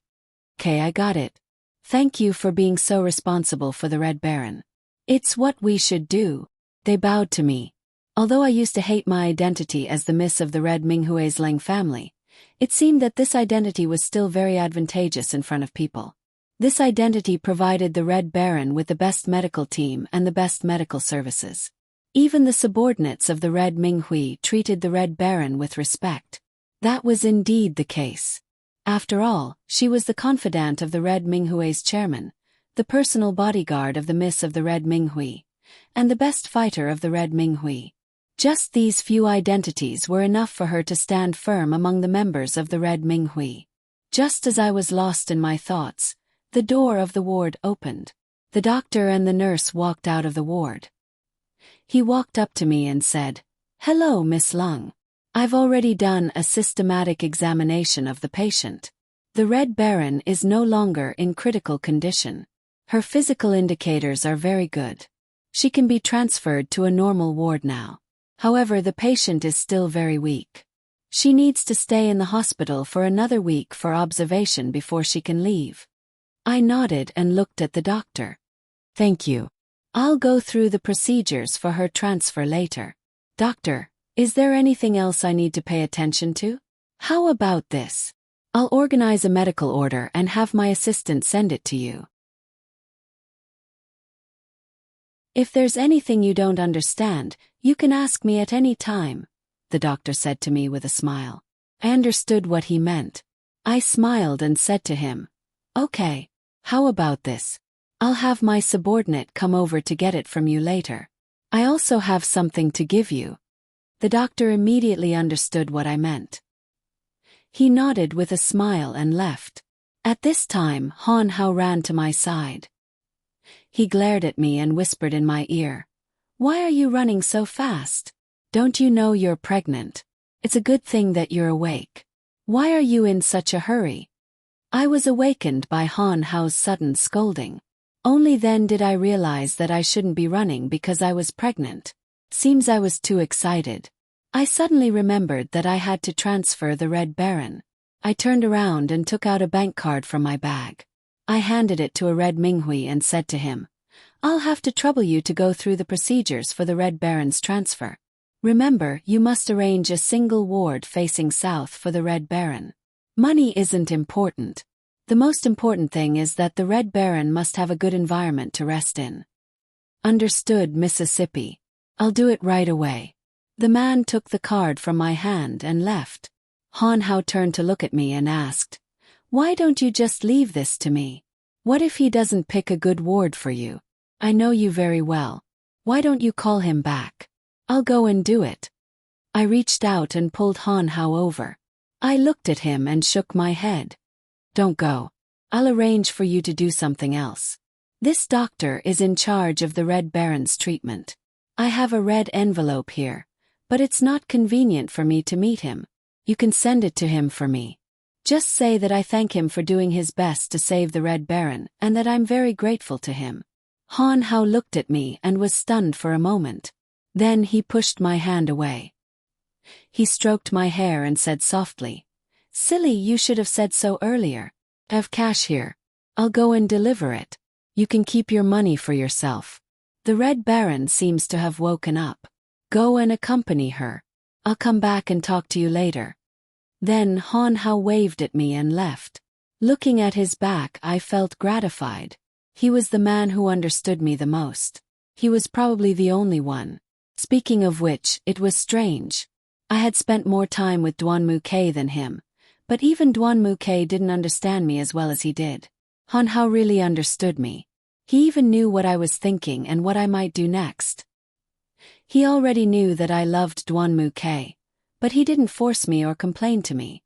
"Okay, I got it. Thank you for being so responsible for the Red Baron. It's what we should do." They bowed to me. Although I used to hate my identity as the Miss of the Red Minghue's Leng family, it seemed that this identity was still very advantageous in front of people. This identity provided the Red Baron with the best medical team and the best medical services. Even the subordinates of the Red Minghui treated the Red Baron with respect. That was indeed the case. After all, she was the confidant of the Red Minghue's chairman, the personal bodyguard of the Miss of the Red Minghui, and the best fighter of the Red Minghui. Just these few identities were enough for her to stand firm among the members of the Red Minghui. Just as I was lost in my thoughts, the door of the ward opened. The doctor and the nurse walked out of the ward. He walked up to me and said, "Hello, Miss Lung. I've already done a systematic examination of the patient. The Red Baron is no longer in critical condition. Her physical indicators are very good. She can be transferred to a normal ward now. However, the patient is still very weak. She needs to stay in the hospital for another week for observation before she can leave." I nodded and looked at the doctor. "Thank you. I'll go through the procedures for her transfer later. Doctor, is there anything else I need to pay attention to? How about this? I'll organize a medical order and have my assistant send it to you. If there's anything you don't understand, you can ask me at any time," the doctor said to me with a smile. I understood what he meant. I smiled and said to him, "Okay, how about this? I'll have my subordinate come over to get it from you later. I also have something to give you." The doctor immediately understood what I meant. He nodded with a smile and left. At this time, Han Hao ran to my side. He glared at me and whispered in my ear, "Why are you running so fast? Don't you know you're pregnant? It's a good thing that you're awake. Why are you in such a hurry?" I was awakened by Han Hao's sudden scolding. Only then did I realize that I shouldn't be running because I was pregnant. Seems I was too excited. I suddenly remembered that I had to transfer the Red Baron. I turned around and took out a bank card from my bag. I handed it to a Red Minghui and said to him, "I'll have to trouble you to go through the procedures for the Red Baron's transfer. Remember, you must arrange a single ward facing south for the Red Baron. Money isn't important. The most important thing is that the Red Baron must have a good environment to rest in." "Understood, Mississippi. I'll do it right away." The man took the card from my hand and left. Han Hao turned to look at me and asked, "Why don't you just leave this to me? What if he doesn't pick a good ward for you? I know you very well. Why don't you call him back? I'll go and do it." I reached out and pulled Han Hao over. I looked at him and shook my head. "Don't go. I'll arrange for you to do something else. This doctor is in charge of the Red Baron's treatment. I have a red envelope here, but it's not convenient for me to meet him. You can send it to him for me. Just say that I thank him for doing his best to save the Red Baron and that I'm very grateful to him." Han Hao looked at me and was stunned for a moment. Then he pushed my hand away. He stroked my hair and said softly, "Silly, you should have said so earlier. I have cash here. I'll go and deliver it. You can keep your money for yourself. The Red Baron seems to have woken up. Go and accompany her. I'll come back and talk to you later." Then Han Hao waved at me and left. Looking at his back, I felt gratified. He was the man who understood me the most. He was probably the only one. Speaking of which, it was strange. I had spent more time with Duan Muke than him, but even Duan Muke didn't understand me as well as he did. Han Hao really understood me. He even knew what I was thinking and what I might do next. He already knew that I loved Duan Muke, but he didn't force me or complain to me.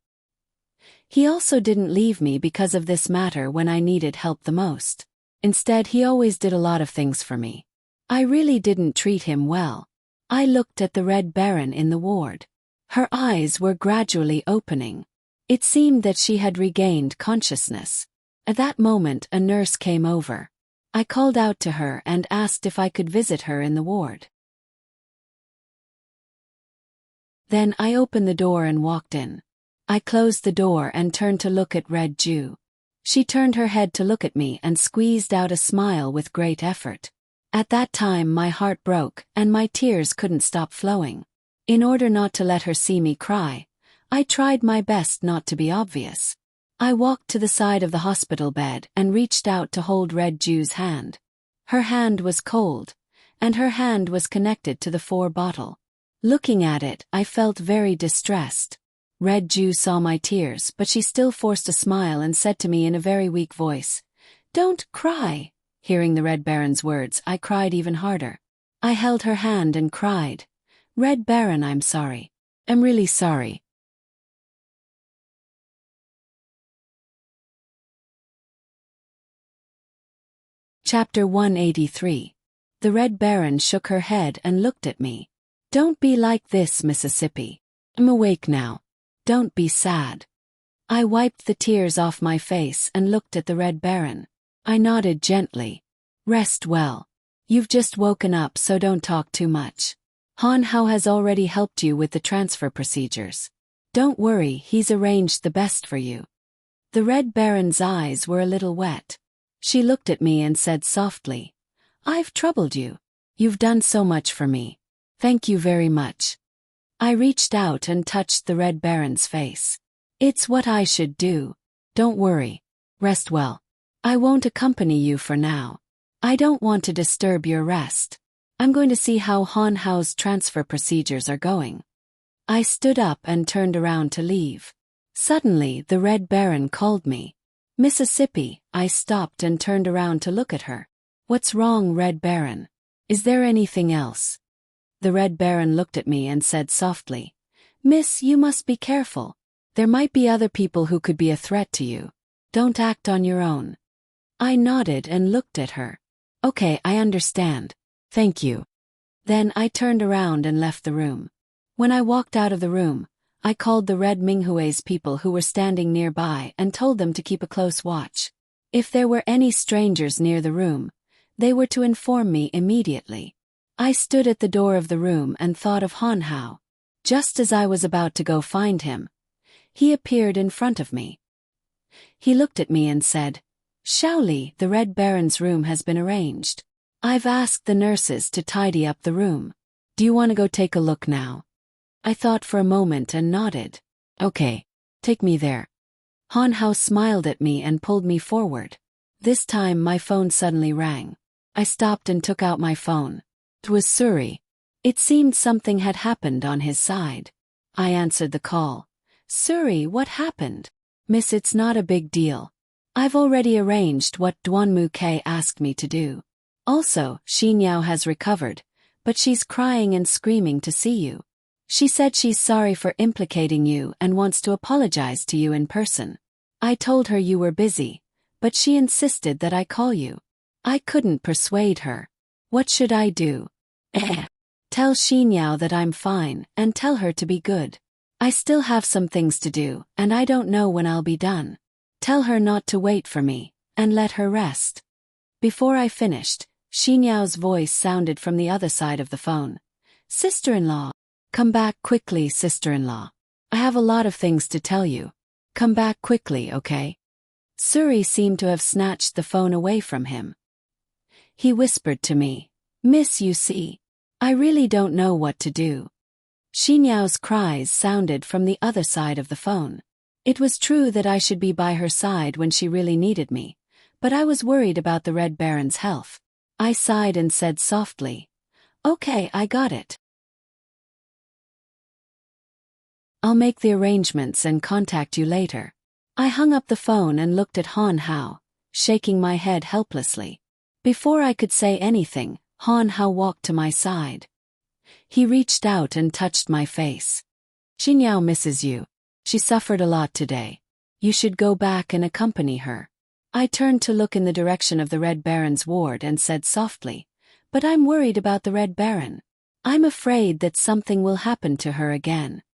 He also didn't leave me because of this matter when I needed help the most. Instead, he always did a lot of things for me. I really didn't treat him well. I looked at the Red Baron in the ward. Her eyes were gradually opening. It seemed that she had regained consciousness. At that moment a nurse came over. I called out to her and asked if I could visit her in the ward. Then I opened the door and walked in. I closed the door and turned to look at Red Jew. She turned her head to look at me and squeezed out a smile with great effort. At that time my heart broke and my tears couldn't stop flowing. In order not to let her see me cry, I tried my best not to be obvious. I walked to the side of the hospital bed and reached out to hold Red Jew's hand. Her hand was cold, and her hand was connected to the 4 bottle. Looking at it, I felt very distressed. Red Jew saw my tears, but she still forced a smile and said to me in a very weak voice, "Don't cry." Hearing the Red Baron's words, I cried even harder. I held her hand and cried, "Red Baron, I'm sorry. I'm really sorry." Chapter 183. The Red Baron shook her head and looked at me. "Don't be like this, Mississippi. I'm awake now. Don't be sad." I wiped the tears off my face and looked at the Red Baron. I nodded gently. "Rest well. You've just woken up, so don't talk too much. Han Hao has already helped you with the transfer procedures. Don't worry, he's arranged the best for you." The Red Baron's eyes were a little wet. She looked at me and said softly, "I've troubled you. You've done so much for me. Thank you very much." I reached out and touched the Red Baron's face. "It's what I should do. Don't worry. Rest well. I won't accompany you for now. I don't want to disturb your rest. I'm going to see how Han Hao's transfer procedures are going." I stood up and turned around to leave. Suddenly, the Red Baron called me. "Mississippi." I stopped and turned around to look at her. "What's wrong, Red Baron? Is there anything else?" The Red Baron looked at me and said softly, "Miss, you must be careful. There might be other people who could be a threat to you. Don't act on your own." I nodded and looked at her. "Okay, I understand. Thank you." Then I turned around and left the room. When I walked out of the room, I called the Red Minghue's people who were standing nearby and told them to keep a close watch. If there were any strangers near the room, they were to inform me immediately. I stood at the door of the room and thought of Han Hao. Just as I was about to go find him, he appeared in front of me. He looked at me and said, "Shaoli, the Red Baron's room has been arranged. I've asked the nurses to tidy up the room. Do you want to go take a look now?" I thought for a moment and nodded. "Okay, take me there." Han Hao smiled at me and pulled me forward. This time my phone suddenly rang. I stopped and took out my phone. It was Suri. It seemed something had happened on his side. I answered the call. "Suri, what happened?" "Miss, it's not a big deal. I've already arranged what Duanmu Ke asked me to do. Also, Xinyao has recovered, but she's crying and screaming to see you. She said she's sorry for implicating you and wants to apologize to you in person. I told her you were busy, but she insisted that I call you. I couldn't persuade her. What should I do?" "Tell Xinyao that I'm fine and tell her to be good. I still have some things to do, and I don't know when I'll be done. Tell her not to wait for me, and let her rest." Before I finished, Xinyao's voice sounded from the other side of the phone. "Sister-in-law. Come back quickly, sister-in-law. I have a lot of things to tell you. Come back quickly, okay?" Suri seemed to have snatched the phone away from him. He whispered to me, "Miss, you see, I really don't know what to do." Xinyao's cries sounded from the other side of the phone. It was true that I should be by her side when she really needed me, but I was worried about the Red Baron's health. I sighed and said softly, "Okay, I got it. I'll make the arrangements and contact you later." I hung up the phone and looked at Han Hao, shaking my head helplessly. Before I could say anything, Han Hao walked to my side. He reached out and touched my face. "Xinyao misses you. She suffered a lot today. You should go back and accompany her." I turned to look in the direction of the Red Baron's ward and said softly, "But I'm worried about the Red Baron. I'm afraid that something will happen to her again."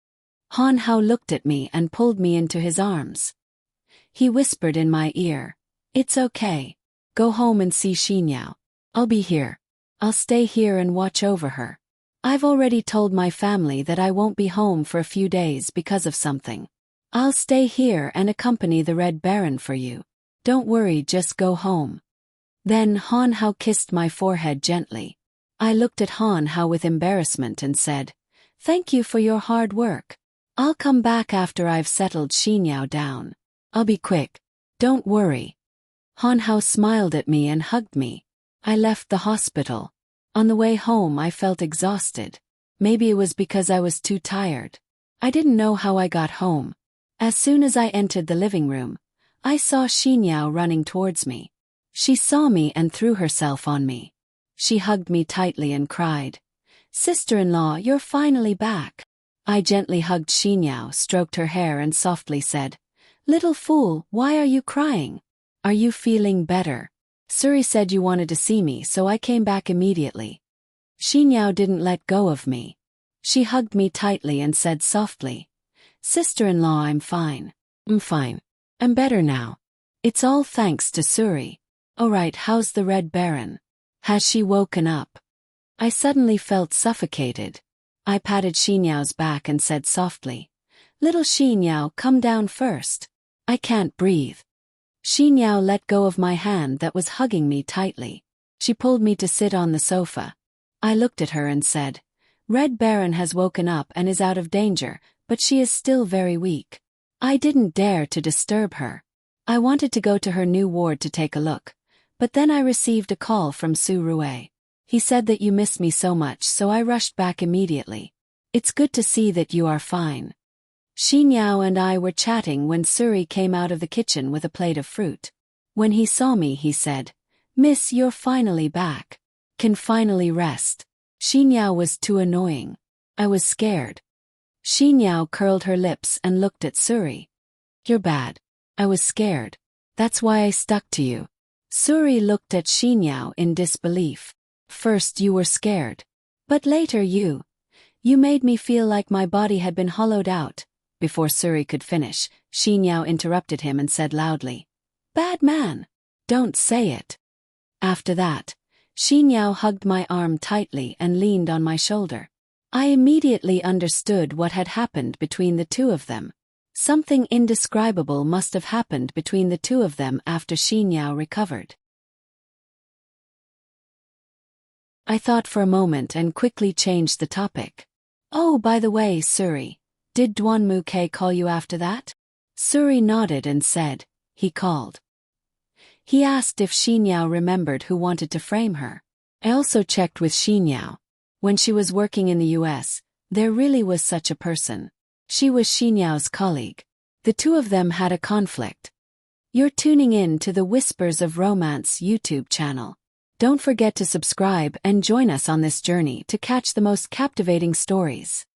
Han Hao looked at me and pulled me into his arms. He whispered in my ear, "It's okay. Go home and see Xinyao. I'll be here. I'll stay here and watch over her. I've already told my family that I won't be home for a few days because of something. I'll stay here and accompany the Red Baron for you. Don't worry, just go home." Then Han Hao kissed my forehead gently. I looked at Han Hao with embarrassment and said, "Thank you for your hard work. I'll come back after I've settled Xinyao down. I'll be quick. Don't worry." Han Hao smiled at me and hugged me. I left the hospital. On the way home I felt exhausted. Maybe it was because I was too tired. I didn't know how I got home. As soon as I entered the living room, I saw Xinyao running towards me. She saw me and threw herself on me. She hugged me tightly and cried, "Sister-in-law, you're finally back." I gently hugged Xinyao, stroked her hair and softly said, "Little fool, why are you crying? Are you feeling better? Suri said you wanted to see me, so I came back immediately." Xinyao didn't let go of me. She hugged me tightly and said softly, "Sister-in-law, I'm fine. I'm fine. I'm better now. It's all thanks to Suri. Alright, how's the Red Baron? Has she woken up?" I suddenly felt suffocated. I patted Xinyao's back and said softly, "Little Xinyao, come down first. I can't breathe." Xinyao let go of my hand that was hugging me tightly. She pulled me to sit on the sofa. I looked at her and said, "Red Baron has woken up and is out of danger, but she is still very weak." I didn't dare to disturb her. I wanted to go to her new ward to take a look, but then I received a call from Su Rue. He said that you missed me so much, so I rushed back immediately. "It's good to see that you are fine." Xinyao and I were chatting when Suri came out of the kitchen with a plate of fruit. When he saw me, he said, "Miss, you're finally back. Can finally rest." Xinyao was too annoying. I was scared. Xinyao curled her lips and looked at Suri. "You're bad." I was scared. "That's why I stuck to you." Suri looked at Xinyao in disbelief. "First you were scared. But later you made me feel like my body had been hollowed out." Before Suri could finish, Xinyao interrupted him and said loudly, "Bad man. Don't say it." After that, Xinyao hugged my arm tightly and leaned on my shoulder. I immediately understood what had happened between the two of them. Something indescribable must have happened between the two of them after Xinyao recovered. I thought for a moment and quickly changed the topic. "Oh, by the way, Suri, did Duan Muke call you after that?" Suri nodded and said, "He called. He asked if Xinyao remembered who wanted to frame her." I also checked with Xinyao. When she was working in the US, there really was such a person. She was Xinyao's colleague. The two of them had a conflict. You're tuning in to the Whispers of Romance YouTube channel. Don't forget to subscribe and join us on this journey to catch the most captivating stories.